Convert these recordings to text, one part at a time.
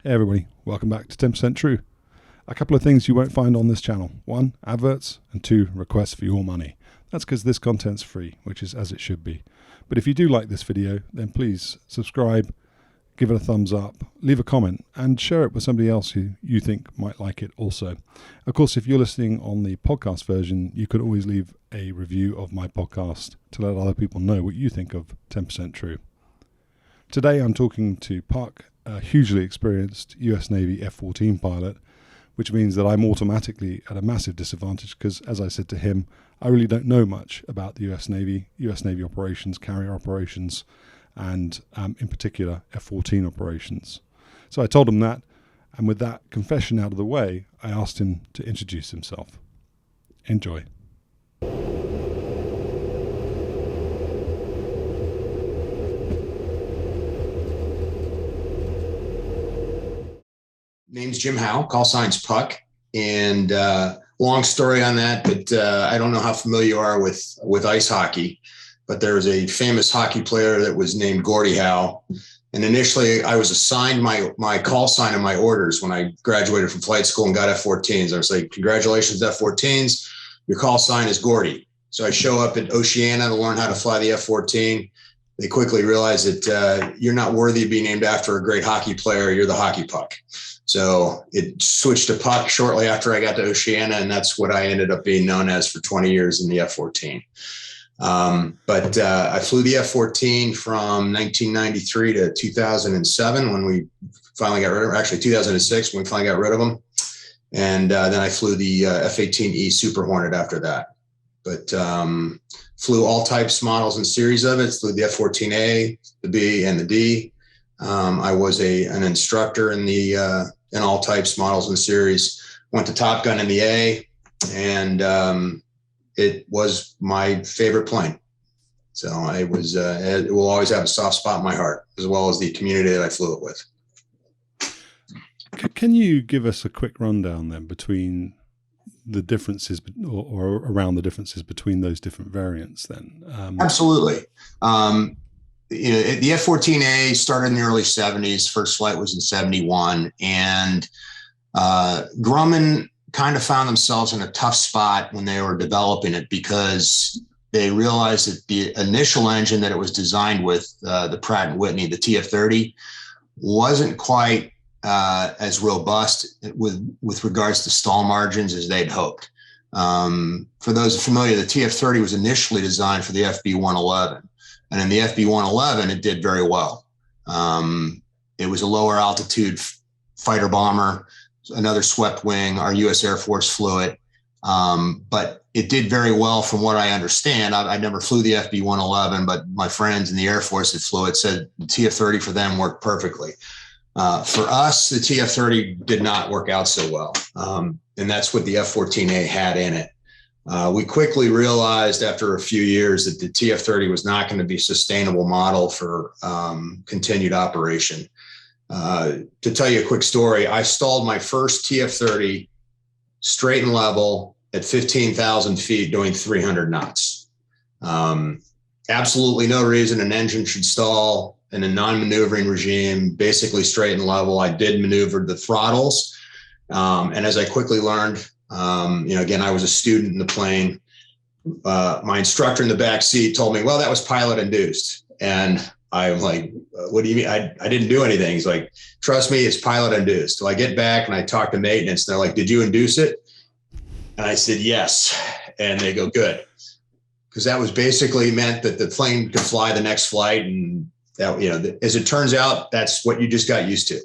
Hey everybody, welcome back to 10% True. A couple of things you won't find on this channel. 1, adverts, and 2, requests for your money. That's because this content's free, which is as it should be. But if you do like this video, then please subscribe, give it a thumbs up, leave a comment, and share it with somebody else who you think might like it also. Of course, if you're listening on the podcast version, you could always leave a review of my podcast to let other people know what you think of 10% True. Today I'm talking to Puck, a hugely experienced US Navy F-14 pilot, which means that I'm automatically at a massive disadvantage because, as I said to him, I really don't know much about the US Navy operations, carrier operations, and in particular F-14 operations. So I told him that, and with that confession out of the way, I asked him to introduce himself. Enjoy. Name's Jim Howe, call sign's Puck, and long story on that, but I don't know how familiar you are with ice hockey, but there was a famous hockey player that was named Gordie Howe, and initially I was assigned my call sign in my orders when I graduated from flight school and got F-14s. I was like, congratulations, F-14s, your call sign is Gordie. So I show up at Oceana to learn how to fly the F-14. They quickly realized that you're not worthy of being named after a great hockey player, you're the hockey puck. So it switched to Puck shortly after I got to Oceana, and that's what I ended up being known as for 20 years in the F-14. But I flew the F-14 from 1993 to 2007 when we finally got rid of them, actually 2006 when we finally got rid of them. And then I flew the F-18E Super Hornet after that. But flew all types, models, and series of it. Flew the F-14A, the B, and the D. I was an instructor in all types, models, and series. Went to Top Gun in the A, and it was my favorite plane. So it will always have a soft spot in my heart, as well as the community that I flew it with. Can you give us a quick rundown then between the differences or around the differences between those different variants then? Absolutely. The F-14A started in the early 70s. First flight was in 71. And Grumman kind of found themselves in a tough spot when they were developing it because they realized that the initial engine that it was designed with, the Pratt & Whitney, the TF-30, wasn't quite as robust with regards to stall margins as they'd hoped. For those familiar, the TF-30 was initially designed for the FB-111. And in the FB-111, it did very well. It was a lower altitude fighter bomber, another swept wing. Our U.S. Air Force flew it. But it did very well from what I understand. I never flew the FB-111, but my friends in the Air Force that flew it said the TF-30 for them worked perfectly. For us, the TF-30 did not work out so well. And that's what the F-14A had in it. We quickly realized after a few years that the TF-30 was not going to be a sustainable model for continued operation. To tell you a quick story, I stalled my first TF-30 straight and level at 15,000 feet doing 300 knots. Absolutely no reason an engine should stall in a non-maneuvering regime, basically straight and level. I did maneuver the throttles. And as I quickly learned, again, I was a student in the plane. My instructor in the back seat told me, well, that was pilot induced. And I'm like, what do you mean? I didn't do anything. He's like, trust me, it's pilot induced. So I get back and I talk to maintenance. They're like, did you induce it? And I said, yes. And they go, good. Because that was basically meant that the plane could fly the next flight. And that, as it turns out, that's what you just got used to.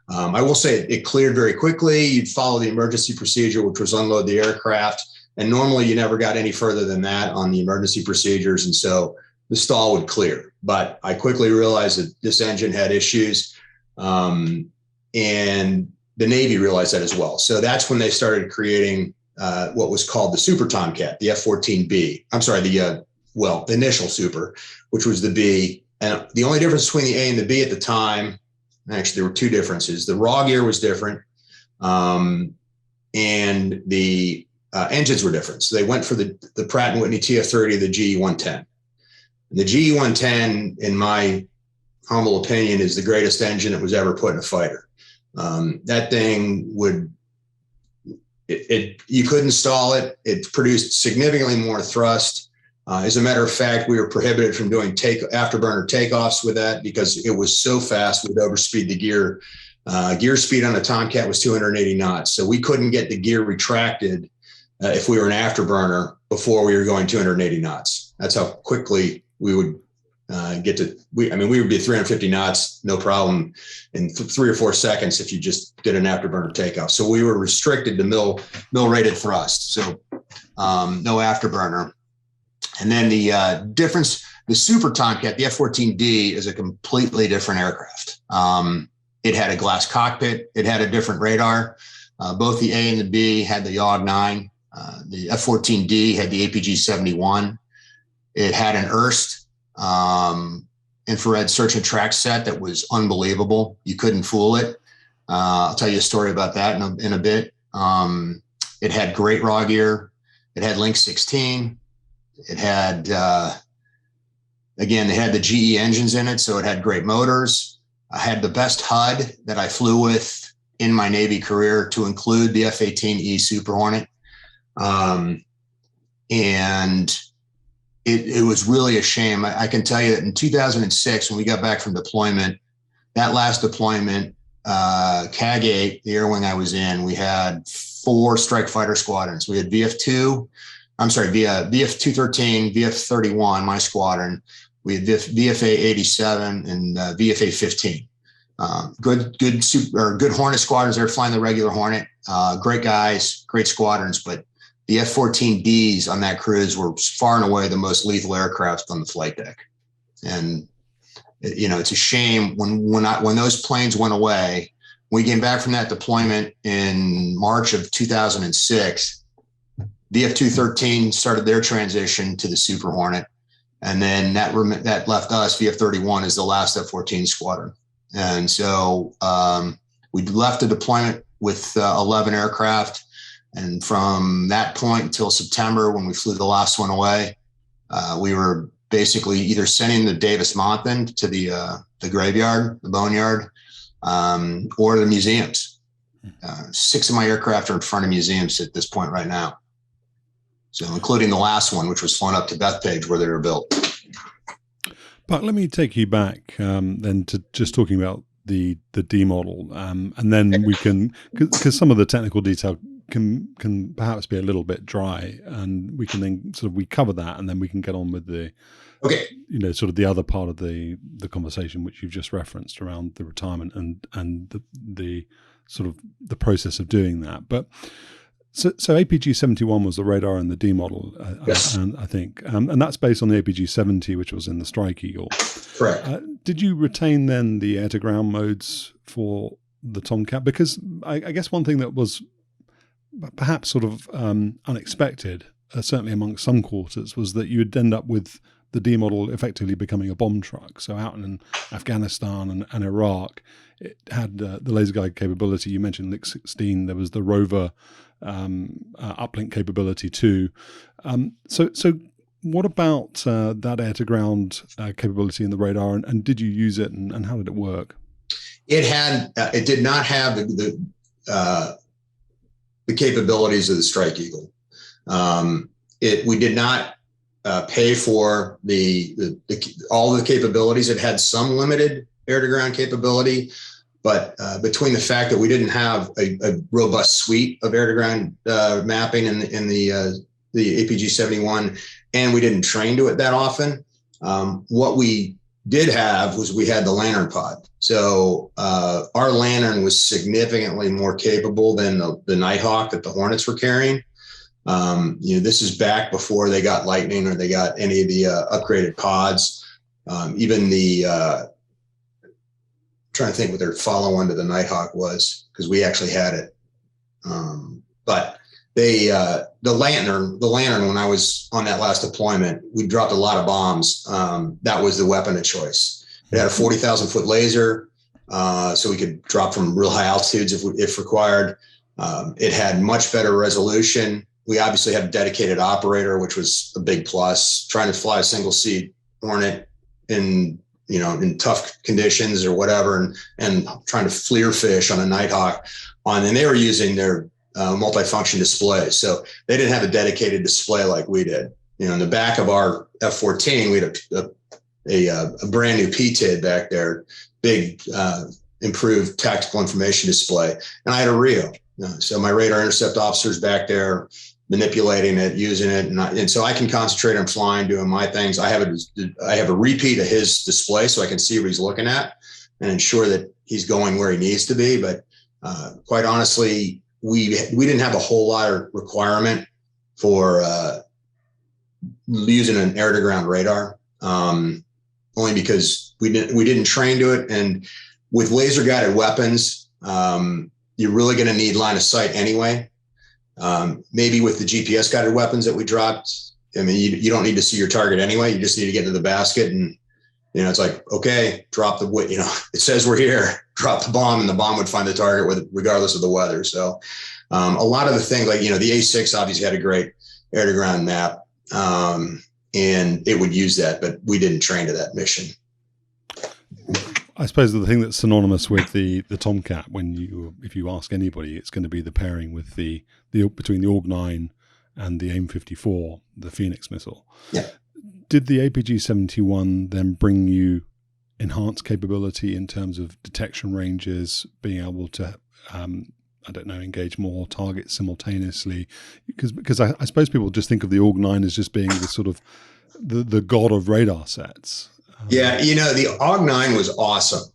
I will say it cleared very quickly. You'd follow the emergency procedure, which was unload the aircraft. And normally you never got any further than that on the emergency procedures. And so the stall would clear. But I quickly realized that this engine had issues. And the Navy realized that as well. So that's when they started creating what was called the Super Tomcat, the F-14B. I'm sorry, the initial Super, which was the B. And the only difference between the A and the B at the time, actually, there were two differences. The raw gear was different, and the engines were different. So they went for the Pratt & Whitney TF-30, the GE-110. The GE-110, in my humble opinion, is the greatest engine that was ever put in a fighter. That thing you couldn't stall it. It produced significantly more thrust. As a matter of fact, we were prohibited from doing afterburner takeoffs with that because it was so fast we'd overspeed the gear. Gear speed on a Tomcat was 280 knots. So we couldn't get the gear retracted if we were an afterburner before we were going 280 knots. That's how quickly we would we would be 350 knots, no problem, in 3 or 4 seconds if you just did an afterburner takeoff. So we were restricted to mill rated thrust. So no afterburner. And then the difference, the Super Tomcat, the F-14D, is a completely different aircraft. It had a glass cockpit. It had a different radar. Both the A and the B had the YOG-9. The F-14D had the APG-71. It had an IRST infrared search and track set that was unbelievable. You couldn't fool it. I'll tell you a story about that in a bit. It had great raw gear. It had Link 16. It had, again, they had the GE engines in it, so it had great motors. I had the best HUD that I flew with in my Navy career, to include the F-18E Super Hornet. And it was really a shame. I can tell you that in 2006, when we got back from deployment, that last deployment, CAG 8, the air wing I was in, we had 4 strike fighter squadrons. We had VF213, VF31, my squadron. We had VFA 87 and VFA 15. Good Hornet squadrons. They were flying the regular Hornet. Great guys, great squadrons, but the F-14Ds on that cruise were far and away the most lethal aircraft on the flight deck. And, it's a shame when those planes went away. We came back from that deployment in March of 2006. The F-213 started their transition to the Super Hornet. And then that left us, VF-31, as the last F-14 squadron. And so we left the deployment with 11 aircraft. And from that point until September, when we flew the last one away, we were basically either sending the Davis-Monthan to the graveyard, the boneyard, or the museums. 6 of my aircraft are in front of museums at this point right now. So including the last one, which was flown up to Bethpage where they were built. But let me take you back then to just talking about the D model, and then we can, because some of the technical detail can perhaps be a little bit dry, and we can then we cover that, and then we can get on with the sort of the other part of the conversation which you've just referenced around the retirement and the sort of the process of doing that. But so APG-71 was the radar in the D model, yes. And I think, and that's based on the APG-70, which was in the Strike Eagle. Correct. Did you retain then the air-to-ground modes for the Tomcat? Because I guess one thing that was perhaps sort of unexpected, certainly amongst some quarters, was that you'd end up with the D model effectively becoming a bomb truck. So out in Afghanistan and Iraq, it had the laser guide capability. You mentioned Link 16. There was the rover uplink capability too. So what about that air-to-ground capability in the radar, and did you use it, and how did it work? It did not have the capabilities of the Strike Eagle. We did not pay for all the capabilities. It had some limited air-to-ground capability, but between the fact that we didn't have a robust suite of air-to-ground mapping in the APG-71, and we didn't train to it that often, what we did have was we had the Lantern pod. So our Lantern was significantly more capable than the Nighthawk that the Hornets were carrying. This is back before they got Lightning or they got any of the upgraded pods. Even the trying to think what their follow-on to the Nighthawk was, because we actually had it. But the Lantern, when I was on that last deployment, we dropped a lot of bombs. That was the weapon of choice. It had a 40,000 foot laser, so we could drop from real high altitudes if required. It had much better resolution. We obviously had a dedicated operator, which was a big plus. Trying to fly a single seat Hornet in in tough conditions or whatever, and trying to FLIR fish on a Nighthawk and they were using their multifunction display. So they didn't have a dedicated display like we did. In the back of our F-14, we had a brand new PTID back there, big improved tactical information display. And I had a RIO. So my radar intercept officer's back there manipulating it, using it. And so I can concentrate on flying, doing my things. I have a repeat of his display so I can see what he's looking at and ensure that he's going where he needs to be. But quite honestly, we didn't have a whole lot of requirement for using an air-to-ground radar, only because we didn't train to it. And with laser-guided weapons, you're really going to need line of sight anyway. Maybe with the GPS-guided weapons that we dropped, I mean, you don't need to see your target anyway. You just need to get into the basket, and it's like, okay, drop the it says we're here, drop the bomb, and the bomb would find the target regardless of the weather. So a lot of the things like the A6 obviously had a great air-to-ground map. And it would use that, but we didn't train to that mission. I suppose the thing that's synonymous with the Tomcat, if you ask anybody, it's going to be the pairing with the between the AUG-9 and the AIM-54, the Phoenix missile. Yeah. Did the APG-71 then bring you enhanced capability in terms of detection ranges, being able to engage more targets simultaneously? Because I suppose people just think of the AUG-9 as just being the sort of the god of radar sets. Yeah, the AUG-9 was awesome.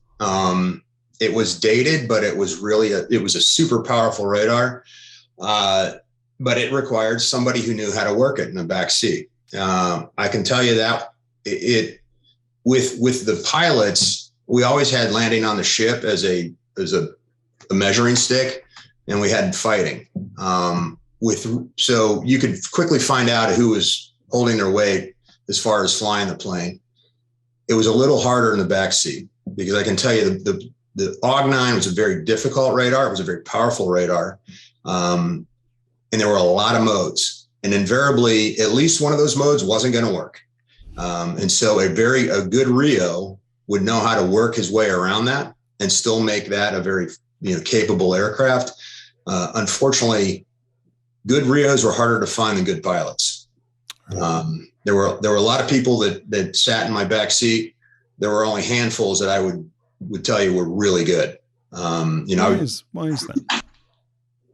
It was dated, but it was a super powerful radar. But it required somebody who knew how to work it in the back seat. I can tell you that with the pilots, we always had landing on the ship as a measuring stick. And we had fighting so you could quickly find out who was holding their weight as far as flying the plane. It was a little harder in the back seat because I can tell you the AUG-9 was a very difficult radar. It was a very powerful radar. And there were a lot of modes, and invariably at least one of those modes wasn't going to work. And so a good RIO would know how to work his way around that and still make that a very capable aircraft. Unfortunately, good RIOs were harder to find than good pilots. There were a lot of people that sat in my back seat. There were only handfuls that I would tell you were really good. Why is that?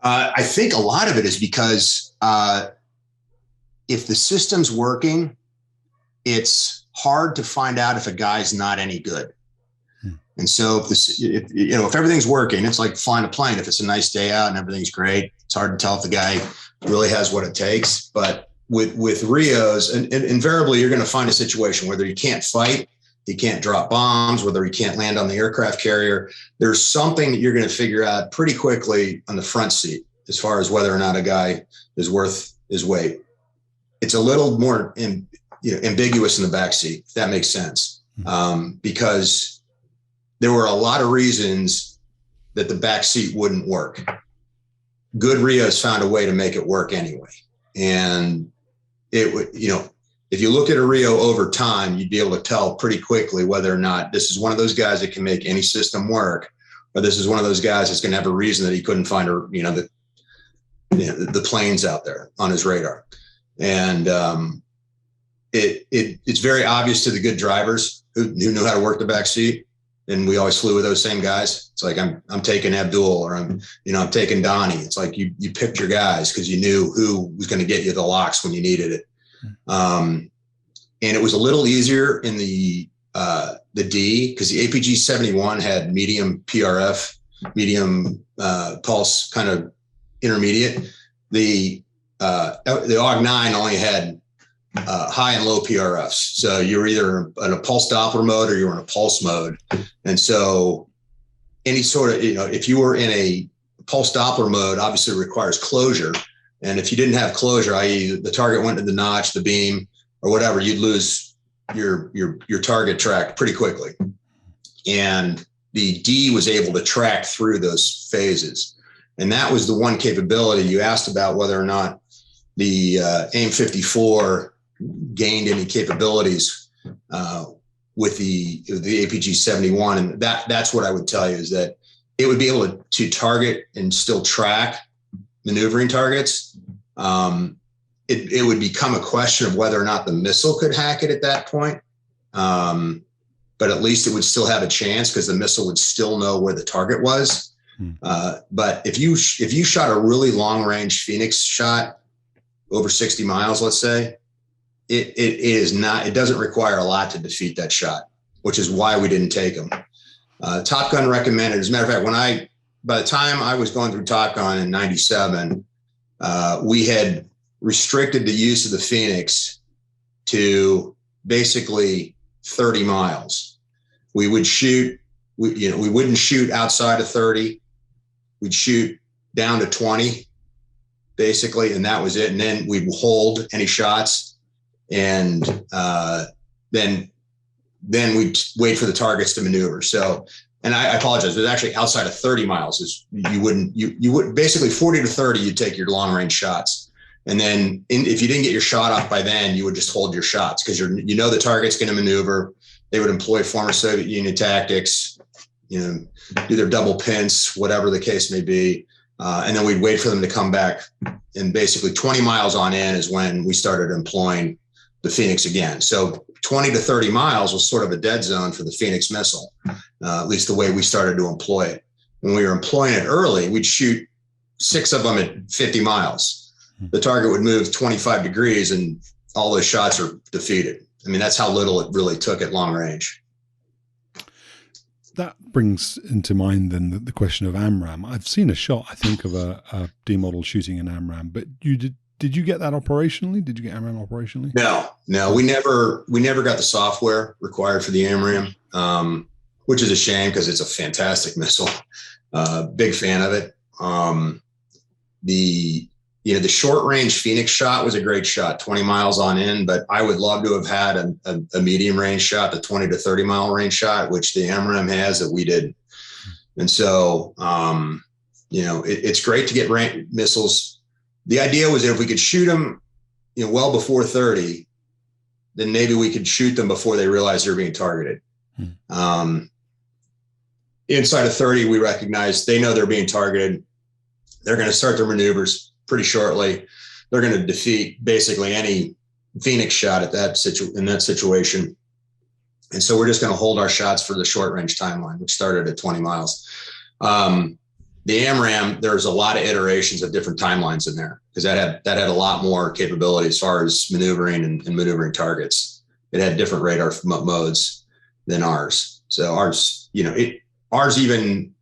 I think a lot of it is because if the system's working, it's hard to find out if a guy's not any good. And so if everything's working, it's like flying a plane. If it's a nice day out and everything's great, it's hard to tell if the guy really has what it takes. But with RIOs, and invariably you're going to find a situation whether you can't fight, you can't drop bombs, whether you can't land on the aircraft carrier. There's something that you're going to figure out pretty quickly on the front seat as far as whether or not a guy is worth his weight. It's a little more ambiguous in the back seat, if that makes sense, because there were a lot of reasons that the back seat wouldn't work. Good RIOs found a way to make it work anyway. And it would, if you look at a RIO over time, you'd be able to tell pretty quickly whether or not this is one of those guys that can make any system work, or this is one of those guys that's going to have a reason that he couldn't find the planes out there on his radar. And it's very obvious to the good drivers who knew how to work the back seat. And we always flew with those same guys. It's like, I'm taking Abdul, or I'm taking Donnie. It's like you picked your guys because you knew who was going to get you the locks when you needed it. And it was a little easier in the D because the APG-71 had medium PRF, medium pulse, kind of intermediate. The AUG-9 only had high and low PRFs. So you're either in a pulse Doppler mode or you're in a pulse mode. And so any sort of, if you were in a pulse Doppler mode, obviously it requires closure. And if you didn't have closure, i.e. the target went to the notch, the beam, or whatever, you'd lose your target track pretty quickly. And the D was able to track through those phases. And that was the one capability you asked about, whether or not the AIM-54 gained any capabilities. with the APG-71, and that's what I would tell you, is that it would be able to target and still track maneuvering targets. It would become a question of whether or not the missile could hack it at that point. But at least it would still have a chance, because the missile would still know where the target was. But if you shot a really long range Phoenix shot over 60 miles, let's say, it doesn't require a lot to defeat that shot, which is why we didn't take them. Top Gun recommended, as a matter of fact, by the time I was going through Top Gun in 97, we had restricted the use of the Phoenix to basically 30 miles. We would shoot, we wouldn't shoot outside of 30. We'd shoot down to 20, basically, and that was it. And then we'd hold any shots, and then we'd wait for the targets to maneuver. So, and I apologize, it was actually outside of 30 miles. You would basically 40 to 30, you'd take your long range shots. And then if you didn't get your shot off by then, you would just hold your shots, because the target's going to maneuver. They would employ former Soviet Union tactics, do their double pinch, whatever the case may be. And then we'd wait for them to come back. And basically 20 miles on in is when we started employing the Phoenix again. So 20 to 30 miles was sort of a dead zone for the Phoenix missile, at least the way we started to employ it. When we were employing it early, we'd shoot 6 of them at 50 miles. The target would move 25 degrees and all those shots are defeated. I mean, that's how little it really took at long range. That brings into mind then the question of AMRAAM. I've seen a shot, I think, of a D model shooting an AMRAAM, but did you get that operationally? Did you get AMRAAM operationally? No, we never got the software required for the AMRAAM, which is a shame, because it's a fantastic missile. Big fan of it. The short range Phoenix shot was a great shot, 20 miles on in, but I would love to have had a medium range shot, the 20 to 30 mile range shot, which the AMRAAM has, that we did. And so, it's great to get missiles. The idea was that if we could shoot them, well before 30, then maybe we could shoot them before they realize they're being targeted. Inside of 30, we recognize they know they're being targeted. They're going to start their maneuvers pretty shortly. They're going to defeat basically any Phoenix shot in that situation. And so we're just going to hold our shots for the short range timeline, which started at 20 miles. The AMRAAM, there's a lot of iterations of different timelines in there, because that had a lot more capability as far as maneuvering and maneuvering targets. It had different radar modes than ours. So ours, even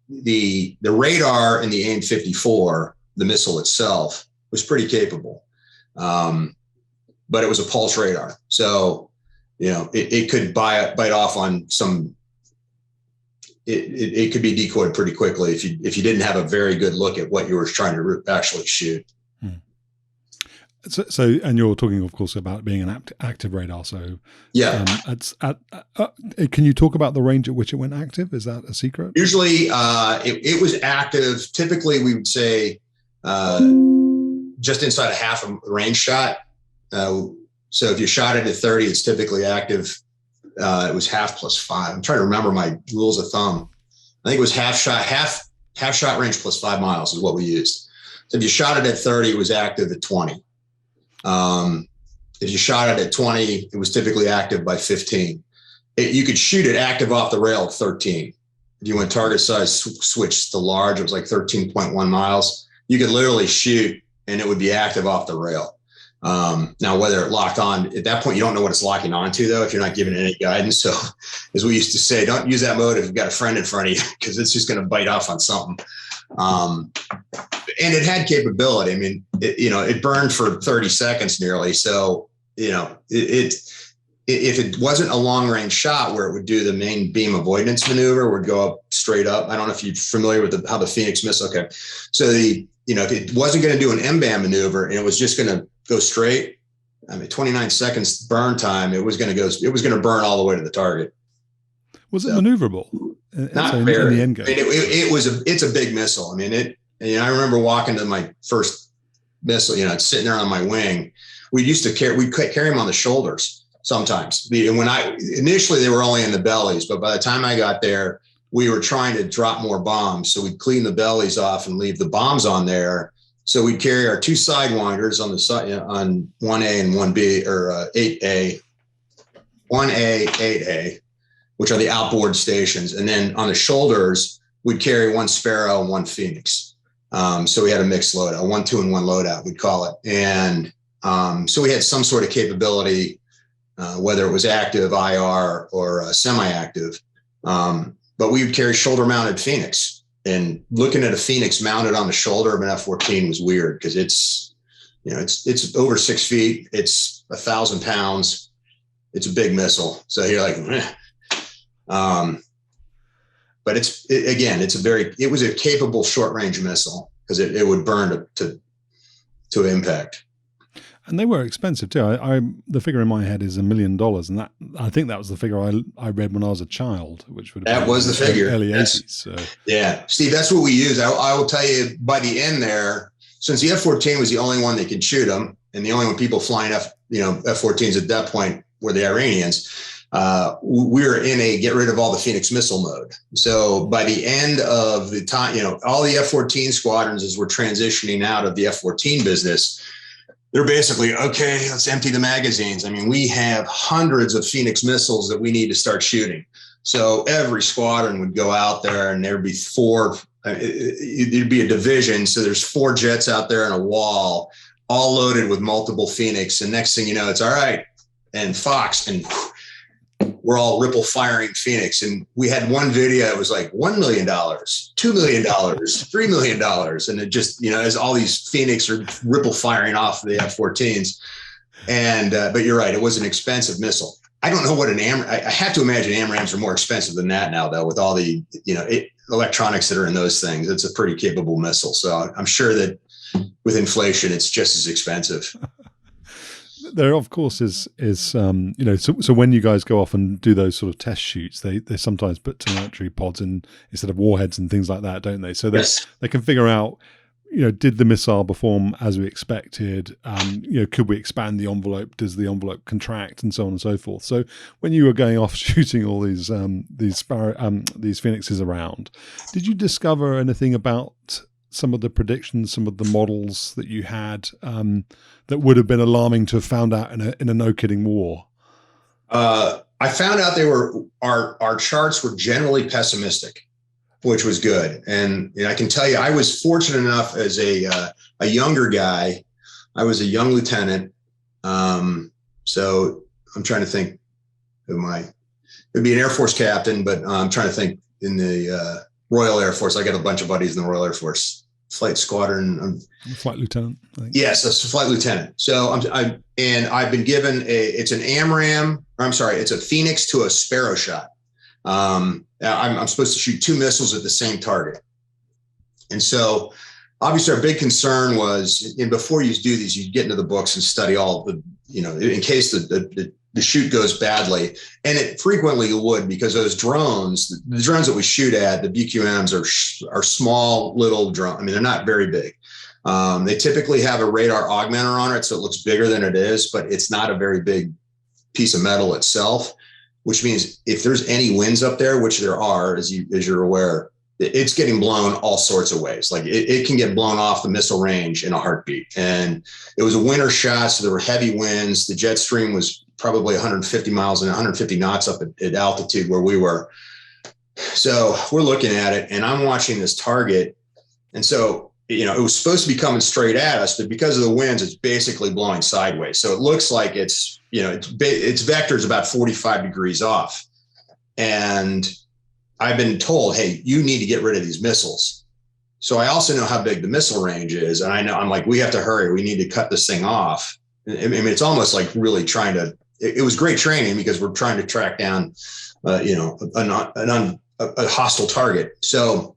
the radar in the AIM-54, the missile itself, was pretty capable. But it was a pulse radar. So, it could bite off on some, it could be decoyed pretty quickly if you didn't have a very good look at what you were trying to actually shoot. So, and you're talking, of course, about being an active radar. So, yeah. Can you talk about the range at which it went active? Is that a secret? Usually, it was active. Typically, we would say just inside a half a range shot. So if you shot it at 30, it's typically active. It was half plus 5. I'm trying to remember my rules of thumb. I think it was half shot range plus 5 miles is what we used. So if you shot it at 30, it was active at 20. If you shot it at 20, it was typically active by 15. You could shoot it active off the rail at 13. If you went target size switch to large, it was like 13.1 miles. You could literally shoot and it would be active off the rail. Now, whether it locked on at that point, you don't know what it's locking onto, though, if you're not giving it any guidance. So, as we used to say, don't use that mode if you've got a friend in front of you, because it's just going to bite off on something. And it had capability. I mean, it burned for 30 seconds nearly. So, if it wasn't a long range shot where it would do the main beam avoidance maneuver, would go up straight up. I don't know if you're familiar with how the Phoenix missile. Okay, so if it wasn't going to do an M-band maneuver and it was just going to go straight, 29 seconds burn time, it was going to burn all the way to the target. Was it maneuverable? Not very. In the end game? It's a big missile. I remember walking to my first missile, sitting there on my wing. We'd carry them on the shoulders. sometimes. Initially they were only in the bellies, but by the time I got there, we were trying to drop more bombs. So we'd clean the bellies off and leave the bombs on there. So we'd carry our 2 sidewinders on the side, on 1A and 1B, or 8A, 1A, 8A, which are the outboard stations. And then on the shoulders, we'd carry 1 Sparrow and 1 Phoenix. So we had a mixed loadout, a 1, 2, and 1 loadout, we'd call it. And so we had some sort of capability, whether it was active, IR, or semi-active. But we would carry shoulder-mounted Phoenix. And looking at a Phoenix mounted on the shoulder of an F-14 was weird, because it's over 6 feet. It's 1,000 pounds. It's a big missile. So you're like, but it was a capable short range missile, because it would burn to impact. And they were expensive too. The figure in my head is $1 million, and that, I think that was the figure I read when I was a child, which would have that was the figure, early 80s. So. Yeah, Steve, that's what we use. I will tell you, by the end there, since the F-14 was the only one that could shoot them, and the only one people flying F-14s at that point were the Iranians, we were in a get rid of all the Phoenix missile mode. So by the end of the time, all the F-14 squadrons, as we're transitioning out of the F-14 business, they're basically, okay, let's empty the magazines. I mean, we have hundreds of Phoenix missiles that we need to start shooting. So every squadron would go out there, and there'd be 4, it'd be a division. So there's 4 jets out there in a wall, all loaded with multiple Phoenix. And next thing you know, it's all right. And Fox, and we're all ripple firing Phoenix. And we had one video, it was like $1 million, $2 million, $3 million. And it just, as all these Phoenix are ripple firing off the F-14s. And, but you're right, it was an expensive missile. I don't know what I have to imagine AMRAAMs are more expensive than that now, though, with all the, electronics that are in those things. It's a pretty capable missile. So I'm sure that with inflation, it's just as expensive. There, of course, is so when you guys go off and do those sort of test shoots, they sometimes put telemetry pods in instead of warheads and things like that, don't they? So they can figure out, did the missile perform as we expected? Could we expand the envelope? Does the envelope contract, and so on and so forth? So when you were going off shooting all these Phoenixes around, did you discover anything about some of the predictions, some of the models that you had that would have been alarming to have found out in a no kidding war? I found out our charts were generally pessimistic, which was good. And I can tell you, I was fortunate enough as a younger guy. I was a young lieutenant. So I'm trying to think it'd be an Air Force captain, but I'm trying to think in the Royal Air Force. I got a bunch of buddies in the Royal Air Force Flight Squadron. Flight lieutenant, I think. Yes, that's a flight lieutenant. So I've been given it's an AMRAAM, it's a Phoenix to a Sparrow shot. I'm supposed to shoot 2 missiles at the same target. And so obviously our big concern was, before you do these, you get into the books and study all the, in case the shoot goes badly. And it frequently would, because those drones, the drones that we shoot at, the BQMs are small little drones. I mean, they're not very big. They typically have a radar augmenter on it, so it looks bigger than it is, but it's not a very big piece of metal itself, which means if there's any winds up there, which there are, as you're aware, it's getting blown all sorts of ways. Like it can get blown off the missile range in a heartbeat. And it was a winter shot, so there were heavy winds. The jet stream was probably 150 miles and 150 knots up at altitude where we were. So we're looking at it, and I'm watching this target. And so, it was supposed to be coming straight at us, but because of the winds, it's basically blowing sideways. So it looks like its vector is about 45 degrees off. And I've been told, hey, you need to get rid of these missiles. So I also know how big the missile range is. And I'm like, we have to hurry. We need to cut this thing off. I mean, it's almost like really trying to, it was great training, because we're trying to track down, a hostile target. So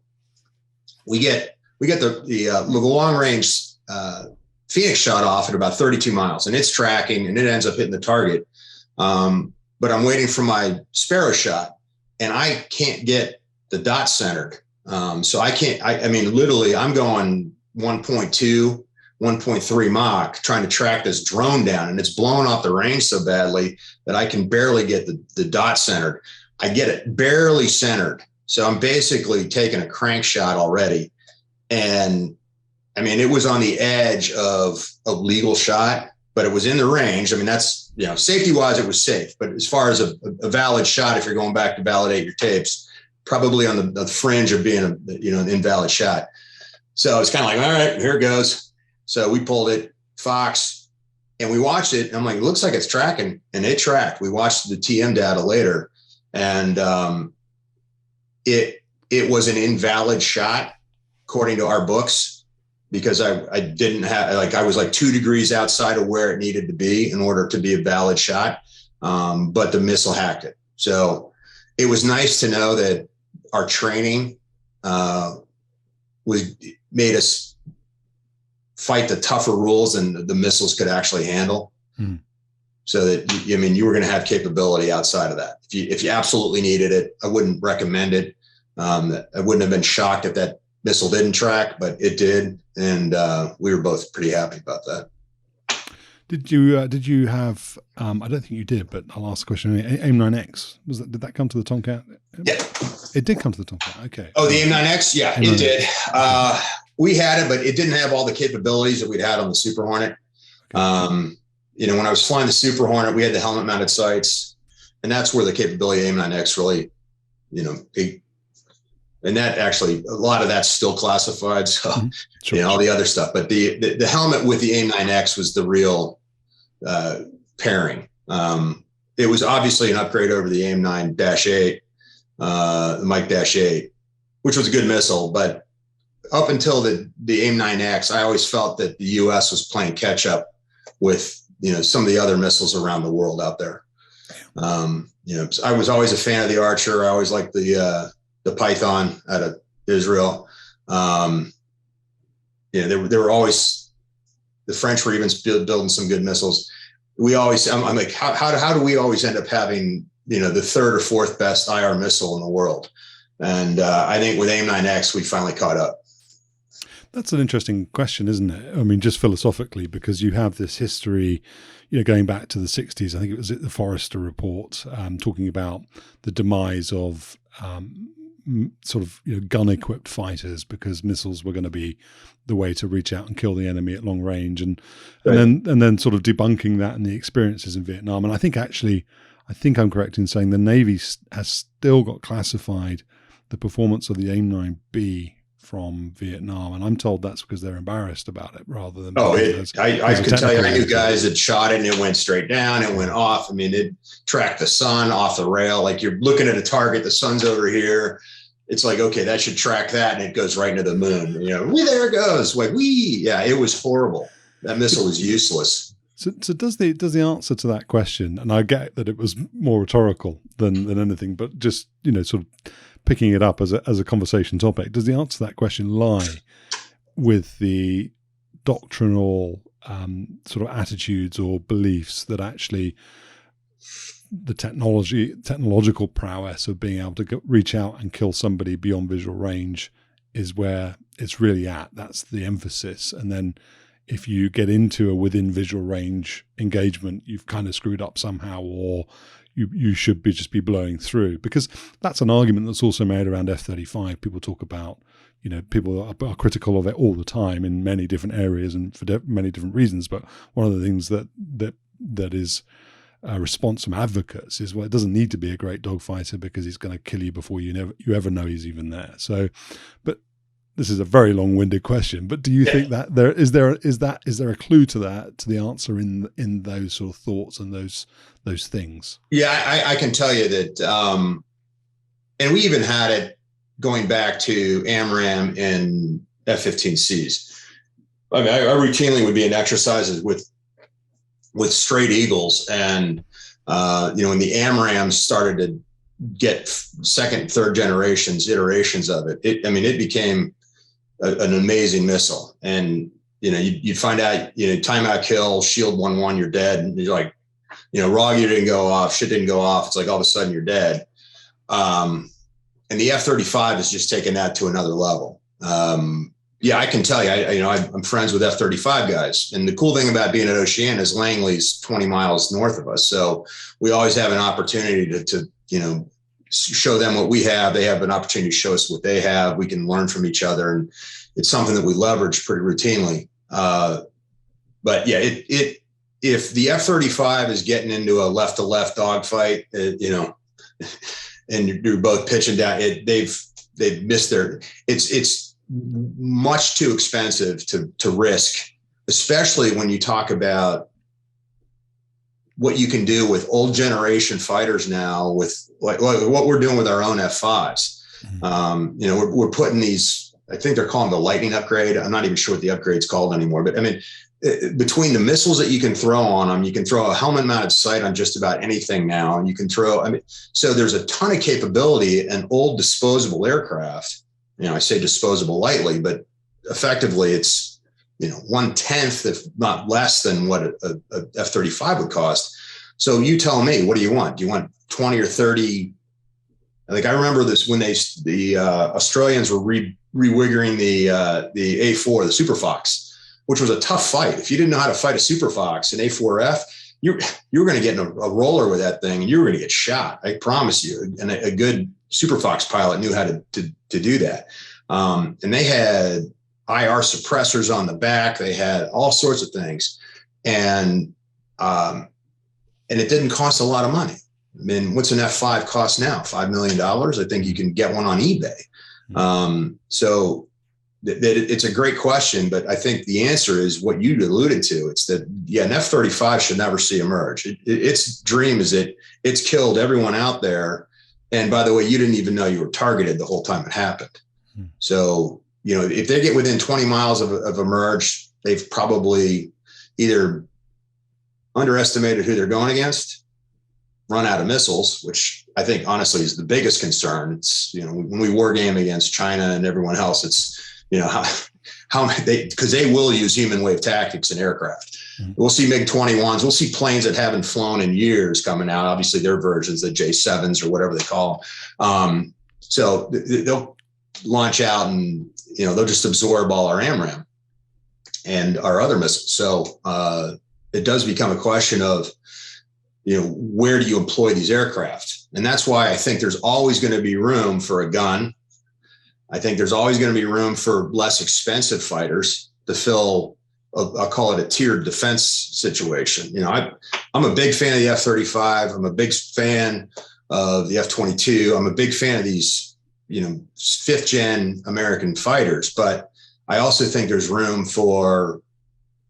we get the long range Phoenix shot off at about 32 miles, and it's tracking, and it ends up hitting the target. But I'm waiting for my Sparrow shot, and I can't get the dot centered. So I can't, literally I'm going 1.2 1.3 Mach trying to track this drone down, and it's blowing off the range so badly that I can barely get the dot centered. I get it barely centered. So I'm basically taking a crank shot already. And I mean, it was on the edge of a legal shot, but it was in the range. I mean, that's, safety wise, it was safe. But as far as a valid shot, if you're going back to validate your tapes, probably on the fringe of being an invalid shot. So it's kind of like, all right, here it goes. So we pulled it, Fox, and we watched it. And I'm like, it looks like it's tracking, and it tracked. We watched the TM data later, and it was an invalid shot according to our books, because I didn't have, I was like 2 degrees outside of where it needed to be in order to be a valid shot. But the missile hacked it. So it was nice to know that our training made us fight the tougher rules than the missiles could actually handle. So that, you were going to have capability outside of that. If you absolutely needed it, I wouldn't recommend it. I wouldn't have been shocked if that missile didn't track, but it did. And we were both pretty happy about that. Did you have, I don't think you did, but I'll ask the question. AIM-9X, did that come to the Tomcat? Yeah. It did come to the Tomcat. Okay. Oh, the AIM-9X? Yeah, AIM-9X. It did. We had it, but it didn't have all the capabilities that we'd had on the Super Hornet. Okay. When I was flying the Super Hornet, we had the helmet mounted sights, and that's where the capability of AIM-9X really, and that actually, a lot of that's still classified. So, Sure. All the other stuff, but the helmet with the AIM-9X was the real pairing. It was obviously an upgrade over the AIM-9-8, the Mike-8, which was a good missile, but up until the AIM-9X, I always felt that the U.S. was playing catch up with, some of the other missiles around the world out there. I was always a fan of the Archer. I always liked the Python out of Israel. There were always, the French were even building some good missiles. I'm like, how do we always end up having, the third or fourth best IR missile in the world? And I think with AIM-9X, we finally caught up. That's an interesting question, isn't it? I mean, just philosophically, because you have this history, going back to the 60s. I think it was the Forrester report, talking about the demise of sort of gun-equipped fighters, because missiles were going to be the way to reach out and kill the enemy at long range, and then sort of debunking that and the experiences in Vietnam. And I think I'm correct in saying the Navy has still got classified the performance of the AIM-9B from Vietnam, and I'm told that's because they're embarrassed about it rather than. I can tell you, I knew guys that shot it and it went straight down, it went off. I mean, it tracked the sun off the rail. Like, you're looking at a target, the sun's over here. It's like, okay, that should track that, and it goes right into the moon. There it goes. Like, it was horrible. That missile was useless. So does the answer to that question, and I get that it was more rhetorical than anything, but just sort of picking it up as a conversation topic, does the answer to that question lie with the doctrinal sort of attitudes or beliefs that actually the technological prowess of being able to reach out and kill somebody beyond visual range is where it's really at? That's the emphasis. And then if you get into a within visual range engagement, you've kind of screwed up somehow, or you should just be blowing through, because that's an argument that's also made around F-35. People talk about, people are critical of it all the time in many different areas and for many different reasons. But one of the things that is a response from advocates is, well, it doesn't need to be a great dogfighter because he's going to kill you before you ever know he's even there. So, but this is a very long-winded question, but do you think that is there a clue to that, to the answer in those sort of thoughts and those things? Yeah, I can tell you that, and we even had it going back to AMRAAM and F-15Cs. I mean, I routinely would be in exercises with straight eagles, and when the AMRAAM started to get second, third iterations of it, it became an amazing missile. And you'd find out, timeout kill, shield 1-1, you're dead, and you're like, ROG didn't go off, shit didn't go off. It's like all of a sudden you're dead. And the F-35 is just taking that to another level. Yeah, I can tell you, I'm friends with F-35 guys. And the cool thing about being at Oceana is Langley's 20 miles north of us. So we always have an opportunity to show them what we have. They have an opportunity to show us what they have. We can learn from each other. And it's something that we leverage pretty routinely. But yeah, if the F-35 is getting into a left-to-left dogfight, and you're both pitching down, they've missed it's much too expensive to risk, especially when you talk about what you can do with old generation fighters now, with like what we're doing with our own F5s. We're putting these, I think they're calling the Lightning upgrade. I'm not even sure what the upgrade's called anymore, but I mean, between the missiles that you can throw on them, you can throw a helmet mounted sight on just about anything now. And you can so there's a ton of capability and old disposable aircraft. I say disposable lightly, but effectively it's, 1/10, if not less than what a F-35 would cost. So you tell me, what do you want? Do you want 20 or 30? I remember this when the Australians were rewiggering the A4, the Super Fox, which was a tough fight. If you didn't know how to fight a Super Fox, an A4F, you were going to get in a roller with that thing and you were going to get shot. I promise you. And a good Super Fox pilot knew how to do that. And they had IR suppressors on the back. They had all sorts of things. And it didn't cost a lot of money. I mean, what's an F5 cost now? $5 million. I think you can get one on eBay. So it's a great question, but I think the answer is what you alluded to. It's that, an F-35 should never see emerge. Its dream is that it's killed everyone out there. And by the way, you didn't even know you were targeted the whole time it happened. So, if they get within 20 miles of emerge, they've probably either underestimated who they're going against, run out of missiles, which I think honestly is the biggest concern. It's, when we war game against China and everyone else, it's, because they will use human wave tactics in aircraft. We'll see MiG-21s. We'll see planes that haven't flown in years coming out. Obviously, their versions, the J7s or whatever they call them. So they'll launch out and, they'll just absorb all our AMRAAM and our other missiles. So it does become a question of, where do you employ these aircraft? And that's why I think there's always going to be room for a gun. I think there's always going to be room for less expensive fighters to fill, I'll call it a tiered defense situation. I'm a big fan of the F-35. I'm a big fan of the F-22. I'm a big fan of these, 5th gen American fighters, but I also think there's room for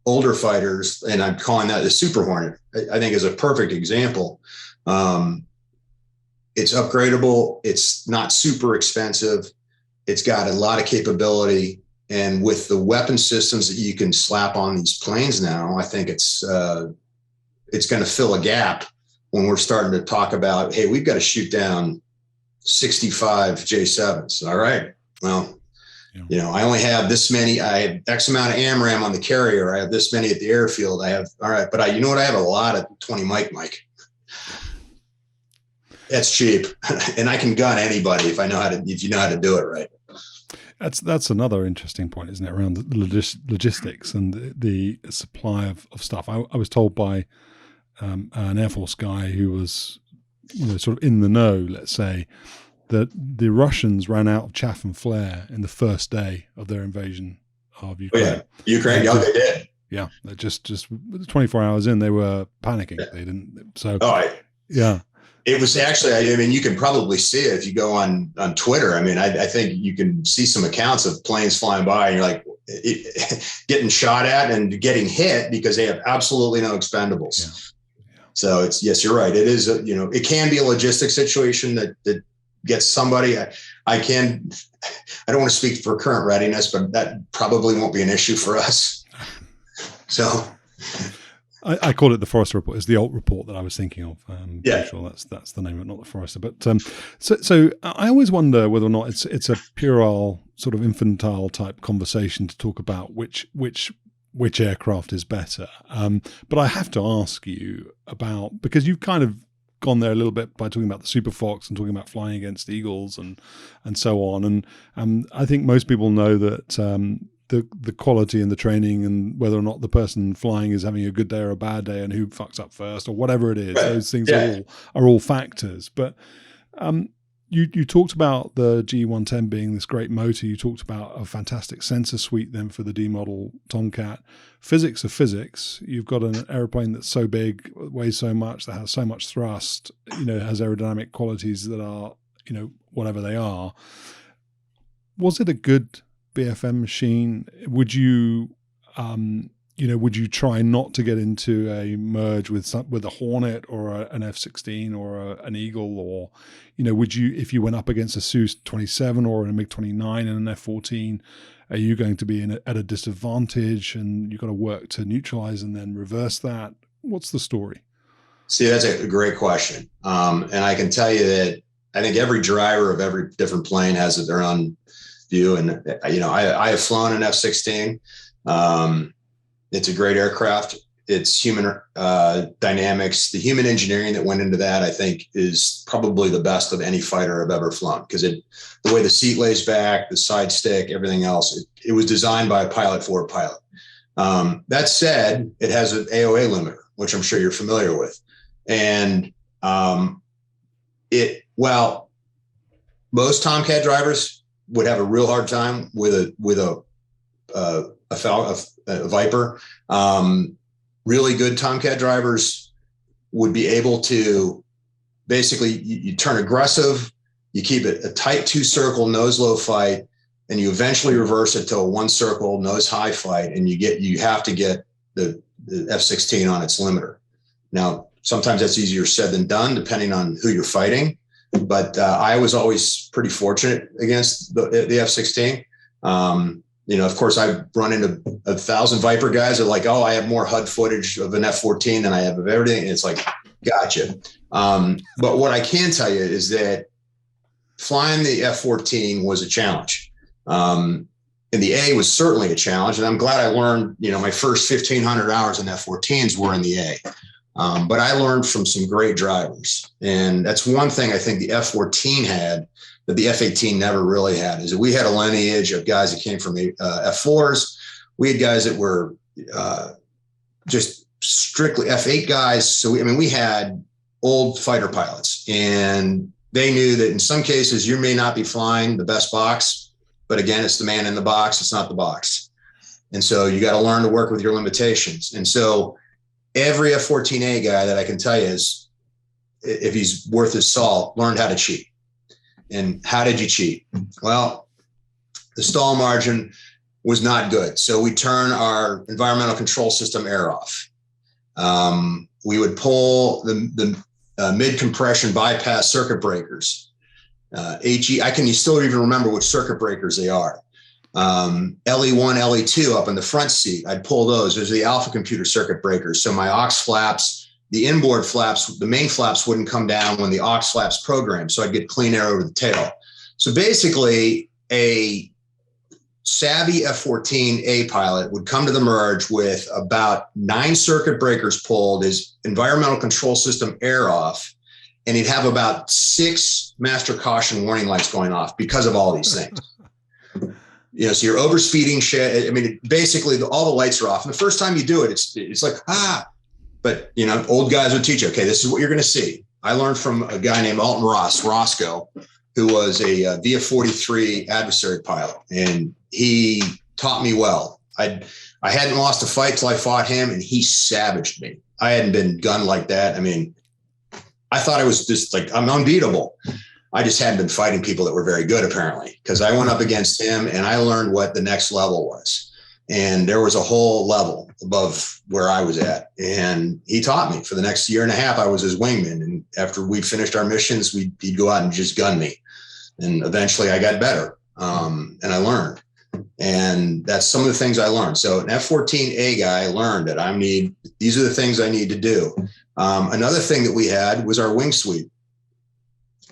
older fighters, and I'm calling that the Super Hornet. I think is a perfect example. It's upgradable. It's not super expensive. It's got a lot of capability. And with the weapon systems that you can slap on these planes now, I think it's going to fill a gap when we're starting to talk about, hey, we've got to shoot down 65 J7s. All right. Well, I only have this many. I have X amount of AMRAAM on the carrier. I have this many at the airfield. I have, all right. But I have a lot of 20 Mike. That's cheap. And I can gun anybody if you know how to do it right. That's another interesting point, isn't it? Around the logistics and the supply of stuff. I was told by an Air Force guy who was, sort of in the know, let's say, that the Russians ran out of chaff and flare in the first day of their invasion of Ukraine. Oh, yeah. Ukraine, they did. Yeah, just 24 hours in, they were panicking. Yeah. They didn't. So, yeah. It was actually, you can probably see it if you go on Twitter. I think you can see some accounts of planes flying by and you're like getting shot at and getting hit because they have absolutely no expendables. Yeah. Yeah. So yes, you're right. It is, it can be a logistic situation that gets somebody. I don't want to speak for current readiness, but that probably won't be an issue for us. So. I call it the Forrester report. It's the alt report that I was thinking of. Yeah, sure that's the name of it, not the Forrester. But so I always wonder whether or not it's a puerile sort of infantile type conversation to talk about which aircraft is better. But I have to ask you about, because you've kind of gone there a little bit by talking about the Super Fox and talking about flying against eagles and so on. And I think most people know that the quality and the training and whether or not the person flying is having a good day or a bad day and who fucks up first or whatever it is. Those things are all factors. But you talked about the G110 being this great motor. You talked about a fantastic sensor suite then for the D model Tomcat. Physics of physics. You've got an airplane that's so big, weighs so much, that has so much thrust, has aerodynamic qualities that are, whatever they are. Was it a good BFM machine? Would you try not to get into a merge with a Hornet or an F-16 or an Eagle, or, would you, if you went up against a Su-27 or a MiG-29 and an F-14, are you going to be at a disadvantage and you've got to work to neutralize and then reverse that? What's the story? See, that's a great question. And I can tell you that I think every driver of every different plane has their own view. And, I have flown an F-16. It's a great aircraft. It's human dynamics. The human engineering that went into that, I think, is probably the best of any fighter I've ever flown, because the way the seat lays back, the side stick, everything else, it was designed by a pilot for a pilot. That said, it has an AOA limiter, which I'm sure you're familiar with. And most Tomcat drivers would have a real hard time with a Viper. Really good Tomcat drivers would be able to basically, you turn aggressive, you keep it a tight 2-circle nose low fight, and you eventually reverse it to a 1-circle nose high fight, and you have to get the F-16 on its limiter. Now, sometimes that's easier said than done, depending on who you're fighting. But I was always pretty fortunate against the F-16. Of course, I've run into 1,000 Viper guys that are like, oh, I have more HUD footage of an F-14 than I have of everything. And it's like, gotcha. But what I can tell you is that flying the F-14 was a challenge. And the A was certainly a challenge. And I'm glad I learned, my first 1,500 hours in F-14s were in the A. But I learned from some great drivers. And that's one thing I think the F-14 had that the F-18 never really had, is that we had a lineage of guys that came from the F-4s. We had guys that were just strictly F-8 guys. So, we had old fighter pilots, and they knew that in some cases you may not be flying the best box, but again, it's the man in the box. It's not the box. And so you got to learn to work with your limitations. And so every F-14A guy that I can tell you is, if he's worth his salt, learned how to cheat. And how did you cheat? Well, the stall margin was not good. So we turn our environmental control system air off. We would pull the mid-compression bypass circuit breakers. I can still even remember which circuit breakers they are. LE1, LE2 up in the front seat, I'd pull those. Those are the alpha computer circuit breakers. So my aux flaps, the inboard flaps, the main flaps wouldn't come down when the aux flaps programmed. So I'd get clean air over the tail. So basically, a savvy F-14A pilot would come to the merge with about 9 circuit breakers pulled, his environmental control system air off, and he'd have about 6 master caution warning lights going off because of all these things. So you're overspeeding shit. Basically all the lights are off. And the first time you do it, it's like, but old guys would teach you, okay, this is what you're going to see. I learned from a guy named Alton Roscoe, who was a VF-43 adversary pilot, and he taught me well. I hadn't lost a fight till I fought him, and he savaged me. I hadn't been gunned like that. I thought I was just like, I'm unbeatable. I just hadn't been fighting people that were very good, apparently, because I went up against him and I learned what the next level was. And there was a whole level above where I was at. And he taught me. For the next year and a half, I was his wingman. And after we finished our missions, he'd go out and just gun me. And eventually I got better, and I learned. And that's some of the things I learned. So an F-14A guy learned that these are the things I need to do. Another thing that we had was our wing suite.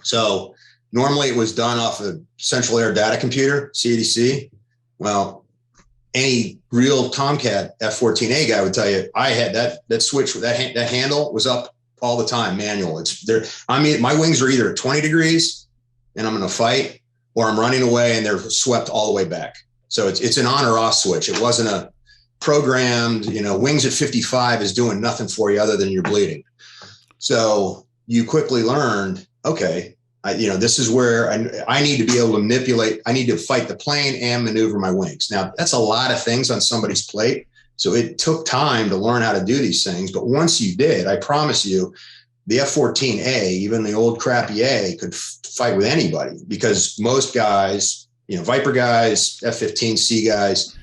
So normally it was done off a central air data computer, CADC. Well, any real Tomcat F-14A guy would tell you, I had that switch, that handle was up all the time, manual. It's there. My wings are either at 20 degrees and I'm going to fight, or I'm running away and they're swept all the way back. So it's an on or off switch. It wasn't a programmed, wings at 55 is doing nothing for you other than you're bleeding. So you quickly learned, okay, this is where I need to be able to manipulate. I need to fight the plane and maneuver my wings. Now, that's a lot of things on somebody's plate. So it took time to learn how to do these things. But once you did, I promise you, the F-14A, even the old crappy A, could fight with anybody, because most guys, Viper guys, F-15C guys,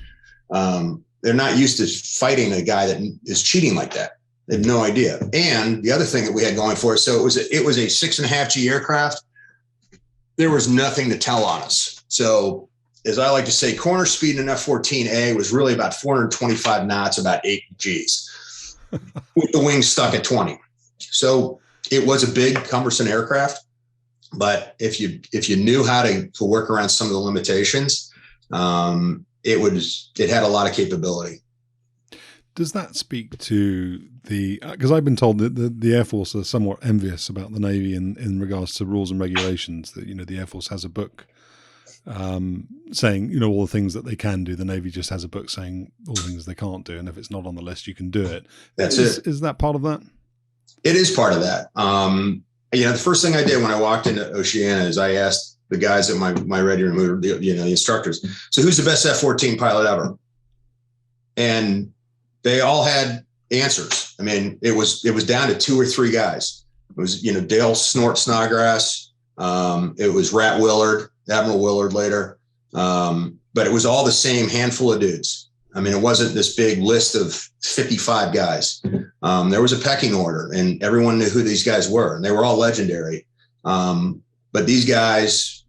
they're not used to fighting a guy that is cheating like that. They have no idea. And the other thing that we had going for us, so it was a 6.5G aircraft. There was nothing to tell on us. So as I like to say, corner speed in an F-14A was really about 425 knots, about 8 Gs, with the wings stuck at 20. So it was a big, cumbersome aircraft. But if you knew how to work around some of the limitations, it had a lot of capability. Does that speak to because I've been told that the Air Force are somewhat envious about the Navy in regards to rules and regulations, that, the Air Force has a book saying, all the things that they can do. The Navy just has a book saying all the things they can't do. And if it's not on the list, you can do it. Is that part of that? It is part of that. The first thing I did when I walked into Oceana is I asked the guys at my ready room, the instructors, so who's the best F-14 pilot ever? And they all had answers. I mean, it was down to 2 or 3 guys. It was, Dale Snodgrass. It was Rat Willard, Admiral Willard later. But it was all the same handful of dudes. I mean, it wasn't this big list of 55 guys. There was a pecking order, and everyone knew who these guys were, and they were all legendary. But these guys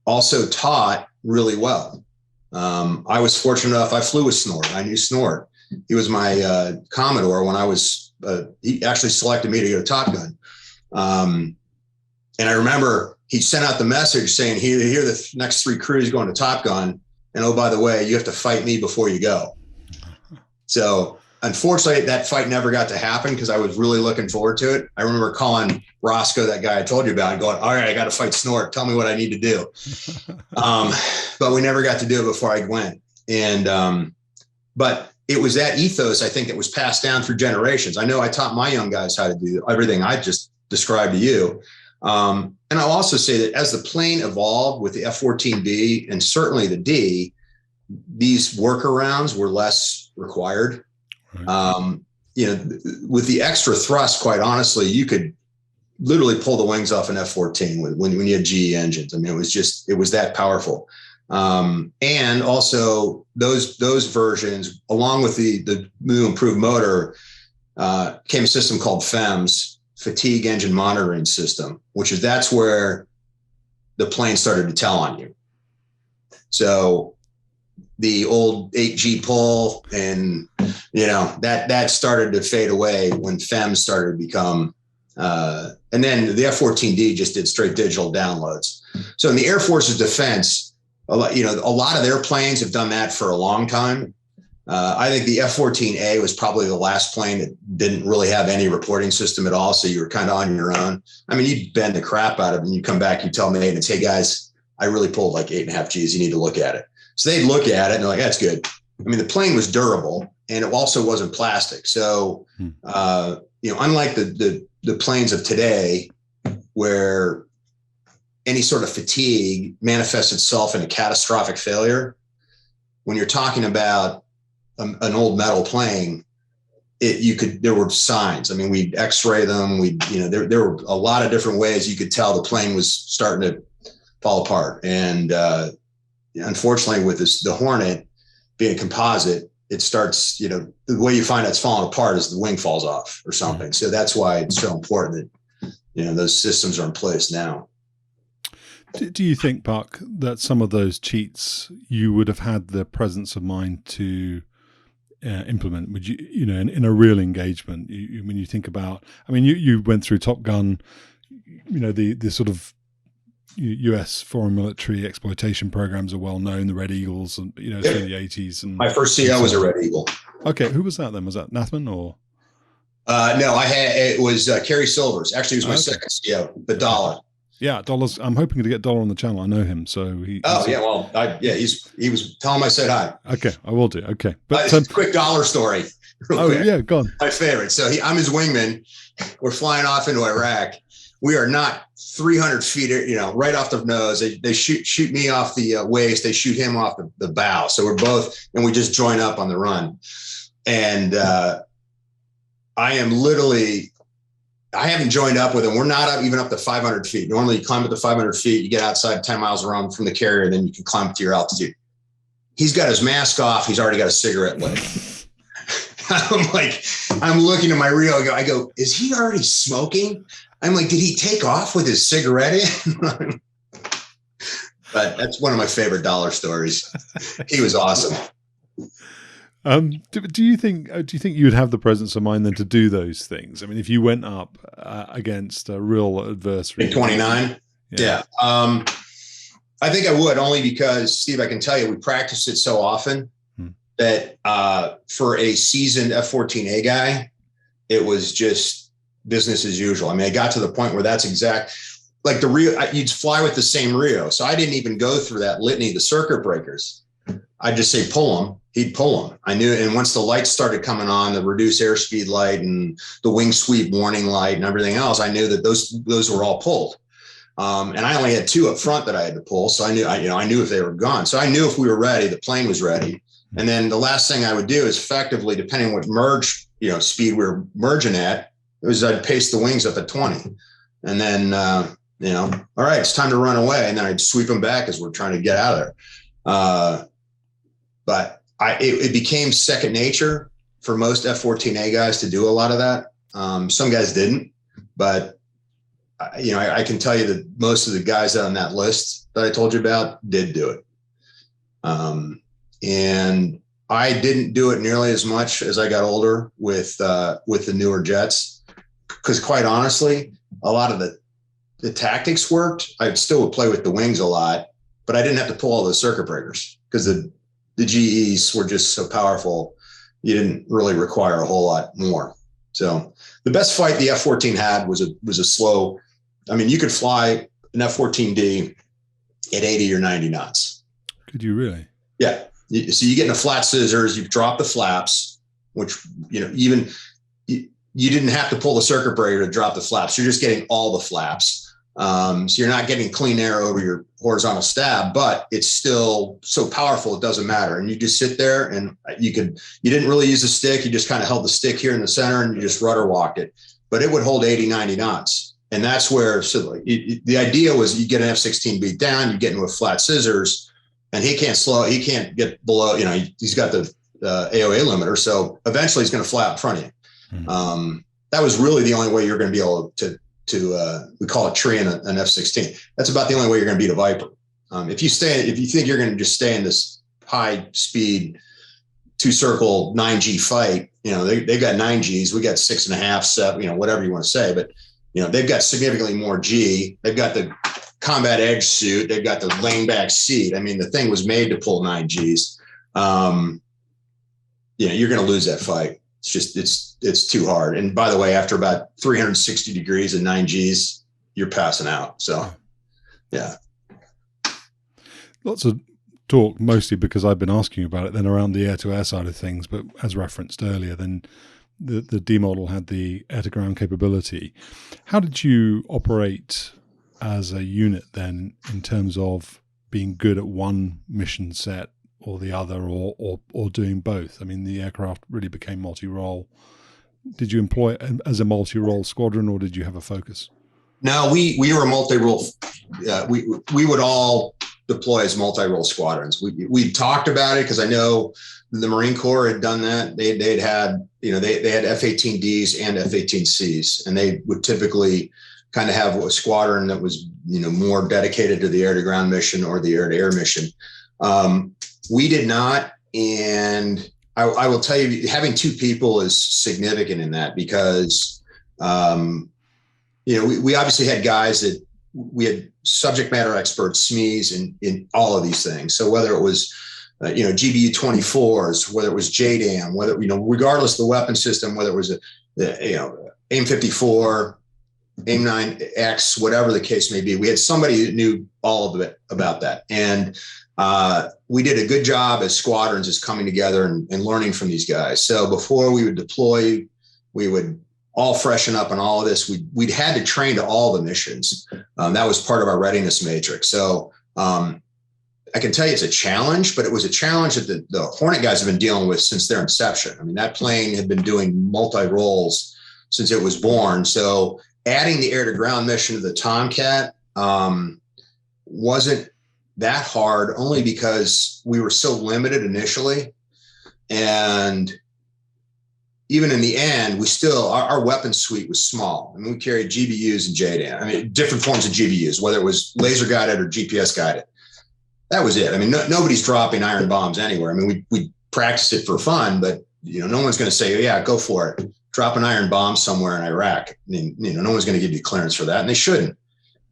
also taught really well. I was fortunate enough, I flew with Snort. I knew Snort. He was my Commodore when I was, he actually selected me to go to Top Gun. And I remember he sent out the message saying, here are the next 3 crews going to Top Gun. And oh, by the way, you have to fight me before you go. So unfortunately, that fight never got to happen because I was really looking forward to it. I remember calling Roscoe, that guy I told you about, and going, all right, I got to fight Snort. Tell me what I need to do. But we never got to do it before I went. And, but it was that ethos, I think, that was passed down through generations. I know I taught my young guys how to do everything I just described to you. And I'll also say that as the plane evolved with the F-14B and certainly the D, these workarounds were less required. Right. With the extra thrust, quite honestly, you could literally pull the wings off an F-14 when you had GE engines. I mean, it was that powerful. And also those versions, along with the new improved motor, came a system called FEMS, Fatigue Engine Monitoring System, that's where the plane started to tell on you. So the old 8G pull and, that started to fade away when FEMS started to become, and then the F-14D just did straight digital downloads. So in the Air Force's defense, a lot of their planes have done that for a long time. I think the F-14A was probably the last plane that didn't really have any reporting system at all. So you were kind of on your own. I mean, you'd bend the crap out of it and you come back, you tell maintenance, hey guys, I really pulled like 8.5 Gs. You need to look at it. So they'd look at it and they're like, that's good. I mean, the plane was durable and it also wasn't plastic. So, unlike the planes of today where any sort of fatigue manifests itself in a catastrophic failure, when you're talking about an old metal plane, there were signs. I mean, we'd X-ray them. There were a lot of different ways you could tell the plane was starting to fall apart. And unfortunately, with the Hornet being a composite, it starts, the way you find it's falling apart is the wing falls off or something. So that's why it's so important that, those systems are in place now. Do you think, Buck, that some of those cheats you would have had the presence of mind to implement? Would you, in a real engagement, when you think about, you went through Top Gun, the sort of US foreign military exploitation programs are well known, the Red Eagles, and through the 80s. And my first CO was a Red Eagle. Okay, who was that then? Was that Nathman or? No, it was Kerry Silvers. Actually, it was my second CO, Badala. Yeah, dollars. I'm hoping to get Dollar on the channel. I know him, so he. He was. Tell him I said hi. Okay, I will do. Okay, but quick Dollar story. Quick. Yeah, go on. My favorite. So I'm his wingman. We're flying off into Iraq. We are not 300 feet, right off the nose. They shoot me off the waist. They shoot him off the bow. So we're both, and we just join up on the run. And I haven't joined up with him. We're not even up to 500 feet. Normally you climb up to 500 feet, you get outside 10 miles around from the carrier, then you can climb up to your altitude. He's got his mask off. He's already got a cigarette lit. I'm looking at my RIO. I go, is he already smoking? I'm like, did he take off with his cigarette in? But that's one of my favorite Dollar stories. He was awesome. Do you think you'd have the presence of mind then to do those things? I mean, if you went up against a real adversary, in 29, yeah. I think I would, only because, Steve, I can tell you, we practiced it so often that for a seasoned F-14A guy, it was just business as usual. I mean, I got to the point where that's exact, like the RIO, you'd fly with the same RIO. So I didn't even go through that litany, the circuit breakers. I'd just say, pull them. He'd pull them. I knew. And once the lights started coming on, the reduced airspeed light and the wing sweep warning light and everything else, I knew that those were all pulled. And I only had 2 up front that I had to pull. So I knew if they were gone. So I knew if we were ready, the plane was ready. And then the last thing I would do is, effectively, depending on what merge, speed we were merging at, I'd pace the wings up at 20. And then, all right, it's time to run away. And then I'd sweep them back as we're trying to get out of there. But it became second nature for most F-14A guys to do a lot of that. Some guys didn't, but I can tell you that most of the guys on that list that I told you about did do it. And I didn't do it nearly as much as I got older with the newer jets, because quite honestly, a lot of the tactics worked. I still would play with the wings a lot, but I didn't have to pull all those circuit breakers because the GEs were just so powerful. You didn't really require a whole lot more. So the best fight the F-14 had was a slow. I mean, you could fly an F-14D at 80 or 90 knots. Could you really? Yeah. So you get in a flat scissors, you drop the flaps, which, even you didn't have to pull the circuit breaker to drop the flaps. You're just getting all the flaps. So you're not getting clean air over your horizontal stab, but it's still so powerful, it doesn't matter. And you just sit there, and you didn't really use a stick. You just kind of held the stick here in the center and you just rudder walked it, but it would hold 80, 90 knots. And that's where, the idea was, you get an F-16 beat down, you get into a flat scissors, and he can't get below, he's got the AOA limiter. So eventually he's going to fly out in front of you. Mm-hmm. That was really the only way you're going to be able to we call it tree in an F-16. That's about the only way you're going to beat a Viper. If you think you're going to just stay in this high speed 2-circle 9G fight, they've got 9Gs, we got 6.5, 7, whatever you want to say, but they've got significantly more G. They've got the combat edge suit. They've got the laying back seat. I mean, the thing was made to pull 9Gs. You're going to lose that fight. It's just, it's too hard. And by the way, after about 360 degrees and 9Gs, you're passing out. So, yeah. Lots of talk, mostly because I've been asking you about it, then around the air-to-air side of things. But as referenced earlier, then the D model had the air-to-ground capability. How did you operate as a unit then, in terms of being good at one mission set or the other, or doing both? I mean, the aircraft really became multi-role. Did you employ as a multi-role squadron, or did you have a focus? No, we were multi-role. We would all deploy as multi-role squadrons. We talked about it because I know the Marine Corps had done that. They had F-18Ds and F-18Cs, and they would typically kind of have a squadron that was, more dedicated to the air-to-ground mission or the air-to-air mission. We did not, and I will tell you, having 2 people is significant in that, because, we obviously had guys that we had subject matter experts, SMEs in all of these things. So whether it was, GBU 24s, whether it was JDAM, whether, regardless of the weapon system, whether it was AIM 54, AIM-9X, whatever the case may be. We had somebody who knew all of it about that. And we did a good job as squadrons as coming together and learning from these guys. So before we would deploy, we would all freshen up on all of this. We'd had to train to all the missions. That was part of our readiness matrix. So I can tell you it's a challenge, but it was a challenge that the Hornet guys have been dealing with since their inception. I mean, that plane had been doing multi-roles since it was born. So adding the air-to-ground mission to the Tomcat wasn't that hard, only because we were so limited initially. And even in the end, we still, our weapon suite was small. I mean, we carried GBUs and JDAM. I mean, different forms of GBUs, whether it was laser guided or GPS guided. That was it. I mean, nobody's dropping iron bombs anywhere. I mean, we practiced it for fun, but no one's going to say, oh, yeah, go for it. Drop an iron bomb somewhere in Iraq. I mean, no one's going to give you clearance for that, and they shouldn't.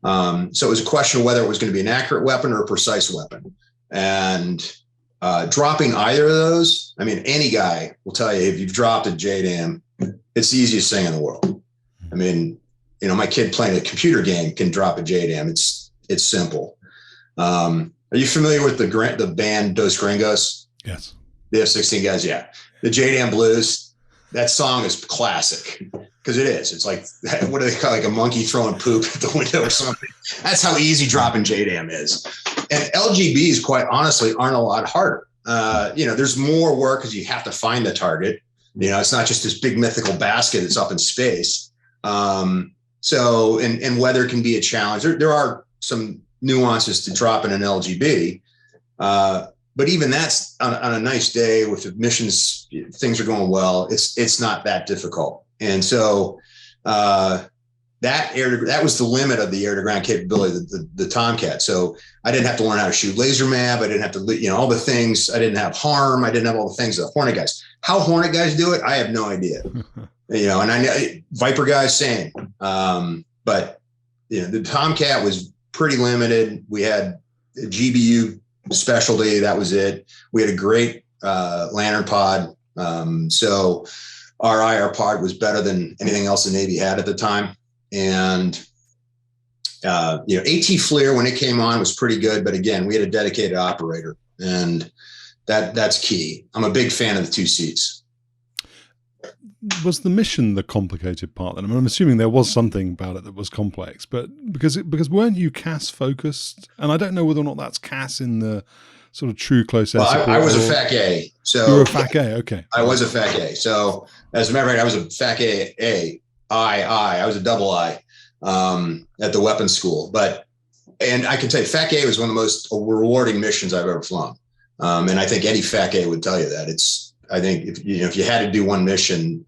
So it was a question of whether it was going to be an accurate weapon or a precise weapon. And dropping either of those, I mean, any guy will tell you if you've dropped a JDAM, it's the easiest thing in the world. I mean, my kid playing a computer game can drop a JDAM. It's simple. Are you familiar with the band Dos Gringos? Yes. The F-16 guys, yeah. The JDAM Blues, that song is classic because it is. It's like, what do they call it? Like a monkey throwing poop at the window or something. That's how easy dropping JDAM is. And LGBs, quite honestly, aren't a lot harder. There's more work because you have to find the target. It's not just this big mythical basket that's up in space. So weather can be a challenge. There are some nuances to dropping an LGB. But even that's on a nice day with the missions, things are going well. It's not that difficult. And so that was the limit of the air to ground capability, the Tomcat. So I didn't have to learn how to shoot laser map. I didn't have to, all the things. I didn't have harm. I didn't have all the things that Hornet guys. How Hornet guys do it, I have no idea. And I know Viper guys same. But the Tomcat was pretty limited. We had a GBU specialty. That was it. We had a great lantern pod. So our IR pod was better than anything else the Navy had at the time. And, AT FLIR, when it came on, was pretty good. But again, we had a dedicated operator, and that's key. I'm a big fan of the 2 seats. Was the mission the complicated part then? I mean, I'm assuming there was something about it that was complex, but because weren't you CAS focused? And I don't know whether or not that's CAS in the sort of true close air support. I was a FAC A. So you were a FAC A, okay. I was a FAC A. So as a matter of fact, I was a FAC A. I was a double I at the weapons school. And I can tell you, FAC A was one of the most rewarding missions I've ever flown. And I think any FAC A would tell you that. I think if you had to do one mission,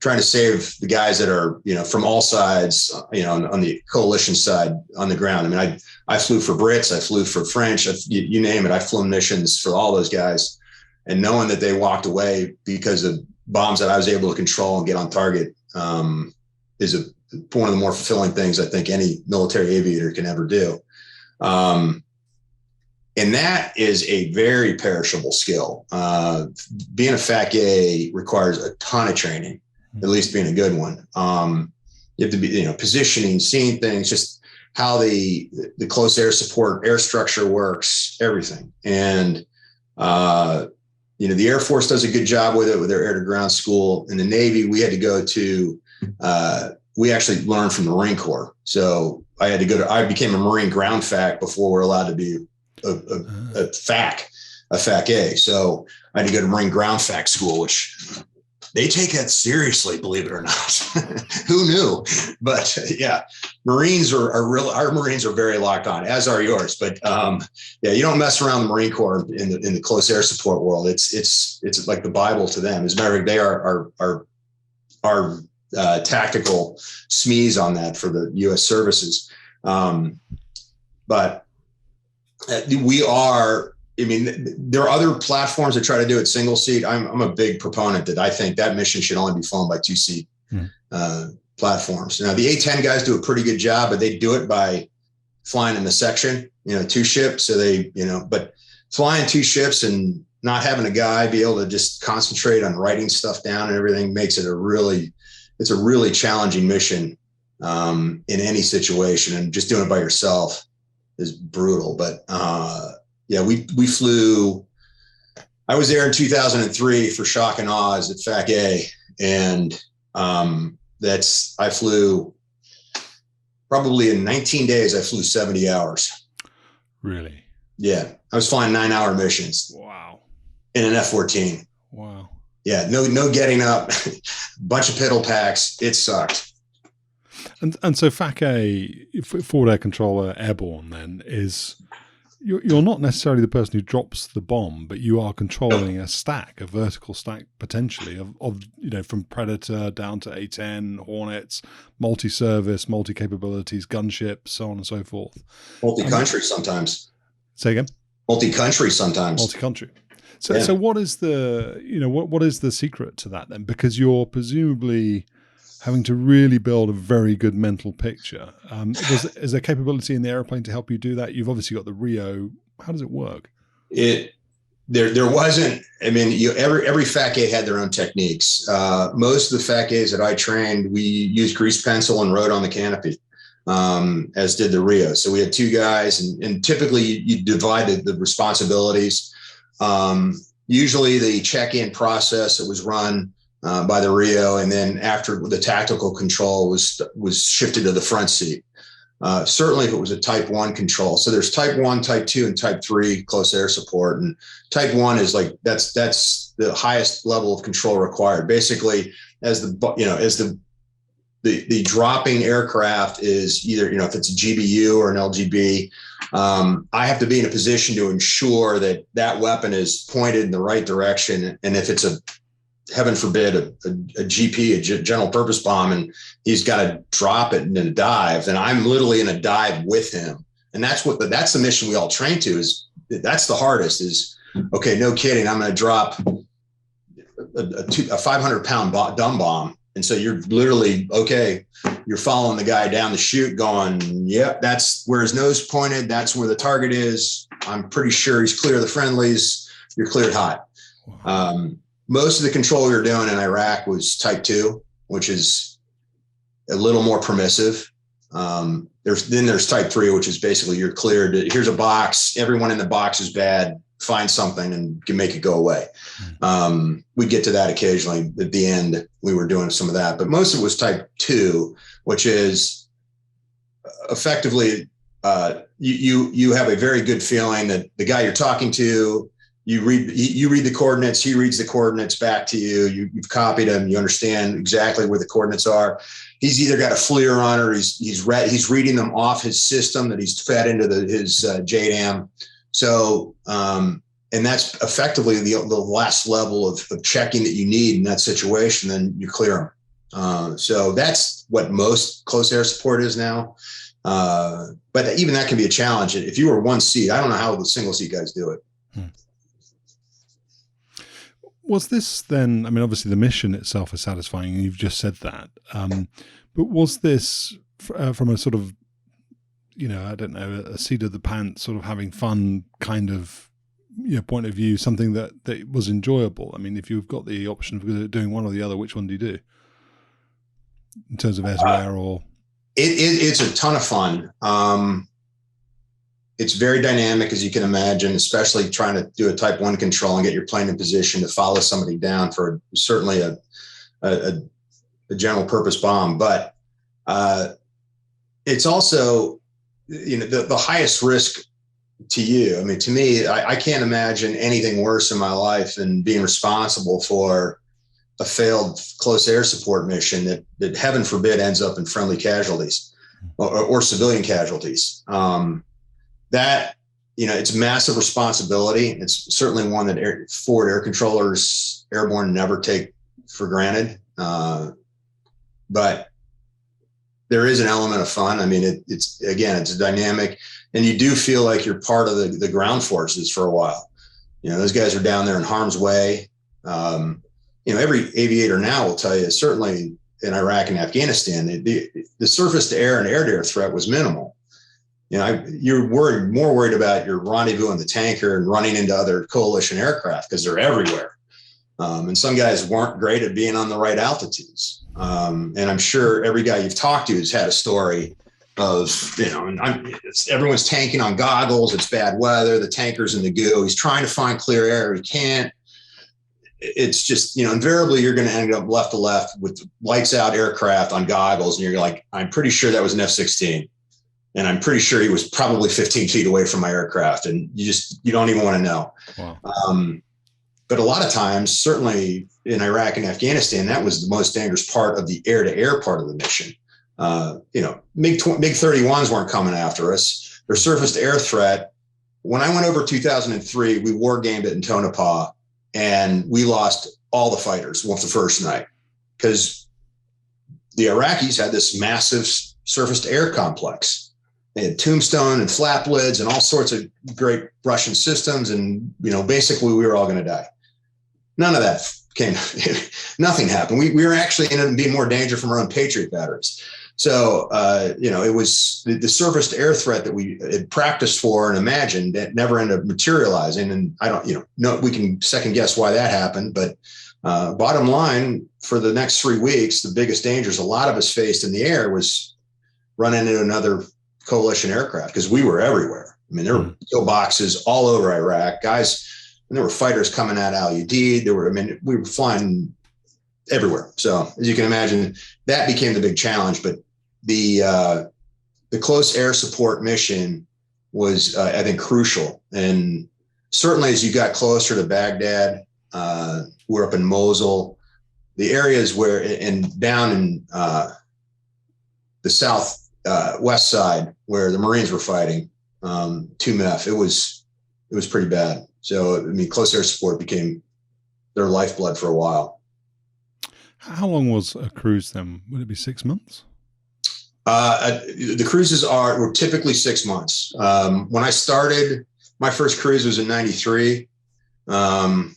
trying to save the guys that are, from all sides, on the coalition side on the ground. I mean, I flew for Brits, I flew for French, you name it. I've flown missions for all those guys, and knowing that they walked away because of bombs that I was able to control and get on target is one of the more fulfilling things I think any military aviator can ever do. And that is a very perishable skill. Being a FAC A requires a ton of training, at least being a good one. You have to be, positioning, seeing things, just how the close air support, air structure works, everything. And, the Air Force does a good job with it with their air to ground school. In the Navy, we had to go to, we actually learned from the Marine Corps. So I became a Marine ground FAC before we're allowed to be a FAC A. So I had to go to Marine ground FAC school, which they take that seriously, believe it or not. Who knew? But yeah, Marines our Marines are very locked on, as are yours. But you don't mess around the Marine Corps in the close air support world. It's like the Bible to them. As a matter of fact, they are our tactical SMEs on that for the U.S. services. But there are other platforms that try to do it single seat. I'm a big proponent that I think that mission should only be flown by 2 seat platforms. Now the A-10 guys do a pretty good job, but they do it by flying in the section, 2 ships. So but flying 2 ships and not having a guy be able to just concentrate on writing stuff down and everything makes it it's a really challenging mission in any situation, and just doing it by yourself is brutal. But yeah, we flew. I was there in 2003 for Shock and Awe at FAC A, and I flew probably in 19 days. I flew 70 hours. Really? Yeah, I was flying 9-hour missions. Wow. In an F-14. Wow. Yeah, no getting up, bunch of piddle packs. It sucked. And so FAC A, forward air controller airborne, then is you're not necessarily the person who drops the bomb, but you are controlling a stack, a vertical stack potentially of from Predator down to A-10, Hornets, multi-service, multi-capabilities, gunships, so on and so forth. Multi-country sometimes. Say again? Multi-country sometimes. Multi-country. So what is the what is the secret to that then? Because you're presumably having to really build a very good mental picture. Is there capability in the airplane to help you do that? You've obviously got the RIO. How does it work? There wasn't. I mean, every FAC A had their own techniques. Most of the FAC As that I trained, we used grease pencil and wrote on the canopy, as did the RIO. So we had two guys, and typically you divide the responsibilities. Usually the check-in process that was run by the RIO, and then after the tactical control was shifted to the front seat. Certainly if it was a type 1 control. So there's type 1, type 2, and type 3 close air support. And type 1 is like, that's the highest level of control required. Basically, as the dropping aircraft is either, if it's a GBU or an LGB, I have to be in a position to ensure that weapon is pointed in the right direction. And if it's heaven forbid, a GP, a general purpose bomb, and he's got to drop it in a dive, then I'm literally in a dive with him. And that's the mission we all train to. That's the hardest is, okay, no kidding, I'm going to drop a 500-pound dumb bomb. And so you're literally, okay, you're following the guy down the chute going, yep, that's where his nose pointed. That's where the target is. I'm pretty sure he's clear of the friendlies. You're cleared hot. Most of the control we were doing in Iraq was type 2, which is a little more permissive. There's type 3, which is basically you're cleared. Here's a box. Everyone in the box is bad. Find something and can make it go away. We get to that occasionally. At the end, we were doing some of that, but most of it was type 2, which is effectively you have a very good feeling that the guy you're talking to, you read the coordinates, he reads the coordinates back to you. You've copied him. You understand exactly where the coordinates are. He's either got a FLIR on or he's reading them off his system that he's fed into his JDAM. So, and that's effectively the last level of checking that you need in that situation. Then you clear them. So that's what most close air support is now. But even that can be a challenge. If you were one seat, I don't know how the single seat guys do it. Was this then, I mean, obviously the mission itself is satisfying, and you've just said that, but was this from a sort of, I don't know, a seat of the pants, sort of having fun kind of point of view, something that was enjoyable? I mean, if you've got the option of doing one or the other, which one do you do in terms of air to air? Or it's a ton of fun. It's very dynamic, as you can imagine, especially trying to do a type 1 control and get your plane in position to follow somebody down for certainly a general purpose bomb. But it's also, the highest risk to you. I mean, to me, I can't imagine anything worse in my life than being responsible for a failed close air support mission that heaven forbid ends up in friendly casualties or civilian casualties. That, it's massive responsibility. It's certainly one that forward air controllers airborne never take for granted. But there is an element of fun. I mean, it's a dynamic, and you do feel like you're part of the ground forces for a while. Those guys are down there in harm's way. Every aviator now will tell you, certainly in Iraq and Afghanistan, the surface to air and air to air threat was minimal. You're more worried about your rendezvous in the tanker and running into other coalition aircraft because they're everywhere. And some guys weren't great at being on the right altitudes. And I'm sure every guy you've talked to has had a story of, everyone's tanking on goggles. It's bad weather. The tanker's in the goo. He's trying to find clear air. He can't. It's just, invariably you're going to end up left to left with lights out aircraft on goggles. And you're like, I'm pretty sure that was an F-16. And I'm pretty sure he was probably 15 feet away from my aircraft. And you don't even want to know. Wow. But a lot of times, certainly in Iraq and Afghanistan, that was the most dangerous part of the air-to-air part of the mission. MiG-31s weren't coming after us. Their surface-to-air threat. When I went over 2003, we war gamed it in Tonopah, and we lost all the fighters the first night because the Iraqis had this massive surface-to-air complex. They had Tombstone and flap lids and all sorts of great Russian systems. And, basically we were all going to die. None of that nothing happened. We were actually ended up being more danger from our own Patriot batteries. So, it was the surface to air threat that we had practiced for and imagined that never ended up materializing. And I don't, we can second guess why that happened. But bottom line, for the next 3 weeks, the biggest dangers a lot of us faced in the air was running into another coalition aircraft because we were everywhere. I mean, there were pillboxes all over Iraq, guys, and there were fighters coming at Al-Udeid. We were flying everywhere. So as you can imagine, that became the big challenge. But the close air support mission was, I think, crucial. And certainly as you got closer to Baghdad, we're up in Mosul, the areas where, and down in the south west side where the Marines were fighting, Tumef, it was pretty bad. So, close air support became their lifeblood for a while. How long was a cruise then? Would it be 6 months? The cruises were typically 6 months. When I started, my first cruise was in 93. And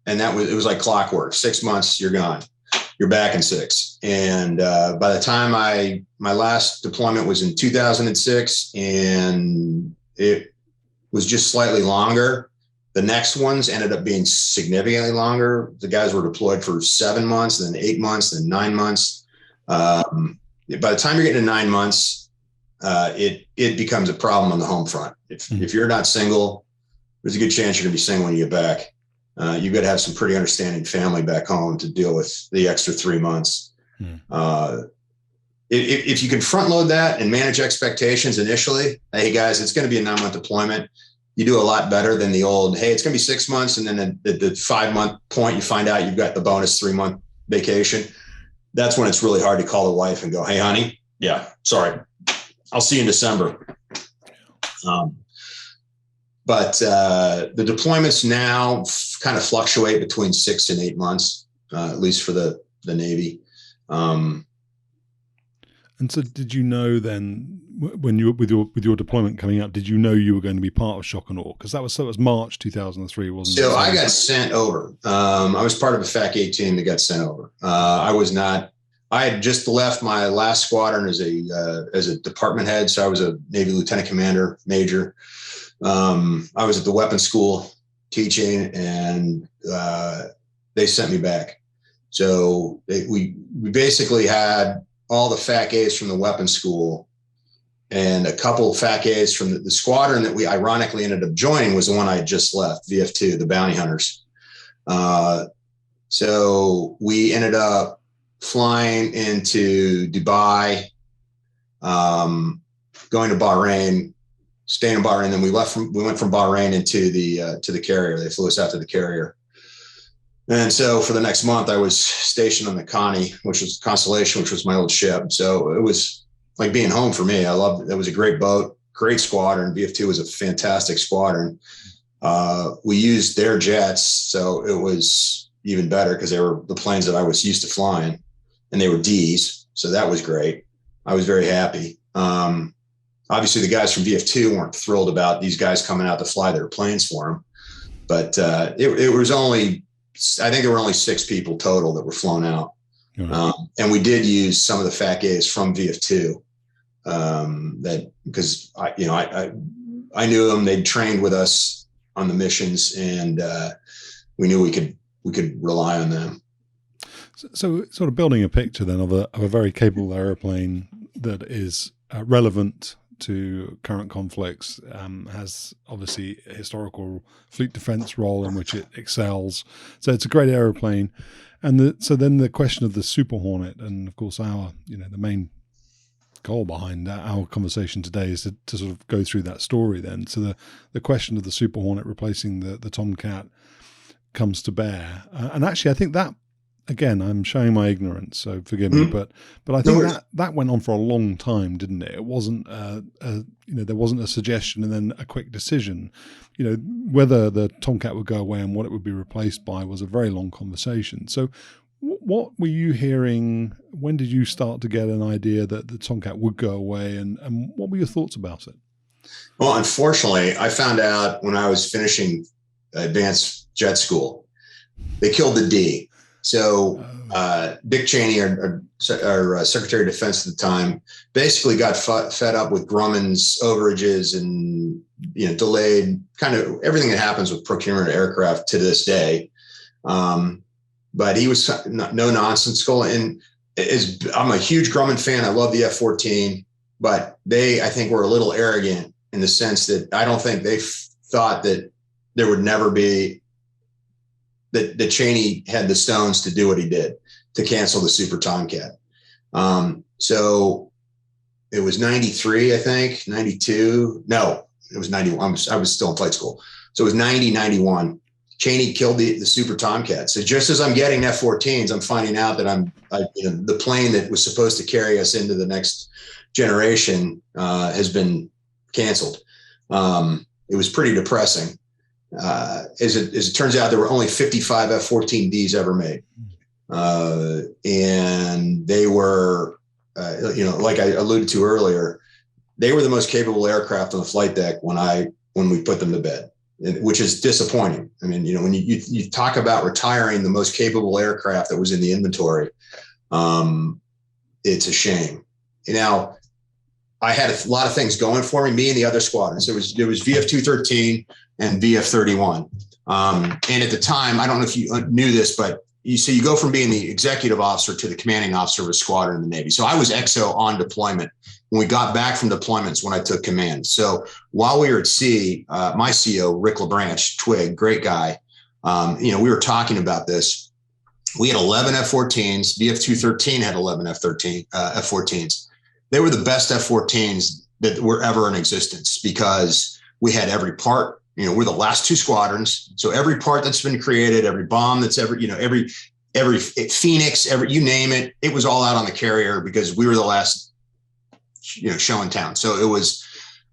it was like clockwork. 6 months, you're gone. You're back in 6. And by the time my last deployment was in 2006, and it was just slightly longer. The next ones ended up being significantly longer. The guys were deployed for 7 months, then 8 months, then 9 months. By the time you're getting to 9 months, it becomes a problem on the home front. If you're not single, there's a good chance you're going to be single when you get back. You've got to have some pretty understanding family back home to deal with the extra 3 months. If you can front load that and manage expectations initially, hey guys, it's going to be a 9-month deployment. You do a lot better than the old, hey, it's going to be 6 months. And then at the 5 month point, you find out you've got the bonus 3 month vacation. That's when it's really hard to call the wife and go, hey, honey, yeah, sorry, I'll see you in December. But the deployments now kind of fluctuate between 6 and 8 months, at least for the Navy. And so did you know then, when you with your deployment coming up, did you know you were going to be part of Shock and Awe? Because that was March 2003, wasn't it? So I got sent over. I was part of a FAC-8 team that got sent over. I was not. I had just left my last squadron as a department head, so I was a Navy lieutenant commander, major. I was at the weapons school teaching, and they sent me back. So we basically had all the FAC-As from the weapons school, and a couple of FAC-As from the squadron that we ironically ended up joining was the one I had just left, VF2, the bounty hunters. So we ended up flying into Dubai, going to Bahrain, staying in Bahrain. Then we went from Bahrain into to the carrier. They flew us out to the carrier. And so for the next month, I was stationed on the Constellation, which was my old ship. So it was like being home for me. I loved it. It was a great boat, great squadron. VF2 was a fantastic squadron. We used their jets, so it was even better because they were the planes that I was used to flying, and they were Ds. So that was great. I was very happy. Obviously, the guys from VF2 weren't thrilled about these guys coming out to fly their planes for them. But it was only, I think there were only 6 people total that were flown out. And we did use some of the FAC-As from VF2 because I knew them. They'd trained with us on the missions, and we knew we could rely on them. So sort of building a picture then of a very capable aeroplane that is relevant to current conflicts, has obviously a historical fleet defense role in which it excels. So it's a great aeroplane. And so then the question of the Super Hornet, and of course the main goal behind our conversation today is to sort of go through that story then. So the question of the Super Hornet replacing the Tomcat comes to bear. And actually I think that, again, I'm showing my ignorance, so forgive me, but I think that went on for a long time, didn't it? It wasn't, there wasn't a suggestion and then a quick decision. Whether the Tomcat would go away and what it would be replaced by was a very long conversation. So what were you hearing? When did you start to get an idea that the Tomcat would go away, and what were your thoughts about it? Well, unfortunately, I found out when I was finishing advanced jet school, they killed the D. So Dick Cheney, our Secretary of Defense at the time, basically got fed up with Grumman's overages and delayed kind of everything that happens with procurement of aircraft to this day. But he was no nonsensical, and I'm a huge Grumman fan. I love the F-14, but they, I think, were a little arrogant in the sense that I don't think they thought that there would never be. That Cheney had the stones to do what he did, to cancel the Super Tomcat. So it was 93, I think, 92. No, it was 91. I was still in flight school. So it was 90, 91. Cheney killed the Super Tomcat. So just as I'm getting F-14s, I'm finding out that the plane that was supposed to carry us into the next generation has been canceled. It was pretty depressing. As it turns out, there were only 55 F-14Ds ever made. And they were, like I alluded to earlier, they were the most capable aircraft on the flight deck when we put them to bed, which is disappointing. I mean, when you talk about retiring the most capable aircraft that was in the inventory, it's a shame. Now, I had a lot of things going for me and the other squadrons. There was VF-213 and VF-31. And at the time, I don't know if you knew this, but you go from being the executive officer to the commanding officer of a squadron in the Navy. So I was XO on deployment. When we got back from deployments, when I took command. So while we were at sea, my CO, Rick LeBranch, Twig, great guy, we were talking about this. We had 11 F-14s. VF-213 had 11 F-14s. They were the best F-14s that were ever in existence because we had every part. We're the last two squadrons. So every part that's been created, every bomb that's ever, every Phoenix, you name it, it was all out on the carrier because we were the last, show in town. So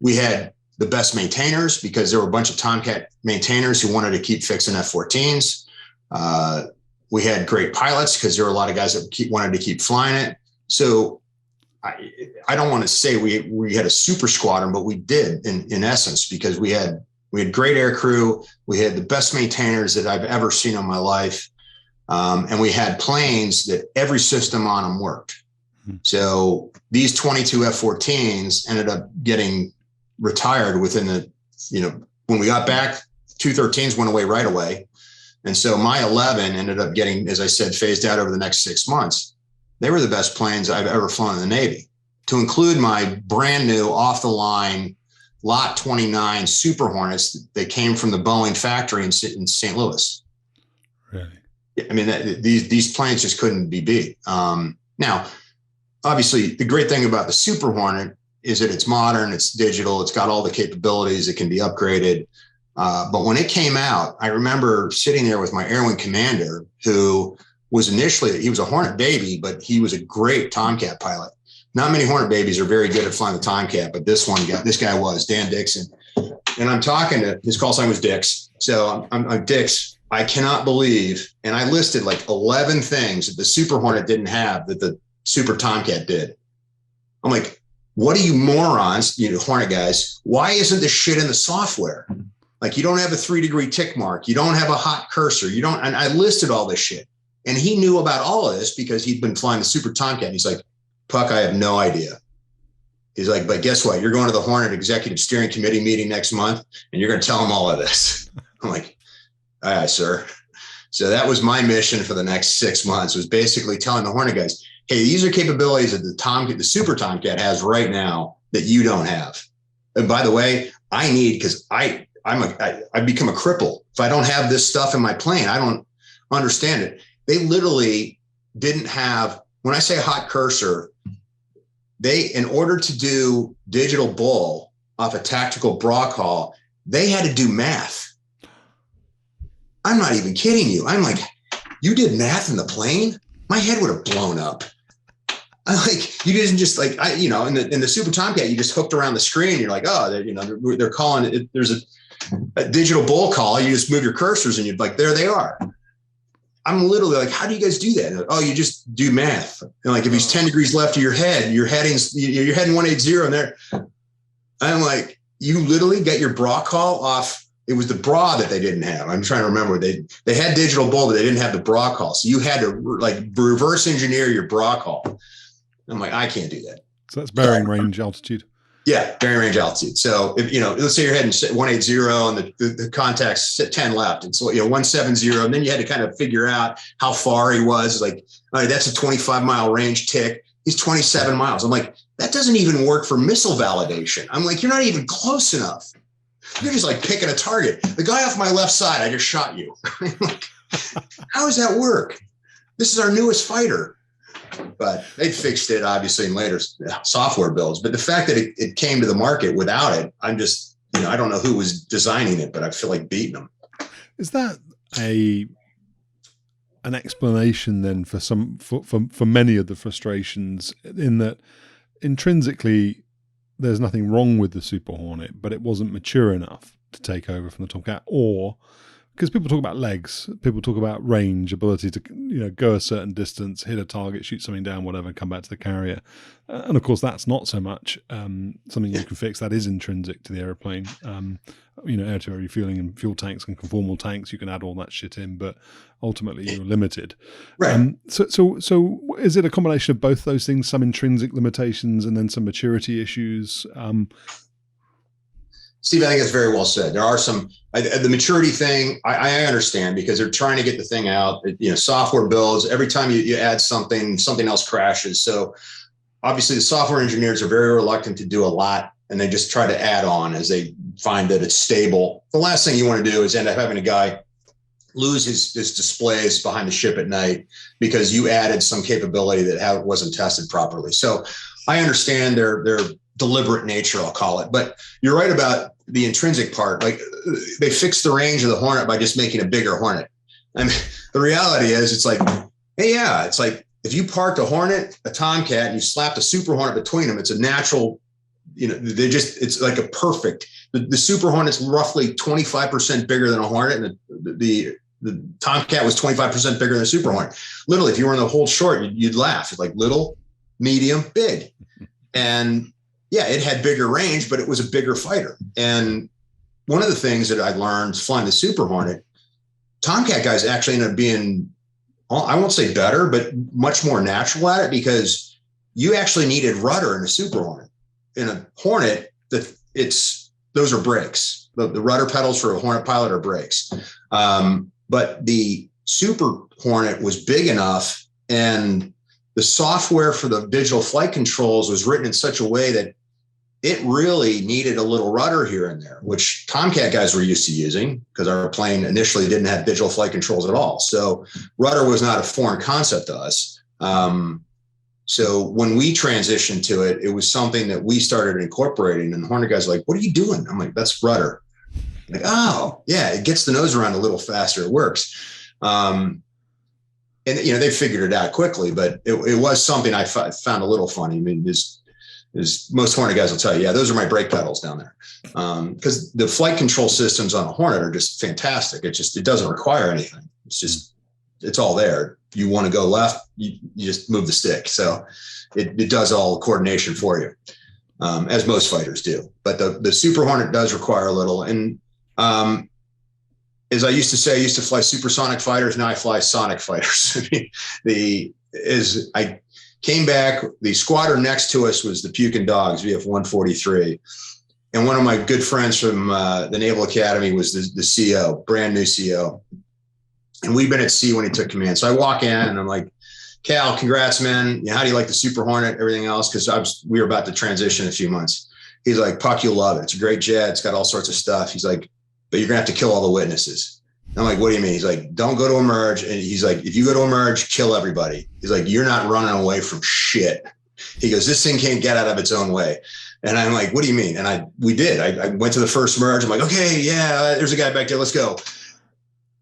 we had the best maintainers because there were a bunch of Tomcat maintainers who wanted to keep fixing F-14s. We had great pilots because there were a lot of guys that wanted to keep flying it. So I don't want to say we had a super squadron, but we did in essence, because we had great air crew. We had the best maintainers that I've ever seen in my life. And we had planes that every system on them worked. So these 22 F-14s ended up getting retired within when we got back, 213s went away right away. And so my 11 ended up getting, as I said, phased out over the next 6 months. They were the best planes I've ever flown in the Navy, to include my brand new off the line Lot 29 Super Hornets that came from the Boeing factory in St. Louis. Really? I mean, these planes just couldn't be beat. Now, obviously, the great thing about the Super Hornet is that it's modern, it's digital, it's got all the capabilities, it can be upgraded. But when it came out, I remember sitting there with my Air Wing commander, who was he was a Hornet baby, but he was a great Tomcat pilot. Not many Hornet babies are very good at flying the Tomcat, but this guy was, Dan Dixon. And I'm talking to, his call sign was Dix. So I'm Dix. I cannot believe, and I listed like 11 things that the Super Hornet didn't have that the Super Tomcat did. I'm like, what are you morons, Hornet guys? Why isn't this shit in the software? Like, you don't have a 3-degree tick mark. You don't have a hot cursor. And I listed all this shit. And he knew about all of this because he'd been flying the Super Tomcat. And he's like, Puck, I have no idea. He's like, but guess what? You're going to the Hornet Executive Steering Committee meeting next month, and you're going to tell them all of this. I'm like, aye, sir. So that was my mission for the next 6 months, was basically telling the Hornet guys, hey, these are capabilities that the Super Tomcat has right now that you don't have. And by the way, I need, because I become a cripple. If I don't have this stuff in my plane, I don't understand it. They literally didn't have, when I say hot cursor, in order to do digital bull off a tactical bra call, they had to do math. I'm not even kidding you. I'm like, you did math in the plane? My head would have blown up. I'm like, you didn't just like, in the Super Tomcat, you just hooked around the screen. You're like, oh, they're calling it. There's a digital bull call. You just move your cursors and you're like, there they are. I'm literally like, how do you guys do that? Like, oh, you just do math. And like, if he's 10 degrees left of your head, you're heading 180 and there. I'm like, you literally got your bra call off. It was the bra that they didn't have. I'm trying to remember. They had digital bull, but they didn't have the bra call. So you had to like reverse engineer your bra call. I'm like, I can't do that. So that's bearing range altitude. Yeah, bearing range altitude. So if let's say you're heading 180 and the contact's 10 left, and so 170, and then you had to kind of figure out how far he was. Like, all right, that's a 25-mile range tick. He's 27 miles. I'm like, that doesn't even work for missile validation. I'm like, you're not even close enough. You're just like picking a target. The guy off my left side, I just shot you. Like, how does that work? This is our newest fighter. But they fixed it, obviously, in later software builds. But the fact that it came to the market without it, I'm just, I don't know who was designing it, but I feel like beating them. Is that an explanation then for many of the frustrations, in that intrinsically there's nothing wrong with the Super Hornet, but it wasn't mature enough to take over from the Tomcat? Or because people talk about legs, people talk about range, ability to go a certain distance, hit a target, shoot something down, whatever, and come back to the carrier. And of course, that's not so much something you can fix. That is intrinsic to the airplane. Air-to-air refueling and fuel tanks and conformal tanks, you can add all that shit in, but ultimately you're limited. Right. So is it a combination of both those things, some intrinsic limitations and then some maturity issues? Steve, I think that's very well said. There are some, the maturity thing, I understand, because they're trying to get the thing out. Software builds, every time you add something else crashes. So obviously the software engineers are very reluctant to do a lot, and they just try to add on as they find that it's stable. The last thing you want to do is end up having a guy lose his displays behind the ship at night because you added some capability that wasn't tested properly. So I understand their deliberate nature, I'll call it. But you're right about the intrinsic part. Like, they fixed the range of the Hornet by just making a bigger Hornet. I mean, the reality is, it's like, hey, yeah, it's like if you parked a Hornet, a Tomcat, and you slapped a Super Hornet between them, it's a natural, it's like a perfect. The Super Hornet's roughly 25% bigger than a Hornet, and the Tomcat was 25% bigger than a Super Hornet. Literally, if you were in the whole short, you'd laugh. It's like little, medium, big. And yeah, it had bigger range, but it was a bigger fighter. And one of the things that I learned flying the Super Hornet, Tomcat guys actually ended up being, I won't say better, but much more natural at it, because you actually needed rudder in a Super Hornet. In a Hornet, those are brakes. The rudder pedals for a Hornet pilot are brakes. But the Super Hornet was big enough, and the software for the digital flight controls was written in such a way that it really needed a little rudder here and there, which Tomcat guys were used to using, because our plane initially didn't have digital flight controls at all. So rudder was not a foreign concept to us. So when we transitioned to it, it was something that we started incorporating, and the Hornet guys were like, what are you doing? I'm like, that's rudder. I'm like, oh yeah, it gets the nose around a little faster. It works. And they figured it out quickly, but it was something I found a little funny. I mean, most Hornet guys will tell you, yeah, those are my brake pedals down there. Because the flight control systems on a Hornet are just fantastic. It doesn't require anything. It's all there. You want to go left, you just move the stick. So it does all the coordination for you, as most fighters do. But the Super Hornet does require a little. And as I used to say, I used to fly supersonic fighters. Now I fly sonic fighters. I mean, I came back, the squadron next to us was the Pukin Dogs, VF-143. And one of my good friends from the Naval Academy was the CO, brand new CO. And we've been at sea when he took command. So I walk in and I'm like, Cal, congrats, man. How do you like the Super Hornet, everything else? Because we were about to transition in a few months. He's like, Puck, you'll love it. It's a great jet. It's got all sorts of stuff. He's like, but you're going to have to kill all the witnesses. And I'm like, what do you mean? He's like, don't go to emerge. And he's like, if you go to emerge, kill everybody. He's like, you're not running away from shit. He goes, this thing can't get out of its own way. And I'm like, what do you mean? And we did. I went to the first merge. I'm like, okay, yeah, there's a guy back there. Let's go.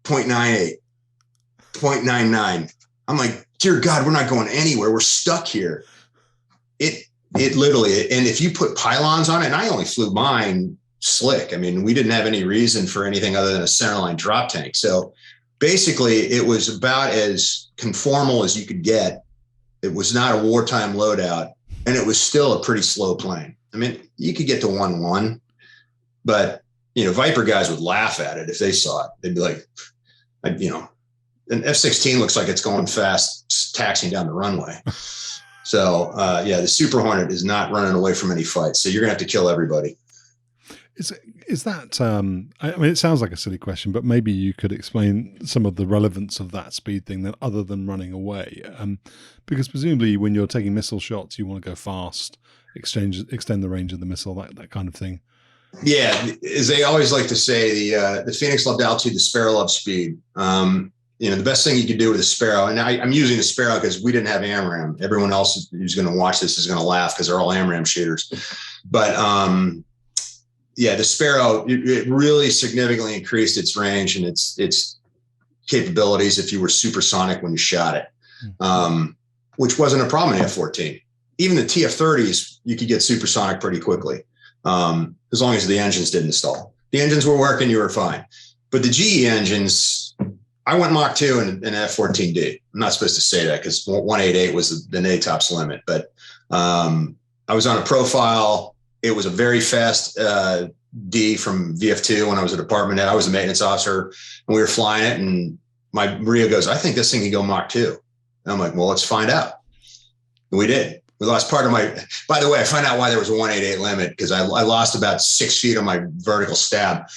0.98, 0.99. I'm like, dear God, we're not going anywhere. We're stuck here. It literally, and if you put pylons on it, and I only flew mine slick. I mean, we didn't have any reason for anything other than a centerline drop tank. So basically it was about as conformal as you could get. It was not a wartime loadout, and it was still a pretty slow plane. I mean, you could get to 1-1, but Viper guys would laugh at it if they saw it. They'd be like, an F-16 looks like it's going fast, taxiing down the runway. So the Super Hornet is not running away from any fights. So you're gonna have to kill everybody. Is that? I mean, it sounds like a silly question, but maybe you could explain some of the relevance of that speed thing, that other than running away, because presumably when you're taking missile shots, you want to go fast, extend the range of the missile, that kind of thing. Yeah, as they always like to say, the Phoenix loved altitude, the Sparrow loved speed. The best thing you could do with a Sparrow, and I'm using the Sparrow because we didn't have AMRAAM. Everyone else who's going to watch this is going to laugh because they're all AMRAAM shooters. But the Sparrow, it really significantly increased its range and its capabilities if you were supersonic when you shot it, which wasn't a problem in the F-14. Even the TF-30s, you could get supersonic pretty quickly, as long as the engines didn't stall. The engines were working, you were fine. But the GE engines, I went Mach 2 in F-14D. I'm not supposed to say that because 188 was the NATOPS limit. But I was on a profile. It was a very fast D from VF2 when I was a department head. I was a maintenance officer, and we were flying it. And my RIO goes, I think this thing can go Mach 2. And I'm like, well, let's find out. And we did. We lost part of by the way, I found out why there was a 188 limit because I lost about 6 feet on my vertical stab.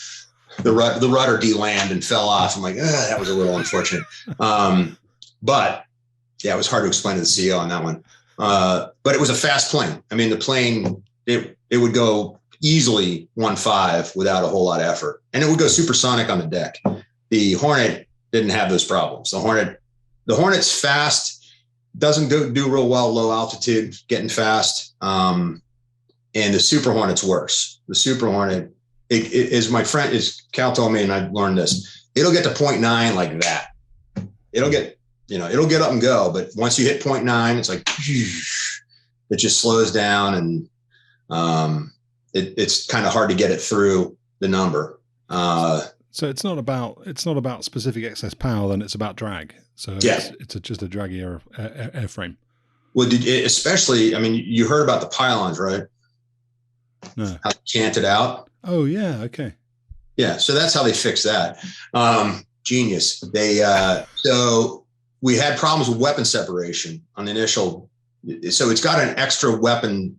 The rudder de-landed and fell off. I'm like, that was a little unfortunate. But yeah, it was hard to explain to the CEO on that one. But it was a fast plane. I mean, the plane, it would go easily 1.5 without a whole lot of effort. And it would go supersonic on the deck. The Hornet didn't have those problems. The Hornet's fast, doesn't do real well low altitude, getting fast. And the Super Hornet's worse. The Super Hornet, it is Cal told me, and I learned this, it'll get to 0.9 like that. It'll get up and go. But once you hit 0.9, it's like, it just slows down, and it's kind of hard to get it through the number. So it's not about specific excess power, then it's about drag. So yeah, it's just a draggy airframe. Well, especially, I mean, you heard about the pylons, right? No. How they canted out. Oh yeah, okay. Yeah, so that's how they fix that. Genius. So we had problems with weapon separation on the initial. So it's got an extra weapon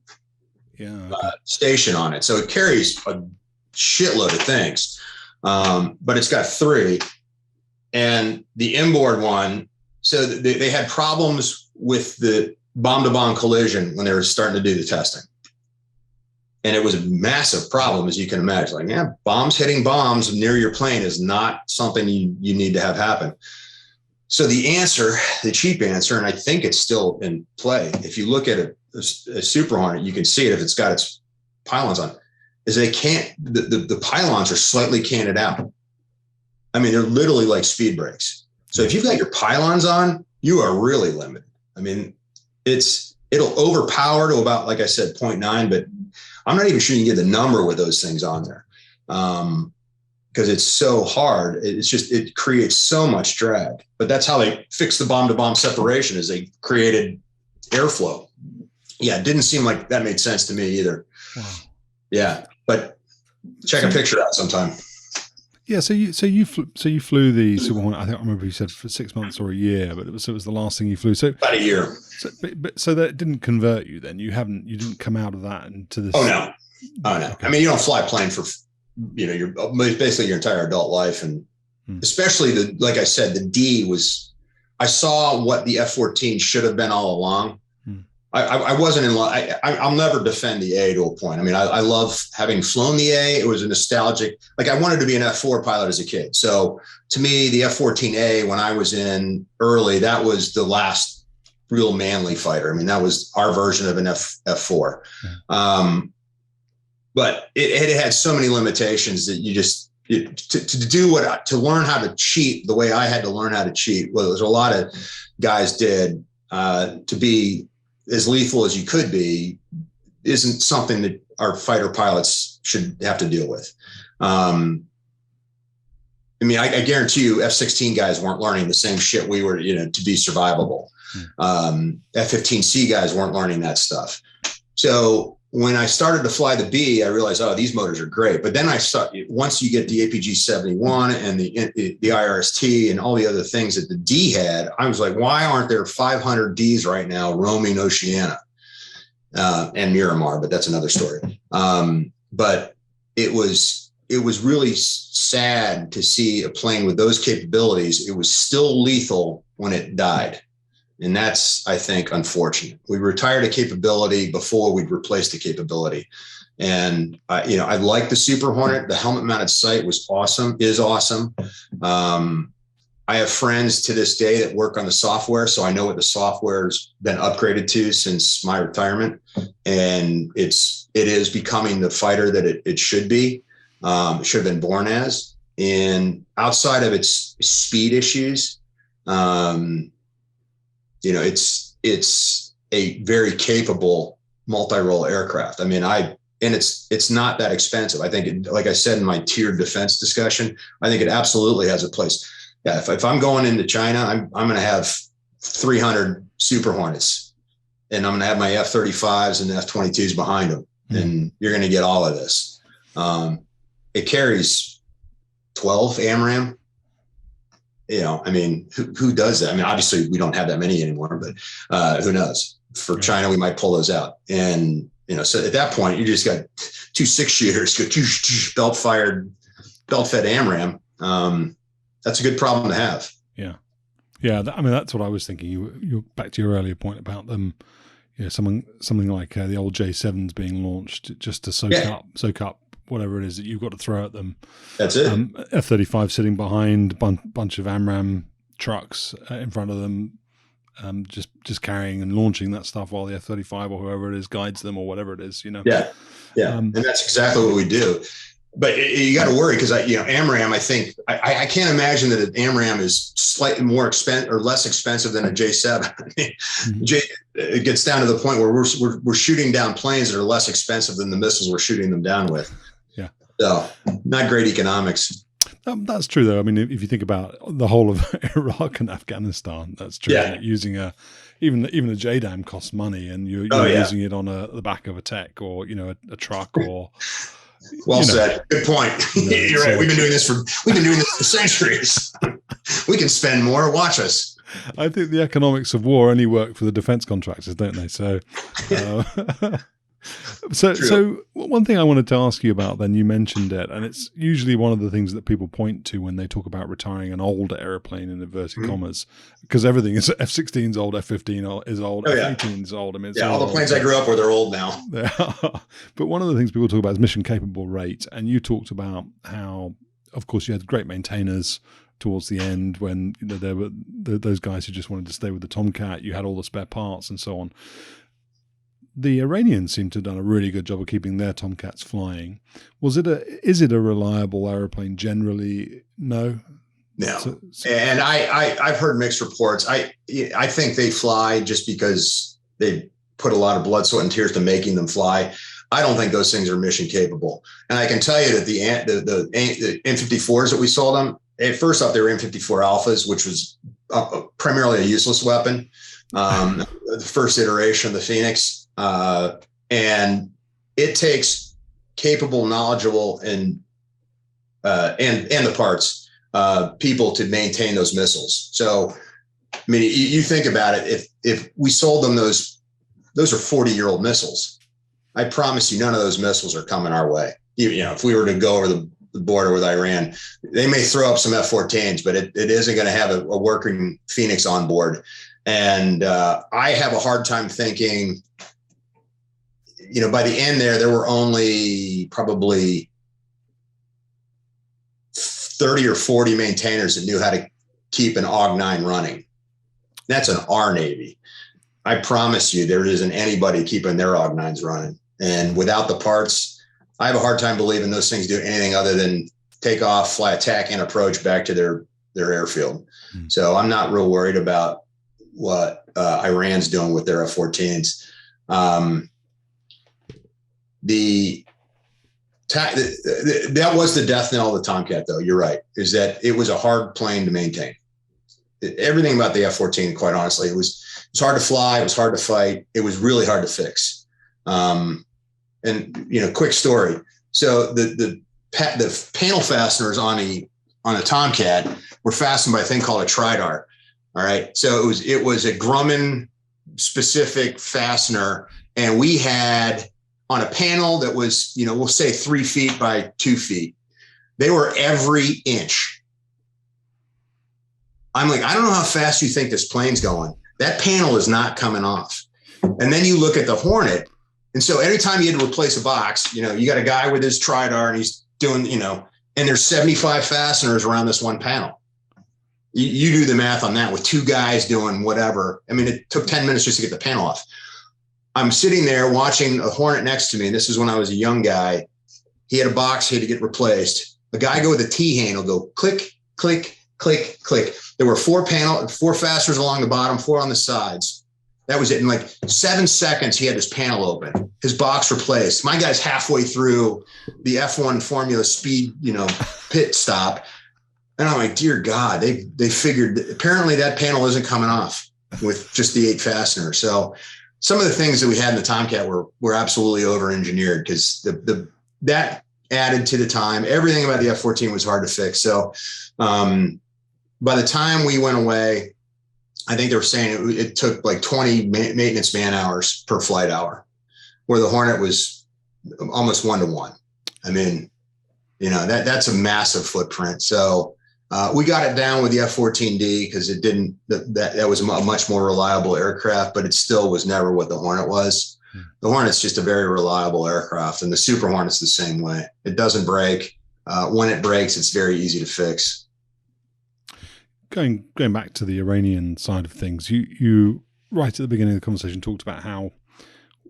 station on it, so it carries a shitload of things. But it's got 3, and the inboard one. So they had problems with the bomb-to-bomb collision when they were starting to do the testing, and it was a massive problem, as you can imagine. Like, bombs hitting bombs near your plane is not something you need to have happen. So the cheap answer, and I think it's still in play. If you look at a Super Hornet, you can see it if it's got its pylons on. Is the pylons are slightly canted out. I mean, they're literally like speed brakes. So if you've got your pylons on, you are really limited. I mean, it'll overpower to about, like I said, 0.9, but I'm not even sure you can get the number with those things on there. Because it's so hard. It creates so much drag. But that's how they fixed the bomb-to-bomb separation, is they created airflow. Yeah, it didn't seem like that made sense to me either. Wow. Yeah, but check a picture out sometime. Yeah, so you flew the Super Hornet. I don't remember if you said for 6 months or a year, but it was the last thing you flew. So about a year. So that didn't convert you then. You didn't come out of that into this. Oh no. Okay. I mean, you don't fly a plane for basically your entire adult life, and especially like I said, the D was, I saw what the F-14 should have been all along. I wasn't in love. I'll never defend the A to a point. I mean, I love having flown the A. It was a nostalgic, like I wanted to be an F4 pilot as a kid. So to me, the F-14A, when I was in early, that was the last real manly fighter. I mean, that was our version of an F4. But it had so many limitations that you just, to learn how to cheat the way I had to learn how to cheat, well, there's a lot of guys did, to be as lethal as you could be, isn't something that our fighter pilots should have to deal with. I mean, I guarantee you F-16 guys weren't learning the same shit we were, to be survivable. F-15C guys weren't learning that stuff. So when I started to fly the B, I realized, oh, these motors are great. But then once you get the APG-71 and the IRST and all the other things that the D had, I was like, why aren't there 500 Ds right now roaming Oceania and Miramar? But that's another story. But it was really sad to see a plane with those capabilities. It was still lethal when it died. And that's, I think, unfortunate. We retired a capability before we'd replaced the capability. And, I like the Super Hornet. The helmet mounted sight was awesome, is awesome. I have friends to this day that work on the software. So I know what the software's been upgraded to since my retirement. And it is becoming the fighter that it should be. It should have been born as. And outside of its speed issues, it's a very capable multi-role aircraft. I mean, it's not that expensive. I think, like I said in my tiered defense discussion, I think it absolutely has a place. Yeah, if I'm going into China, I'm going to have 300 Super Hornets, and I'm going to have my F-35s and F-22s behind them, and you're going to get all of this. It carries 12 AMRAAM. I mean, who does that? I mean, obviously we don't have that many anymore, but who knows? For China, we might pull those out. And, so at that point, you just got 2 6-shooters, belt-fed AMRAAM. That's a good problem to have. Yeah. Yeah. I mean, that's what I was thinking. You're back to your earlier point about them, something like the old J7s being launched just to soak up whatever it is that you've got to throw at them. That's it. F-35 sitting behind bunch of AMRAAM trucks in front of them, just carrying and launching that stuff while the F-35 or whoever it is guides them or whatever it is, Yeah. And that's exactly what we do. But you got to worry because AMRAAM, I think I can't imagine that an AMRAAM is slightly more expensive or less expensive than a J7. It gets down to the point where we're shooting down planes that are less expensive than the missiles we're shooting them down with. Yeah. So not great economics. That's true, though. I mean, if you think about the whole of Iraq and Afghanistan, that's true. Yeah. Using even a JDAM costs money, and you're using it on the back of a tech or a truck or. Well said. Good point. You're right. We've been doing this for centuries. We can spend more. Watch us. I think the economics of war only work for the defense contractors, don't they? So, so one thing I wanted to ask you about, then you mentioned it, and it's usually one of the things that people point to when they talk about retiring an old airplane in inverted commas, because everything is F-16's old, F-15 is old, F-18's old. I mean, all the planes I grew up with are old now. But one of the things people talk about is mission capable rate, and you talked about how, of course, you had great maintainers towards the end when there were those guys who just wanted to stay with the Tomcat. You had all the spare parts and so on. The Iranians seem to have done a really good job of keeping their Tomcats flying. Is it a reliable aeroplane generally? No. And I've heard mixed reports. I think they fly just because they put a lot of blood, sweat, and tears to making them fly. I don't think those things are mission capable. And I can tell you that the M54s that we sold them, first off, they were M54 Alphas, which was primarily a useless weapon. The first iteration of the Phoenix. And it takes capable, knowledgeable, and the parts people to maintain those missiles. So, I mean, you think about it. If we sold them those are 40-year-old missiles. I promise you, none of those missiles are coming our way. If we were to go over the border with Iran. They may throw up some F-14s, but it isn't going to have a working Phoenix on board. And I have a hard time thinking, by the end there were only probably 30 or 40 maintainers that knew how to keep an AUG-9 running. That's an R Navy. I promise you there isn't anybody keeping their AUG-9s running. And without the parts, I have a hard time believing those things do anything other than take off, fly attack, and approach back to their airfield. So I'm not real worried about what Iran's doing with their F-14s. That was the death knell of the Tomcat, though. You're right, is that it was a hard plane to maintain. Everything about the F-14, quite honestly, it was hard to fly. It was hard to fight. It was really hard to fix. Quick story. So the panel fasteners on a Tomcat were fastened by a thing called a tridar. All right. So it was a Grumman specific fastener, and we had on a panel that was, we'll say 3 feet by 2 feet. They were every inch. I'm like, I don't know how fast you think this plane's going. That panel is not coming off. And then you look at the Hornet. And so every time you had to replace a box, you got a guy with his tridar and he's doing, and there's 75 fasteners around this one panel. You do the math on that with 2 guys doing whatever. I mean, it took 10 minutes just to get the panel off. I'm sitting there watching a Hornet next to me. And this is when I was a young guy. He had a box, he had to get replaced. A guy go with a T-handle, go click, click, click, click. There were 4 fasteners along the bottom, 4 on the sides. That was it. In like 7 seconds, he had his panel open, his box replaced. My guy's halfway through the F1 Formula Speed, pit stop. And I'm like, dear God, they figured apparently that panel isn't coming off with just the 8 fasteners. So some of the things that we had in the Tomcat were absolutely over-engineered because that added to the time. Everything about the F-14 was hard to fix. So by the time we went away, I think they were saying it took like 20 maintenance man hours per flight hour, where the Hornet was almost 1-to-1. I mean, that's a massive footprint. So we got it down with the F-14D because it didn't. That was a much more reliable aircraft, but it still was never what the Hornet was. The Hornet's just a very reliable aircraft, and the Super Hornet's the same way. It doesn't break. When it breaks, it's very easy to fix. Going back to the Iranian side of things, you right at the beginning of the conversation talked about how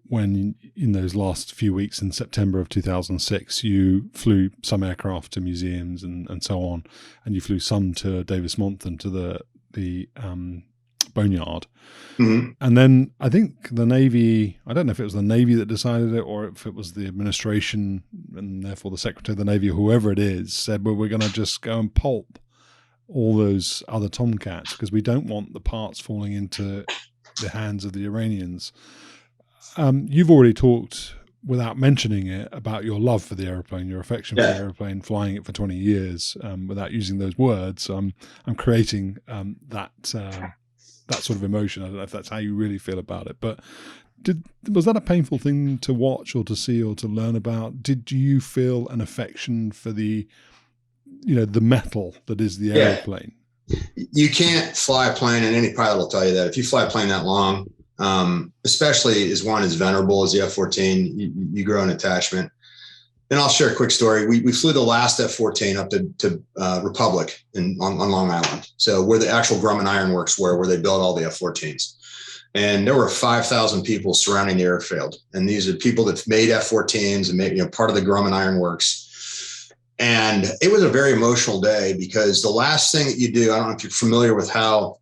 when in those last few weeks in September of 2006, you flew some aircraft to museums and so on, and you flew some to Davis Monthan to the boneyard. Mm-hmm. And then I think the Navy, I don't know if it was the Navy that decided it or if it was the administration and therefore the Secretary of the Navy or whoever it is said, well, we're going to just go and pulp all those other Tomcats because we don't want the parts falling into the hands of the Iranians. You've already talked, without mentioning it, about your love for the airplane, your affection for the airplane, flying it for 20 years. Without using those words, I'm creating that sort of emotion. I don't know if that's how you really feel about it, but was that a painful thing to watch or to see or to learn about? Did you feel an affection for the metal that is the airplane? You can't fly a plane, and any pilot will tell you that. If you fly a plane that long, especially as one as venerable as the F-14, you grow an attachment. And I'll share a quick story. We flew the last F-14 up to Republic on Long Island. So where the actual Grumman Iron Works were, where they built all the F-14s. And there were 5,000 people surrounding the airfield. And these are people that made F-14s and made part of the Grumman Iron Works. And it was a very emotional day because the last thing that you do, I don't know if you're familiar with how.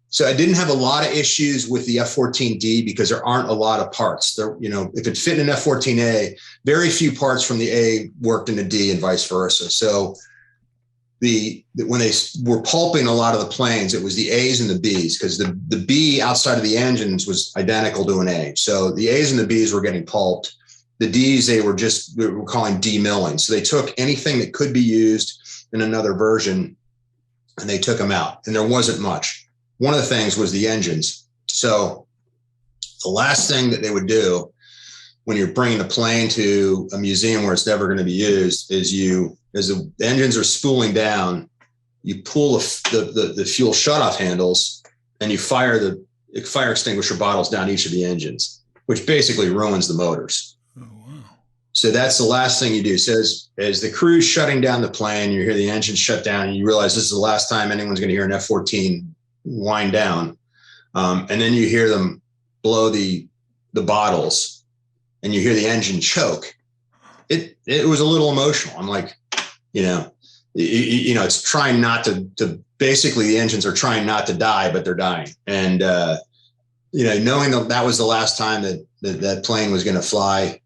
So I didn't have a lot of issues with the F-14D because there aren't a lot of parts. There, if it fit in an F-14A, very few parts from the A worked in the D and vice versa. So when they were pulping a lot of the planes, it was the A's and the B's because the B outside of the engines was identical to an A. So the A's and the B's were getting pulped. The D's, they were calling demilling. So they took anything that could be used in another version and they took them out. And there wasn't much. One of the things was the engines. So the last thing that they would do when you're bringing the plane to a museum where it's never going to be used is as the engines are spooling down, you pull the fuel shutoff handles and you fire the fire extinguisher bottles down each of the engines, which basically ruins the motors. Oh, wow. So that's the last thing you do. So as the crew's shutting down the plane, you hear the engine shut down and you realize this is the last time anyone's going to hear an F-14 wind down. And then you hear them blow the bottles and you hear the engine choke. It was a little emotional. I'm like, it's trying not to basically the engines are trying not to die, but they're dying. And, knowing that was the last time that plane was going to fly.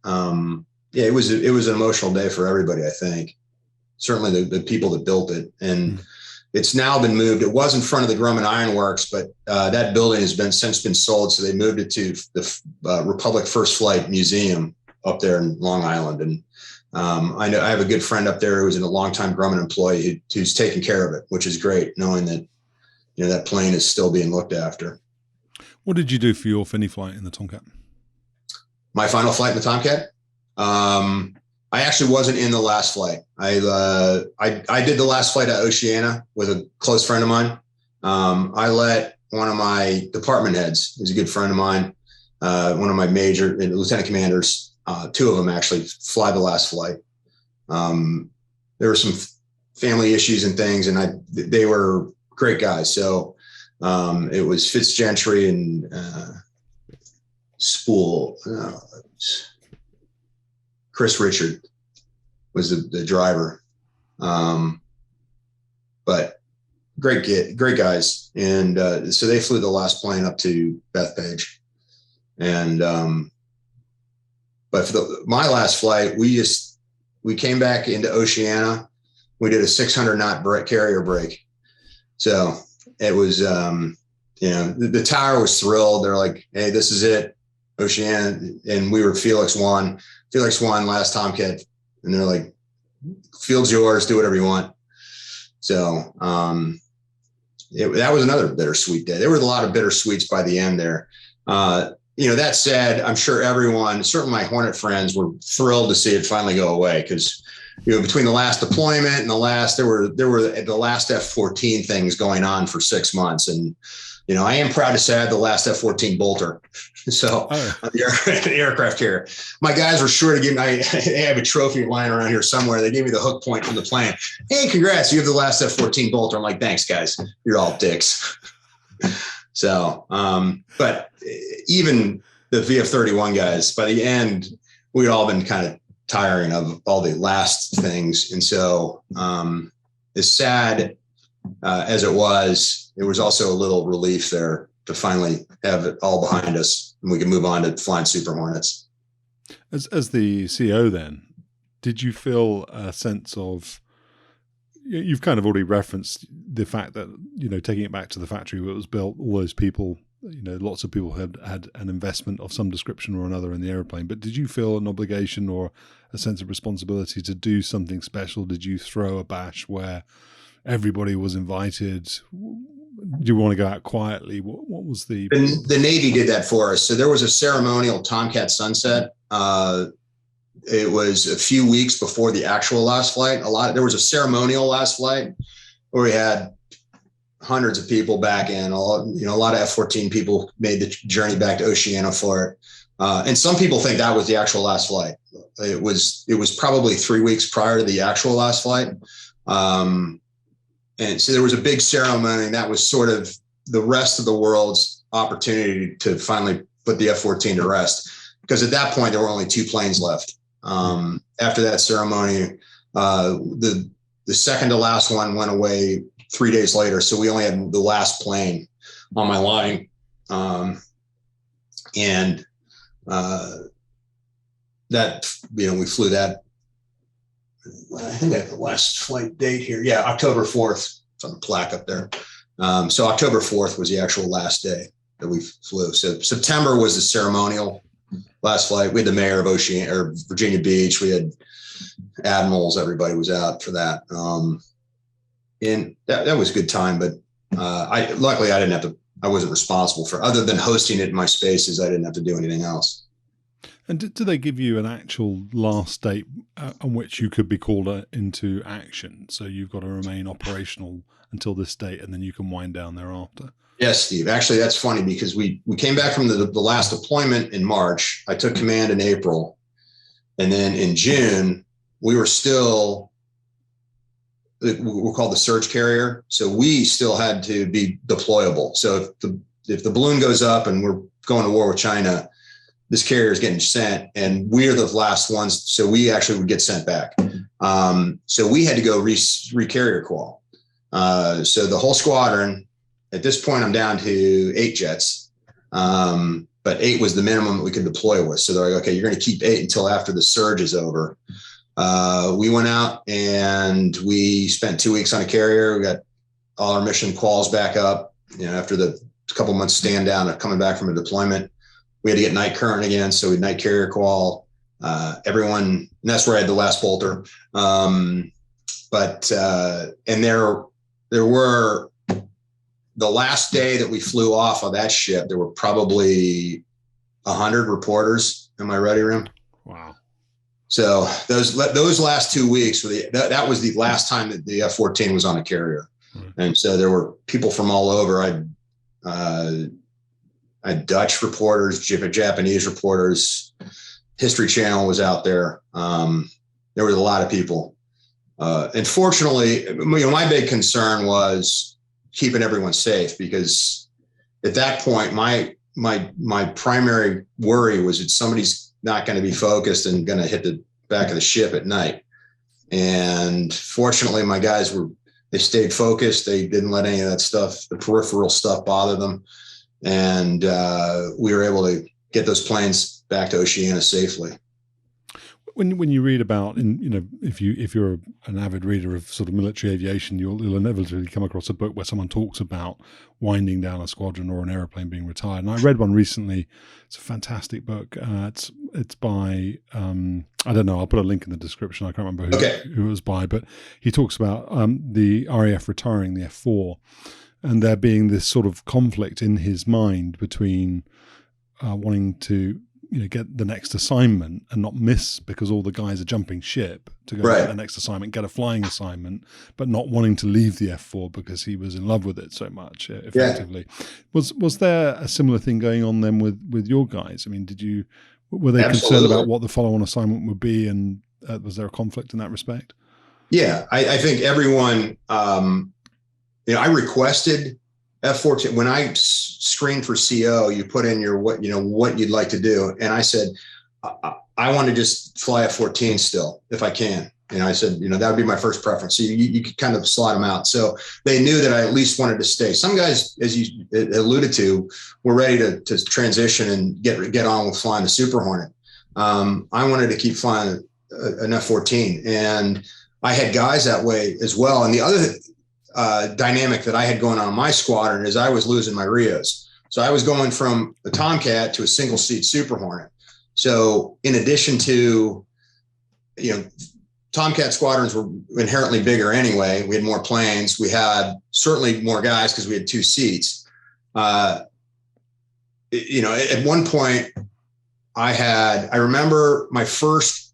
It was an emotional day for everybody, I think. Certainly the people that built it. And it's now been moved. It was in front of the Grumman Iron Works, but that building has since been sold. So they moved it to the Republic First Flight Museum up there in Long Island. And I have a good friend up there who was a longtime Grumman employee who's taking care of it, which is great, knowing that that plane is still being looked after. What did you do for your Finney flight in the Tomcat? My final flight in the Tomcat? I actually wasn't in the last flight. I did the last flight at Oceana with a close friend of mine. I let one of my department heads, who's a good friend of mine, one of my major lieutenant commanders, two of them actually fly the last flight. There were some family issues and things, and they were great guys. So it was Fitzgentry and Spool. Chris Richard was the driver. But great guys. And so they flew the last plane up to Bethpage. And but for my last flight, we came back into Oceana. We did a 600 knot carrier break. So it was, the tower was thrilled. They're like, hey, this is it, Oceana. And we were Felix 1 last Tomcat. And they're like, field's yours, do whatever you want. So that was another bittersweet day. There were a lot of bittersweets by the end there. That said, I'm sure everyone, certainly my Hornet friends, were thrilled to see it finally go away because, between the last deployment and there were the last F-14 things going on for 6 months. And, I am proud to say I had the last F-14 bolter. So the aircraft carrier, my guys were sure to give me, I have a trophy lying around here somewhere. They gave me the hook point from the plane. Hey, congrats. You have the last F-14 bolter. I'm like, thanks guys. You're all dicks. So, but even the VF-31 guys, by the end, we'd all been kind of tiring of all the last things. And so, as sad as it was also a little relief there to finally have it all behind us and we can move on to flying Super Hornets. As the CEO then, did you feel a sense of, you've kind of already referenced the fact that, taking it back to the factory where it was built, all those people, lots of people had an investment of some description or another in the airplane, but did you feel an obligation or a sense of responsibility to do something special? Did you throw a bash where everybody was invited? Do you want to go out quietly? What was the Navy did that for us. So there was a ceremonial Tomcat sunset. It was a few weeks before the actual last flight. There was a ceremonial last flight where we had hundreds of people back in. A lot of F-14 people made the journey back to Oceana for it. And some people think that was the actual last flight. It was probably 3 weeks prior to the actual last flight. And so there was a big ceremony, and that was sort of the rest of the world's opportunity to finally put the F-14 to rest. Because at that point, there were only 2 planes left. After that ceremony, the second to last one went away 3 days later. So we only had the last plane on my line. That, we flew that. I think I have the last flight date here. Yeah, October 4th. It's on the plaque up there. So October 4th was the actual last day that we flew. So September was the ceremonial last flight. We had the mayor of Oceana or Virginia Beach. We had admirals. Everybody was out for that. And that was a good time. But luckily I wasn't responsible for, other than hosting it in my spaces. I didn't have to do anything else. And do they give you an actual last date on which you could be called into action? So you've got to remain operational until this date, and then you can wind down thereafter. Yes, Steve. Actually, that's funny because we came back from the last deployment in March. I took command in April. And then in June, we were still, we're called the surge carrier. So we still had to be deployable. So if the balloon goes up and we're going to war with China, this carrier is getting sent and we're the last ones. So we actually would get sent back. So we had to go re-carrier qual. So the whole squadron, at this point, I'm down to 8 jets. But 8 was the minimum that we could deploy with. So they're like, okay, you're going to keep 8 until after the surge is over. We went out and we spent 2 weeks on a carrier. We got all our mission quals back up, after the couple months stand down of coming back from a deployment. We had to get night current again. So we night carrier qual, everyone, and that's where I had the last bolter. And there were, the last day that we flew off of that ship, there were probably 100 reporters in my ready room. Wow. So those last 2 weeks, that was the last time that the F-14 was on a carrier. And so there were people from all over. I had Dutch reporters, Japanese reporters, History Channel was out there. There was a lot of people. And fortunately, my big concern was keeping everyone safe, because at that point, my primary worry was that somebody's not going to be focused and going to hit the back of the ship at night. And fortunately, my guys they stayed focused. They didn't let any of that stuff, the peripheral stuff, bother them. And we were able to get those planes back to Oceana safely. When you read about, if you're an avid reader of sort of military aviation, you'll inevitably come across a book where someone talks about winding down a squadron or an airplane being retired. And I read one recently. It's a fantastic book. It's by I don't know. I'll put a link in the description. I can't remember who it was by, but he talks about the RAF retiring the F-4, and there being this sort of conflict in his mind between wanting to get the next assignment and not miss because all the guys are jumping ship to go get the next assignment, get a flying assignment, but not wanting to leave the F-4 because he was in love with it so much, effectively. Yeah. Was there a similar thing going on then with your guys? I mean, were they concerned about what the follow-on assignment would be, and was there a conflict in that respect? Yeah, I think everyone, I requested F-14, when I screened for CO, you put in your what you'd like to do. And I said, I want to just fly F-14 still, if I can. I said, that would be my first preference. So you could kind of slot them out. So they knew that I at least wanted to stay. Some guys, as you alluded to, were ready to transition and get on with flying the Super Hornet. I wanted to keep flying an F-14. And I had guys that way as well. And the other dynamic that I had going on in my squadron is I was losing my RIOs. So I was going from a Tomcat to a single seat Super Hornet. So in addition to, Tomcat squadrons were inherently bigger anyway. We had more planes. We had certainly more guys because we had 2 seats. At one point I remember my first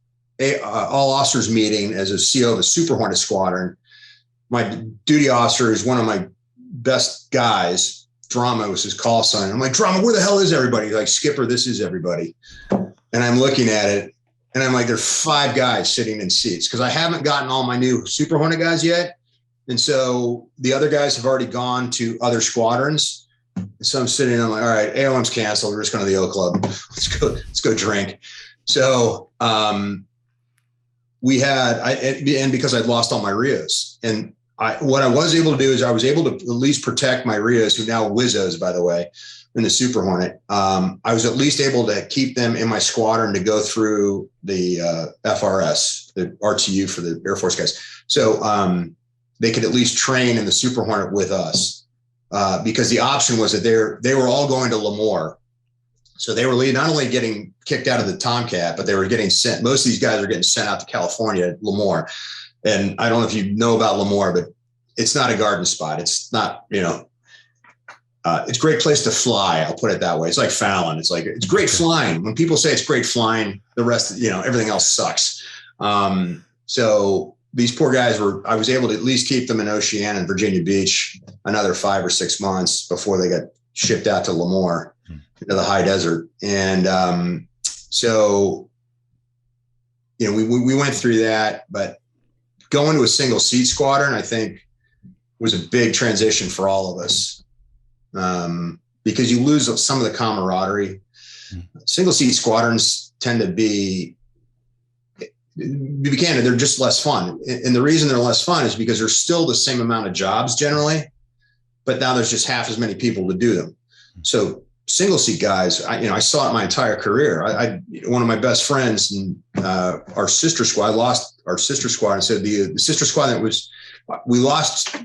all officers meeting as a CO of a Super Hornet squadron. My duty officer is one of my best guys. Drama was his call sign. I'm like, Drama, where the hell is everybody? He's like, Skipper, this is everybody. And I'm looking at it and I'm like, there's 5 guys sitting in seats because I haven't gotten all my new Super Hornet guys yet. And so the other guys have already gone to other squadrons. So I'm sitting, I'm like, all right, AOM's canceled. We're just going to the O Club. Let's go drink. So we had, and because I'd lost all my RIOs, and what I was able to do is I was able to at least protect my RIOs, who now Wizzos, by the way, in the Super Hornet. I was at least able to keep them in my squadron to go through the FRS, the RTU for the Air Force guys. So they could at least train in the Super Hornet with us because the option was that they were all going to Lemoore. So they were not only getting kicked out of the Tomcat, but they were getting sent. Most of these guys are getting sent out to California, Lemoore. And I don't know if you know about Lemoore, but it's not a garden spot. It's not, it's a great place to fly. I'll put it that way. It's like Fallon. It's like, it's great flying. When people say it's great flying, the rest, everything else sucks. So these poor guys I was able to at least keep them in Oceana and Virginia Beach another 5 or 6 months before they got shipped out to Lemoore, into the high desert. And so, we went through that, but going to a single seat squadron, I think, was a big transition for all of us, because you lose some of the camaraderie. Single seat squadrons tend to be candid, they're just less fun. And the reason they're less fun is because there's still the same amount of jobs generally, but now there's just half as many people to do them. So single seat guys, I saw it my entire career. One of my best friends in our sister squad, lost our sister squad, and said the sister squad that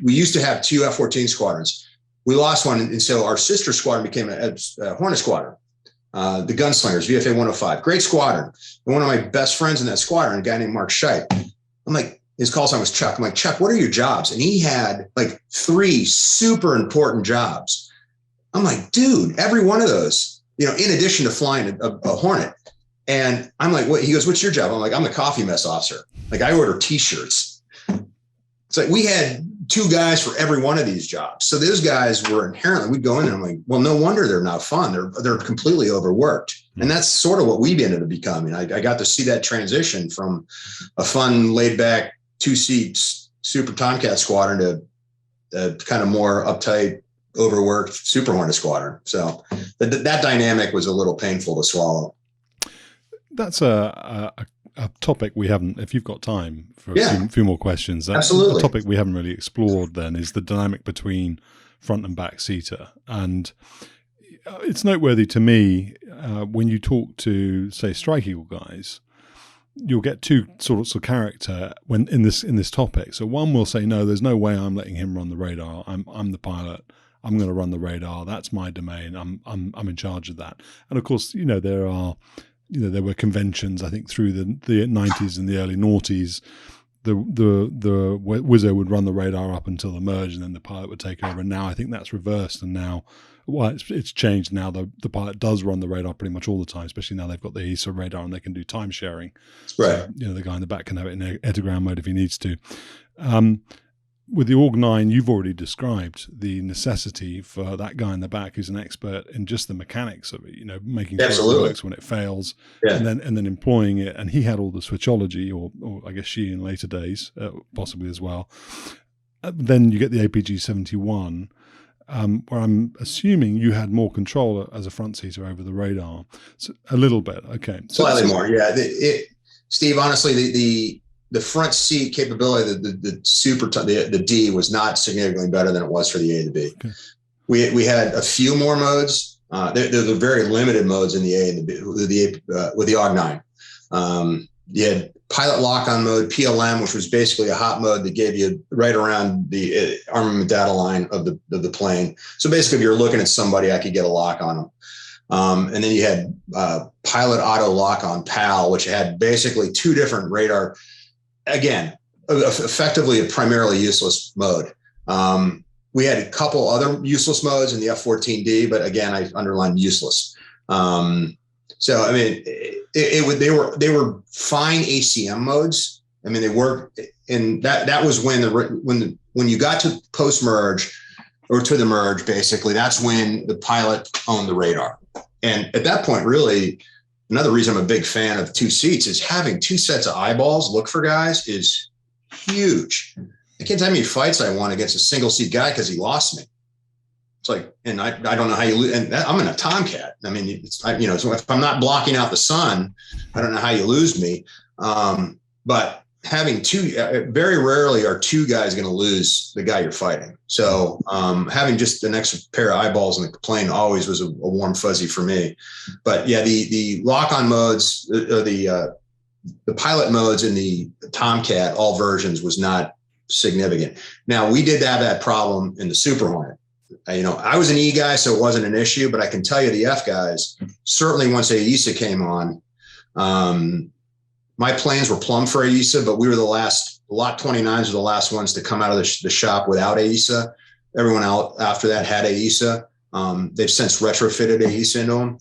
we used to have 2 F-14 squadrons. We lost one. And so our sister squadron became a Hornet squadron. The Gunslingers, VFA 105, great squadron. And one of my best friends in that squadron, a guy named Mark Scheit, I'm like, his call sign was Chuck. I'm like, Chuck, what are your jobs? And he had like 3 super important jobs. I'm like, dude, every one of those, in addition to flying a Hornet. And I'm like, what? He goes, what's your job? I'm like, I'm the coffee mess officer. Like, I order T-shirts. It's like we had 2 guys for every one of these jobs. So those guys were inherently, we'd go in there. I'm like, well, no wonder they're not fun. They're completely overworked. And that's sort of what we ended up becoming. I got to see that transition from a fun, laid back 2-seat Super Tomcat squadron to kind of more uptight, overworked Super Hornet squadron. So that dynamic was a little painful to swallow. That's a topic we haven't, if you've got time for a few more questions, absolutely. A topic we haven't really explored then is the dynamic between front and back seater. And it's noteworthy to me when you talk to, say, Strike Eagle guys, you'll get 2 sorts of character when in this topic. So one will say, no, there's no way I'm letting him run the radar. I'm the pilot. I'm going to run the radar. That's my domain. I'm in charge of that. And of course, there were conventions, I think, through the 90s and the early noughties. The Wizzo would run the radar up until the merge, and then the pilot would take over. And now I think that's reversed. And now, it's changed. Now the pilot does run the radar pretty much all the time, especially now they've got the ESA radar and they can do time sharing. Right. So, the guy in the back can have it in etagram mode if he needs to. With the Org 9, you've already described the necessity for that guy in the back who's an expert in just the mechanics of it, making sure it works when it fails, and then employing it. And he had all the switchology, or I guess she in later days, possibly as well. Then you get the APG-71, where I'm assuming you had more control as a front seater over the radar. So, a little bit, okay. Slightly more, yeah. Steve, honestly, the front seat capability, the D was not significantly better than it was for the A and the B. Okay. We had a few more modes. There were very limited modes in the A and the B with the OG 9. You had pilot lock-on mode, PLM, which was basically a hot mode that gave you right around the armament data line of the plane. So basically, if you're looking at somebody, I could get a lock on them. And then you had pilot auto lock on PAL, which had basically 2 different radar. Again, effectively a primarily useless mode. We had a couple other useless modes in the F-14D, but again, I underlined useless. So I mean, they were fine ACM modes. I mean, they worked, and that was when you got to post merge or to the merge, basically, that's when the pilot owned the radar. And at that point, really, another reason I'm a big fan of 2 seats is having 2 sets of eyeballs look for guys is huge. I can't tell how many fights I won against a single seat guy because he lost me. It's like, and I don't know how you lose. And I'm in a Tomcat. I mean, so if I'm not blocking out the sun, I don't know how you lose me. But having 2, very rarely are 2 guys going to lose the guy you're fighting. So having just an extra pair of eyeballs in the plane always was a warm fuzzy for me. But yeah, the lock-on modes, the pilot modes in the Tomcat, all versions, was not significant. Now, we did have that problem in the Super Hornet. I was an E guy, so it wasn't an issue, but I can tell you the F guys, certainly once AESA came on, my plans were plumb for AESA, but we were the Lot 29s were the last ones to come out of the shop without AESA. Everyone out after that had AESA. They've since retrofitted AESA into them.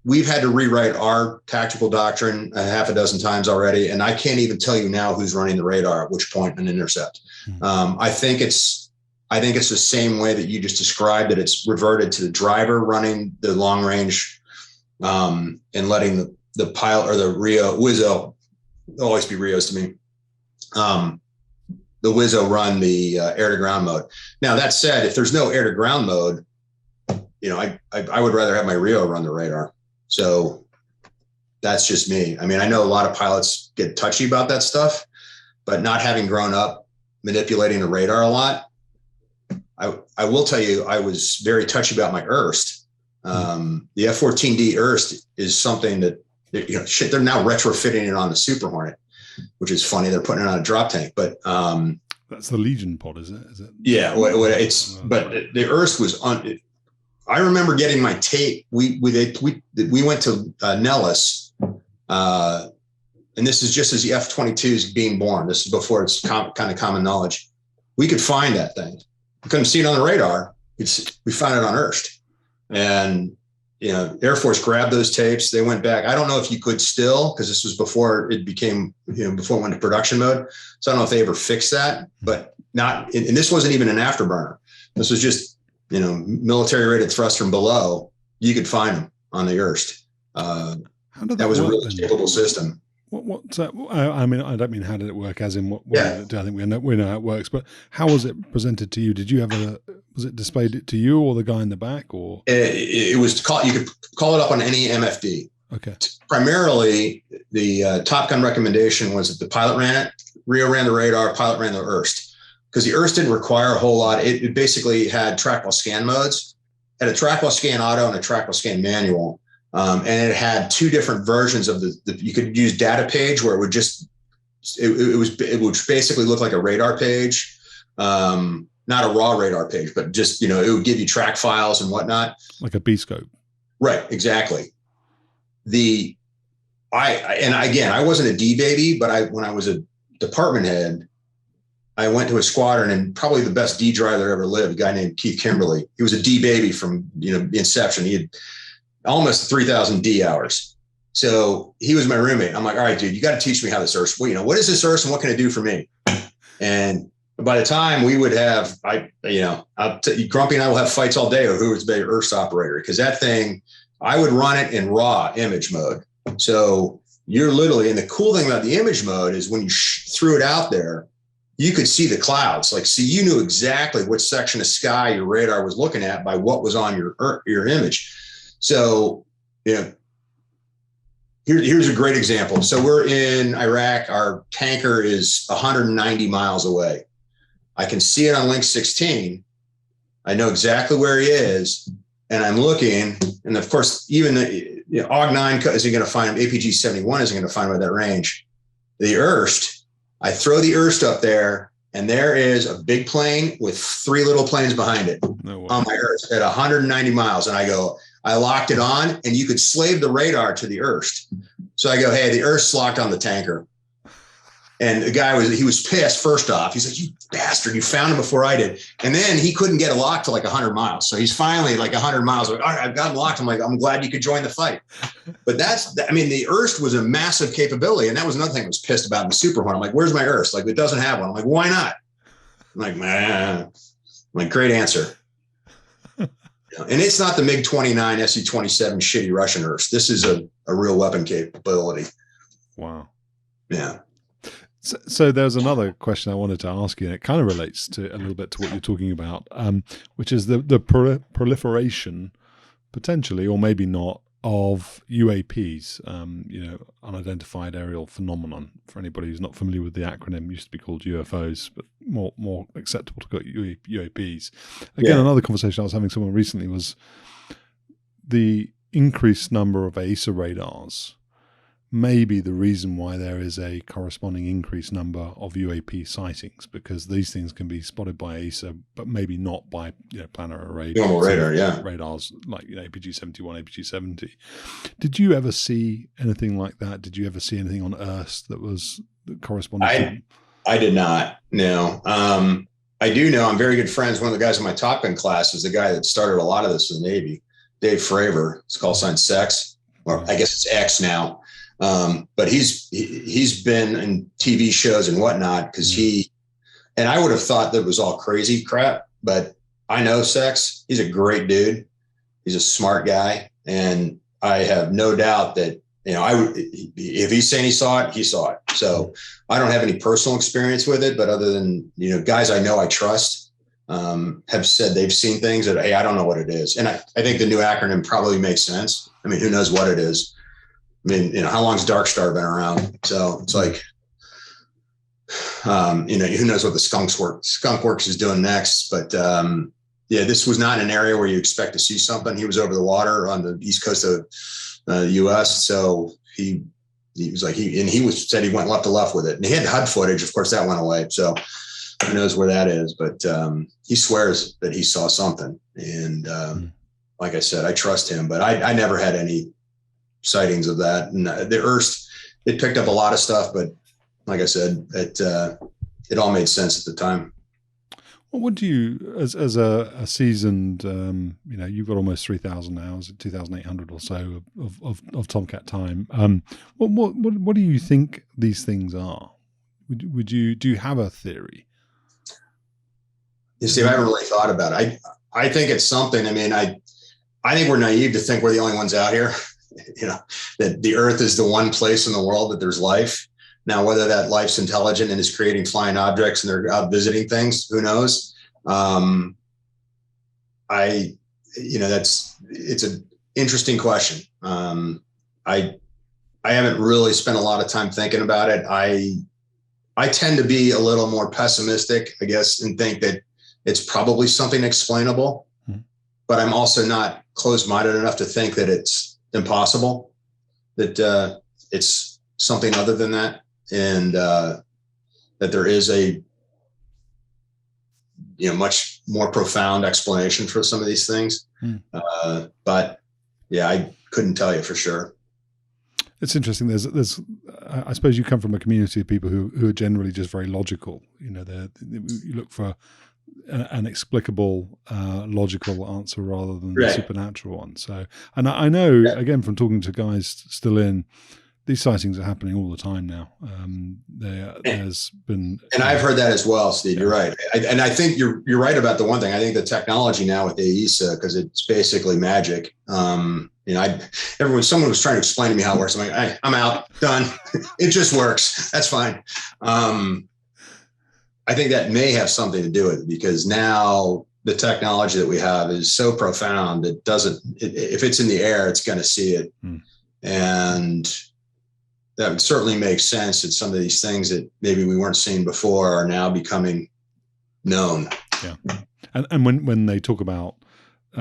We've had to rewrite our tactical doctrine a half a dozen times already, and I can't even tell you now who's running the radar at which point an intercept. I think it's the same way that you just described it. It's reverted to the driver running the long range, and letting the pilot or the RIO WIZO, they'll always be RIOs to me. The WIZO run the air to ground mode. Now that said, if there's no air to ground mode, I would rather have my RIO run the radar. So that's just me. I mean, I know a lot of pilots get touchy about that stuff, but not having grown up manipulating the radar a lot, I will tell you, I was very touchy about my IRST. The F-14D IRST is something that, they're now retrofitting it on the Super Hornet, which is funny. They're putting it on a drop tank, but that's the Legion pod, is it? Yeah, but the IRST was I remember getting my tape. We went to Nellis, and this is just as the F-22 is being born. This is before it's kind of common knowledge. We could find that thing. We couldn't see it on the radar. We found it on IRST, and Air Force grabbed those tapes. They went back. I don't know if you could still, because this was before it became, before it went to production mode. So I don't know if they ever fixed that, but not. And this wasn't even an afterburner. This was just, military rated thrust from below. You could find them on the IRST. That was a really capable system. I mean, I don't mean how did it work as in what, I think we know how it works, but how was it presented to you? Did you was it displayed to you or the guy in the back, or? It was you could call it up on any MFD. Okay. Primarily the Top Gun recommendation was that the pilot ran it, RIO ran the radar, pilot ran the IRST. Because the IRST didn't require a whole lot. It basically had track while scan modes, had a track while scan auto and a track while scan manual. And it had two different versions of you could use data page where it would just, it would basically look like a radar page. Not a raw radar page, but just, it would give you track files and whatnot. Like a B-scope. Right, exactly. I wasn't a D baby, but when I was a department head, I went to a squadron, and probably the best D driver that ever lived, a guy named Keith Kimberly. He was a D baby from, the inception. He had almost 3,000 D hours. So he was my roommate. I'm like, all right, dude, you got to teach me how this IRST, what is this IRST and what can it do for me? And by the time we would have, Grumpy and I will have fights all day over who was the better IRST operator, because that thing, I would run it in raw image mode. So you're literally, and the cool thing about the image mode is when you threw it out there, you could see the clouds. You knew exactly which section of sky your radar was looking at by what was on your image. So, here's a great example. So we're in Iraq. Our tanker is 190 miles away. I can see it on Link 16. I know exactly where he is, and I'm looking. And of course, even AUG-9 isn't going to find him. APG-71 isn't going to find him at that range. The IRST. I throw the IRST up there, and there is a big plane with three little planes behind it on my IRST at 190 miles. And I locked it on, and you could slave the radar to the IRST. So I go, hey, the IRST's locked on the tanker. And the guy he was pissed first off. He's like, you bastard, you found him before I did. And then he couldn't get a lock to 100 miles. So he's finally 100 miles. All right, I've got him locked. I'm like, I'm glad you could join the fight. But the IRST was a massive capability. And that was another thing I was pissed about in the Super Hornet. I'm like, where's my IRST? It doesn't have one. I'm like, why not? I'm like, man. I'm like, great answer. And it's not the MiG-29, SU-27 shitty Russian IRST. This is a real weapon capability. Wow. Yeah. So there's another question I wanted to ask you, and it kind of relates to a little bit to what you're talking about, which is the proliferation, potentially or maybe not, of UAPs, unidentified aerial phenomenon. For anybody who's not familiar with the acronym, used to be called UFOs, but more acceptable to call it UAPs. Again, Another conversation I was having with someone recently was the increased number of AESA radars may be the reason why there is a corresponding increased number of UAP sightings, because these things can be spotted by AESA, but maybe not by planar array normal radar, radars like APG-71, APG-70. Did you ever see anything like that? Did you ever see anything on IRST that corresponded? I did not. No. I do know I'm very good friends. One of the guys in my Top Gun class is the guy that started a lot of this in the Navy, Dave Fravor. It's call sign Sex, or I guess it's X now. But he's been in TV shows and whatnot because and I would have thought that was all crazy crap, but I know Sex. He's a great dude. He's a smart guy. And I have no doubt that, if he's saying he saw it, he saw it. So I don't have any personal experience with it, but other than, guys I know I trust have said they've seen things that, hey, I don't know what it is. And I think the new acronym probably makes sense. I mean, who knows what it is? I mean, how long's Dark Star been around? So it's like, who knows what the Skunk Works is doing next. But this was not an area where you expect to see something. He was over the water on the east coast of the U.S. So he was like, said he went left to left with it. And he had HUD footage. Of course, that went away. So who knows where that is. But he swears that he saw something. And like I said, I trust him. But I never had any sightings of that. And the IRST, it picked up a lot of stuff. But like I said, it all made sense at the time. Well, what do you, as a seasoned, you've got almost 3,000 hours, 2,800 or so of Tomcat time. What do you think these things are? Do you have a theory? You see, I haven't really thought about it. I think it's something. I mean, I think we're naive to think we're the only ones out here. That the Earth is the one place in the world that there's life. Now, whether that life's intelligent and is creating flying objects and they're out visiting things, who knows? It's an interesting question. I haven't really spent a lot of time thinking about it. I tend to be a little more pessimistic, I guess, and think that it's probably something explainable, but I'm also not closed-minded enough to think that it's impossible, that it's something other than that. And that there is a much more profound explanation for some of these things. But yeah, I couldn't tell you for sure. It's interesting. There's I suppose you come from a community of people who are generally just very logical. You look for an explicable, logical answer rather than the supernatural one. So, and I know again from talking to guys still in. These sightings are happening all the time now. There's been, and I've heard that as well, Steve. You're right, and I think you're right about the one thing. I think the technology now with AESA, because it's basically magic. Someone was trying to explain to me how it works. I'm like, I'm out, done. It just works. That's fine. I think that may have something to do with it because now the technology that we have is so profound. It doesn't. If it's in the air, it's going to see it, and that would certainly make sense that some of these things that maybe we weren't seeing before are now becoming known. Yeah. And when they talk about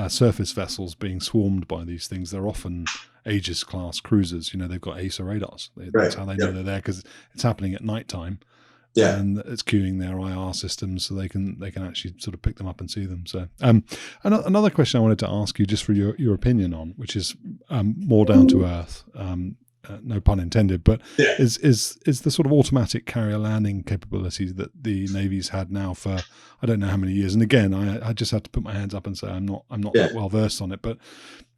surface vessels being swarmed by these things, they're often Aegis class cruisers. They've got AESA radars. That's how they know they're there because it's happening at nighttime. Yeah. And it's queuing their IR systems so they can actually sort of pick them up and see them. So another question I wanted to ask you just for your opinion on, which is more down to earth. No pun intended, but is the sort of automatic carrier landing capabilities that the Navy's had now for I don't know how many years. And again, I just have to put my hands up and say I'm not that well versed on it. But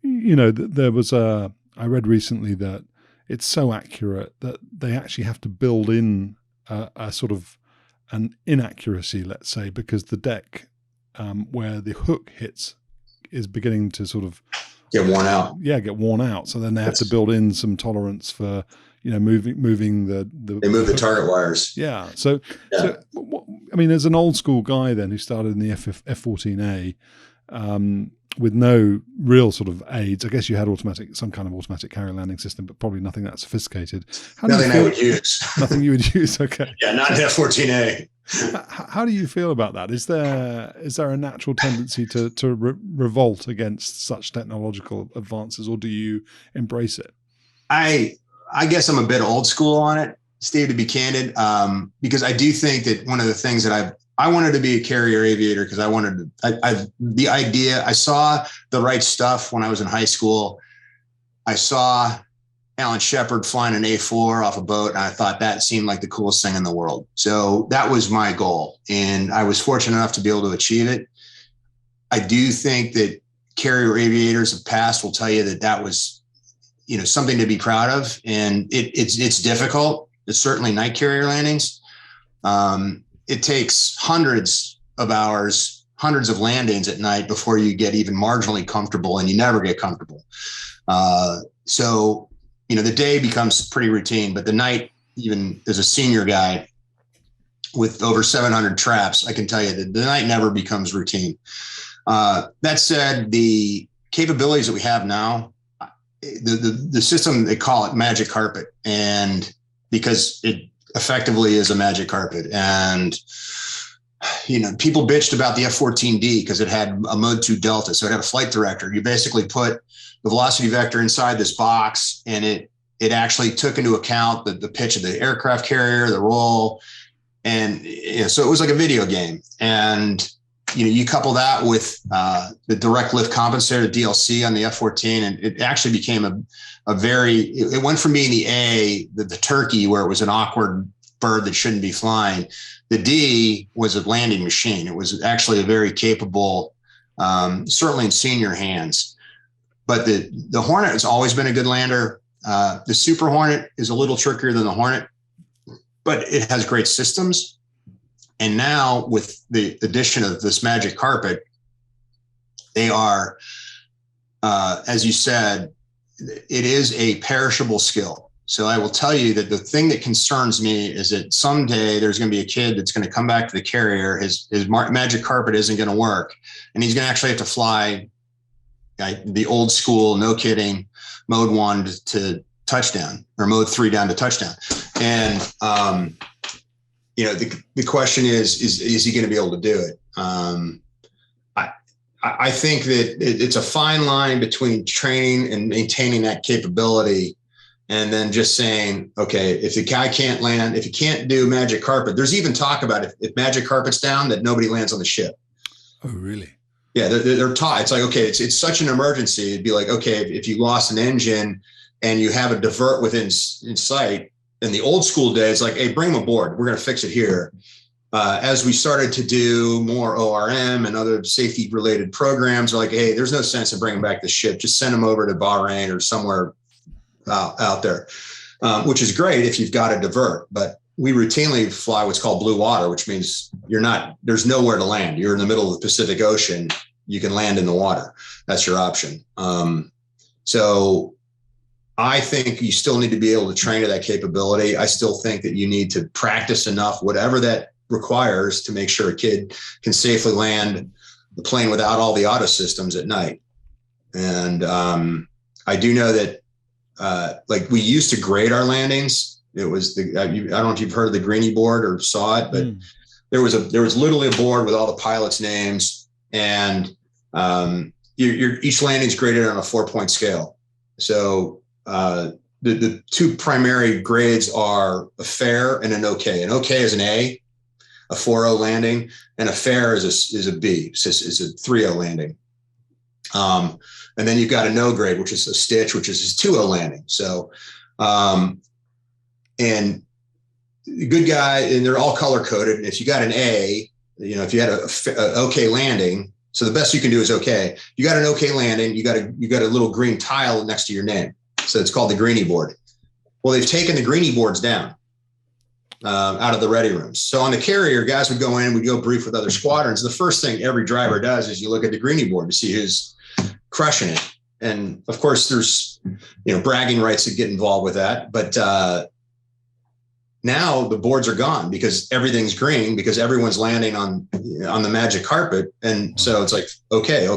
there was I read recently that it's so accurate that they actually have to build in a sort of an inaccuracy, let's say, because the deck where the hook hits is beginning to sort of get worn out. Yeah, get worn out. So then they have to build in some tolerance for, moving the they move the target wires. Yeah. So I mean, as an old school guy then who started in the F-14A with no real sort of aids, I guess you had some kind of automatic carrier landing system, but probably nothing that sophisticated. Nothing I would use. Nothing you would use. Okay. Yeah, not an F-14A. How do you feel about that? Is there a natural tendency to revolt against such technological advances, or do you embrace it? I guess I'm a bit old school on it, Steve, to be candid, because I do think that one of the things that I wanted to be a carrier aviator because I saw the right stuff when I was in high school. I saw Alan Shepard flying an A4 off a boat, and I thought that seemed like the coolest thing in the world. So that was my goal, and I was fortunate enough to be able to achieve it. I do think that carrier aviators of past will tell you that that was, something to be proud of, and it's difficult. It's certainly night carrier landings. It takes hundreds of hours, hundreds of landings at night before you get even marginally comfortable, and you never get comfortable. So, the day becomes pretty routine, but the night, even as a senior guy with over 700 traps, I can tell you that the night never becomes routine. That said, the capabilities that we have now, the system, they call it magic carpet, and because it effectively is a magic carpet. And, people bitched about the F-14D because it had a mode 2 delta. So it had a flight director. You basically put the velocity vector inside this box, and it actually took into account the pitch of the aircraft carrier, the roll. And so it was like a video game. And, you couple that with the direct lift compensator, the DLC on the F-14, and it actually became it went from being the turkey, where it was an awkward bird that shouldn't be flying. The D was a landing machine. It was actually a very capable, certainly in senior hands. But the Hornet has always been a good lander. The Super Hornet is a little trickier than the Hornet, but it has great systems. And now with the addition of this magic carpet, they are, as you said, it is a perishable skill. So I will tell you that the thing that concerns me is that someday there's going to be a kid that's going to come back to the carrier. His magic carpet isn't going to work, and he's going to actually have to fly the old school, no kidding, mode 1 to touchdown, or mode 3 down to touchdown. And, the question is he going to be able to do it? I think that it's a fine line between training and maintaining that capability, and then just saying, okay, if the guy can't land, if he can't do magic carpet, there's even talk about if magic carpet's down, that nobody lands on the ship. Oh, really? Yeah, they're taught. It's like, okay, it's such an emergency. It'd be like, okay, if you lost an engine and you have a divert in sight, in the old school days, like, hey, bring them aboard. We're going to fix it here. As we started to do more ORM and other safety related programs, like, hey, there's no sense in bringing back the ship. Just send them over to Bahrain or somewhere out there, which is great if you've got a divert. But we routinely fly what's called blue water, which means there's nowhere to land. You're in the middle of the Pacific Ocean. You can land in the water. That's your option. So I think you still need to be able to train to that capability. I still think that you need to practice enough, whatever that requires, to make sure a kid can safely land the plane without all the auto systems at night. And I do know that, like, we used to grade our landings. It was I don't know if you've heard of the Greenie board or saw it, but there was literally a board with all the pilots' names, and each landing's graded on a 4-point scale. So the two primary grades are a fair and an okay. An okay is an A, a 4.0 landing, and a fair is a B. It's a 3.0 landing. And then you've got a no grade, which is a stitch, which is a 2.0 landing. So, and the good guy, and they're all color coded. And if you got an A, if you had a okay landing, so the best you can do is okay. You got an okay landing, you got a little green tile next to your name. So it's called the Greenie board. Well, they've taken the Greenie boards down out of the ready rooms. So on the carrier, guys would go in, we'd go brief with other squadrons. The first thing every driver does is you look at the Greenie board to see who's crushing it. And of course, there's bragging rights that get involved with that. But now the boards are gone because everything's green, because everyone's landing on the magic carpet. And so it's like, okay,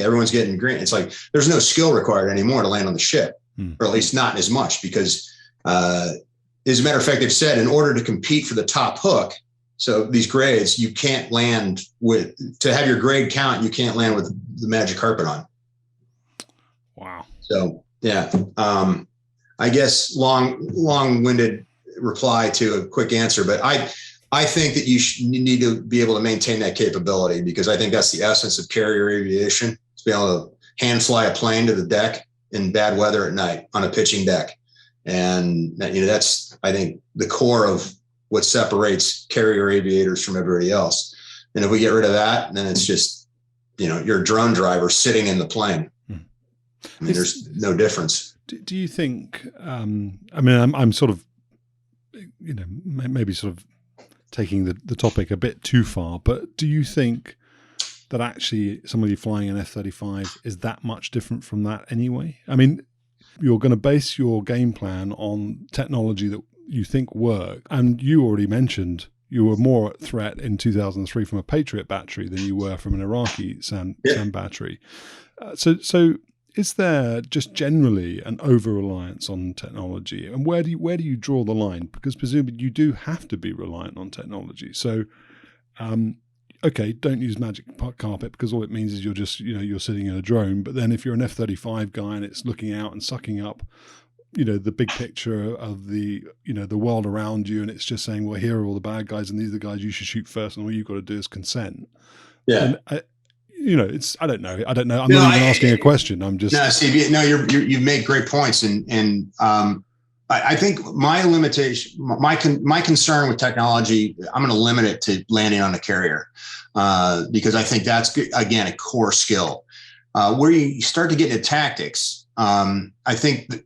everyone's getting green. It's like there's no skill required anymore to land on the ship, or at least not as much, because as a matter of fact, they've said in order to compete for the top hook, so these grades, you can't land to have your grade count, you can't land with the magic carpet on. Wow. So yeah, I guess long-winded reply to a quick answer, but I think that you need to be able to maintain that capability, because I think that's the essence of carrier aviation, to be able to hand fly a plane to the deck in bad weather at night on a pitching deck. And that's, I think, the core of what separates carrier aviators from everybody else. And if we get rid of that, then it's just, you're a drone driver sitting in the plane. I mean, there's no difference. Do you think, I'm sort of, maybe sort of taking the topic a bit too far, but do you think that actually somebody flying an F-35 is that much different from that anyway? I mean, you're going to base your game plan on technology that you think work. And you already mentioned you were more at threat in 2003 from a Patriot battery than you were from an Iraqi SAM battery. So is there just generally an over-reliance on technology? And where do you draw the line? Because presumably you do have to be reliant on technology. So, okay, don't use magic carpet, because all it means is you're just, you're sitting in a drone. But then if you're an F-35 guy and it's looking out and sucking up, the big picture of the, the world around you, and it's just saying, well, here are all the bad guys and these are the guys you should shoot first, and all you've got to do is consent. Yeah. And I don't know. I'm not even asking a question. I'm just. No, Steve, you've made great points. And I think my limitation, my concern with technology, I'm going to limit it to landing on a carrier, because I think that's, again, a core skill. Where you start to get into tactics, I think that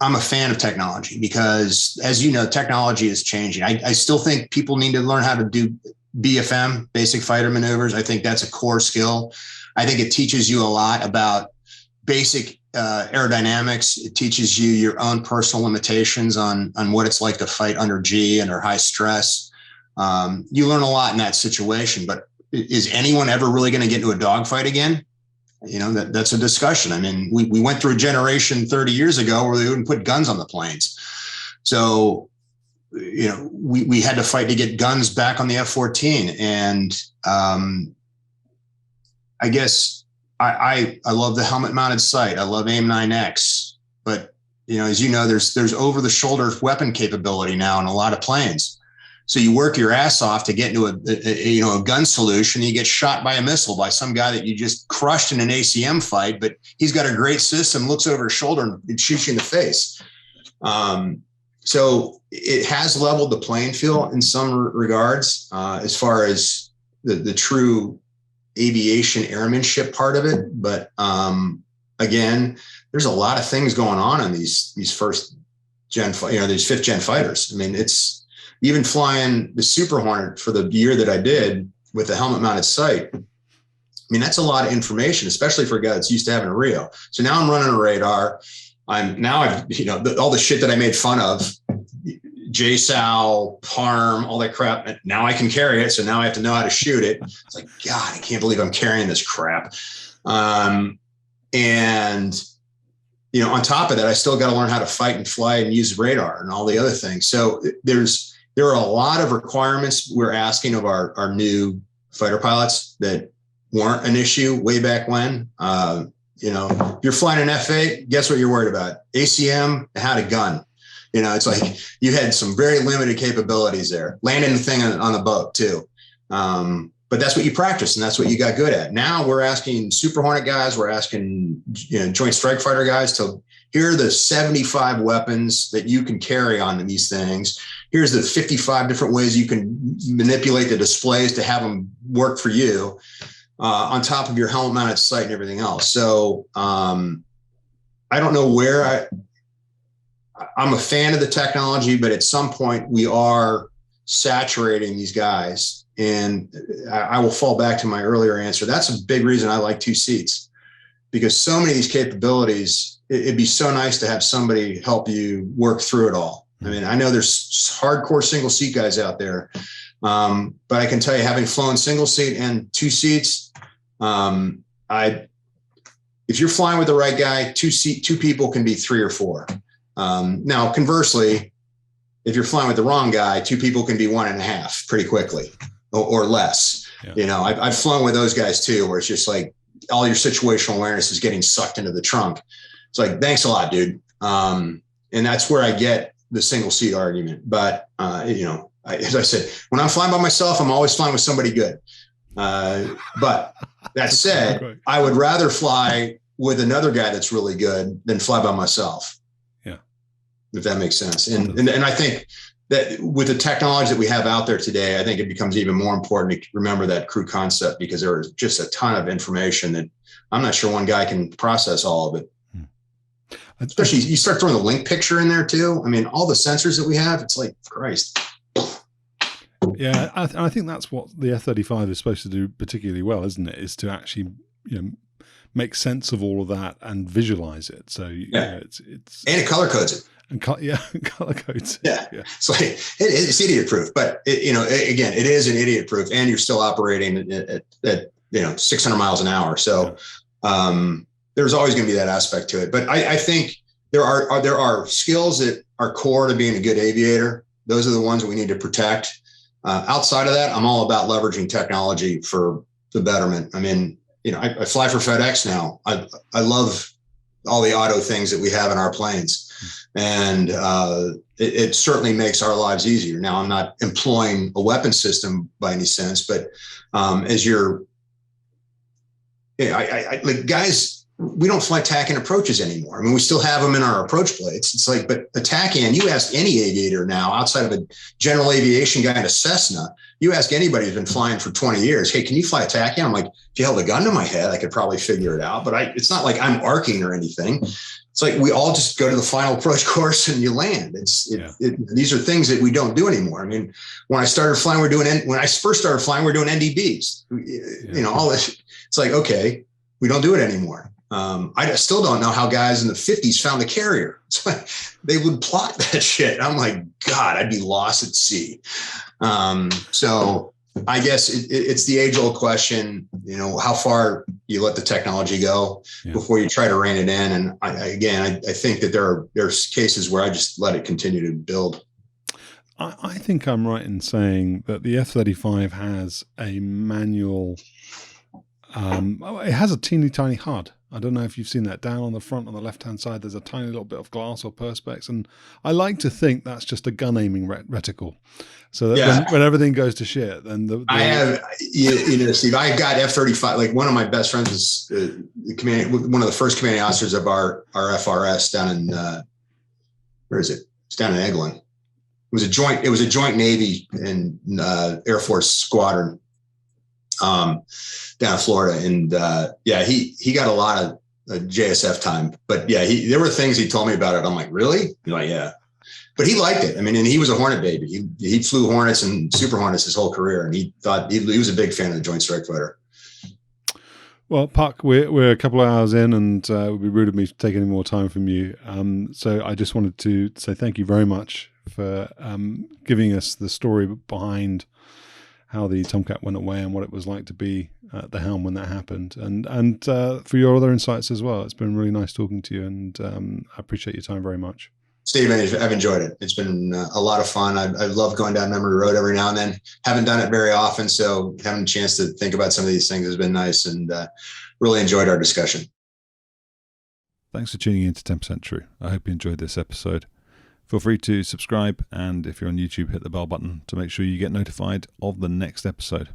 I'm a fan of technology because, as you know, technology is changing. I still think people need to learn how to do BFM, basic fighter maneuvers. I think that's a core skill. I think it teaches you a lot about basic aerodynamics. It teaches you your own personal limitations on what it's like to fight under G, under high stress. You learn a lot in that situation, but is anyone ever really going to get into a dogfight again? That's a discussion. I mean, we went through a generation 30 years ago where they wouldn't put guns on the planes. So, we had to fight to get guns back on the F-14. And I guess I love the helmet mounted sight. I love AIM-9X, but as you know, there's over the shoulder weapon capability now in a lot of planes. So you work your ass off to get into a gun solution. You get shot by a missile by some guy that you just crushed in an ACM fight, but he's got a great system, looks over his shoulder and shoots you in the face. So it has leveled the playing field in some regards, as far as the true aviation airmanship part of it. But again, there's a lot of things going on in these first gen, these fifth gen fighters. I mean, it's even flying the Super Hornet for the year that I did with the helmet mounted sight. I mean, that's a lot of information, especially for a guy that's used to having a RIO. So now I'm running a radar. I've all the shit that I made fun of, JSOW, PARM, all that crap. Now I can carry it. So now I have to know how to shoot it. It's like, God, I can't believe I'm carrying this crap. And, on top of that, I still got to learn how to fight and fly and use radar and all the other things. So there are a lot of requirements we're asking of our new fighter pilots that weren't an issue way back when. If you're flying an F-8, guess what you're worried about? ACM and how to gun. It's like you had some very limited capabilities there. Landing the thing on the boat too. But that's what you practice and that's what you got good at. Now we're asking Super Hornet guys, we're asking Joint Strike Fighter guys to, here are the 75 weapons that you can carry on these things. Here's the 55 different ways you can manipulate the displays to have them work for you, on top of your helmet mounted sight and everything else. So I don't know where I'm a fan of the technology, but at some point we are saturating these guys. And I will fall back to my earlier answer. That's a big reason I like two seats, because so many of these capabilities, it'd be so nice to have somebody help you work through it all. I mean, I know there's hardcore single seat guys out there, but I can tell you, having flown single seat and two seats, if you're flying with the right guy, two people can be 3 or 4. Now, conversely, if you're flying with the wrong guy, 2 people can be 1.5 pretty quickly or less. Yeah. I've flown with those guys too, where it's just like all your situational awareness is getting sucked into the trunk. It's like, thanks a lot, dude. And that's where I get the single seat argument. But, as I said, when I'm flying by myself, I'm always flying with somebody good. But that said, I would rather fly with another guy that's really good than fly by myself. Yeah. if that makes sense. And I think that with the technology that we have out there today, I think it becomes even more important to remember that crew concept, because there is just a ton of information that I'm not sure one guy can process all of it. Especially you start throwing the link picture in there too. I mean, all the sensors that we have, it's like, Christ. Yeah, I think that's what the F-35 is supposed to do particularly well, isn't it? Is to actually, make sense of all of that and visualize it. So it's and it color codes it. And color codes. Yeah. It's like it's idiot proof, but again, it is an idiot proof, and you're still operating at 600 miles an hour. So there's always going to be that aspect to it. But I think there are skills that are core to being a good aviator. Those are the ones that we need to protect. Outside of that, I'm all about leveraging technology for the betterment. I mean, I fly for FedEx now. I love all the auto things that we have in our planes. And it certainly makes our lives easier. Now, I'm not employing a weapon system by any sense, but as like guys, we don't fly TACAN approaches anymore. I mean, we still have them in our approach plates. It's like, but a TACAN, you ask any aviator now, outside of a general aviation guy in a Cessna, you ask anybody who's been flying for 20 years, hey, can you fly a TACAN? I'm like, if you held a gun to my head, I could probably figure it out. But it's not like I'm arcing or anything. It's like we all just go to the final approach course and you land. These are things that we don't do anymore. I mean, when I started flying, when I first started flying, we're doing NDBs. All this. It's like, okay, we don't do it anymore. I still don't know how guys in the 50s found the carrier. It's like they would plot that shit. I'm like, God, I'd be lost at sea. So I guess it's the age-old question, how far you let the technology go before you try to rein it in. And I think that there's cases where I just let it continue to build. I think I'm right in saying that the F-35 has a manual. It has a teeny tiny HUD. I don't know if you've seen that. Down on the front on the left-hand side, there's a tiny little bit of glass or perspex, and I like to think that's just a gun aiming reticle. So that when everything goes to shit, then I have, Steve, I've got F-35. Like one of my best friends is one of the first commanding officers of our FRS down in where is it? It's down in Eglin. It was a joint Navy and Air Force squadron. Down in Florida, and he got a lot of JSF time, but there were things he told me about it. I'm like, really? He's like, yeah, but he liked it. I mean, and he was a Hornet baby. He flew Hornets and Super Hornets his whole career, and he thought he was a big fan of the Joint Strike Fighter. Well, Puck, we're a couple of hours in, and it would be rude of me to take any more time from you. So I just wanted to say thank you very much for giving us the story behind how the Tomcat went away and what it was like to be at the helm when that happened, and for your other insights as well. It's been really nice talking to you, and I appreciate your time very much. Steve, I've enjoyed it. It's been a lot of fun. I love going down memory road every now and then. Haven't done it very often, so having a chance to think about some of these things has been nice, and really enjoyed our discussion. Thanks for tuning in to 10% True. I hope you enjoyed this episode. Feel free to subscribe, and if you're on YouTube, hit the bell button to make sure you get notified of the next episode.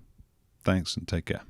Thanks, and take care.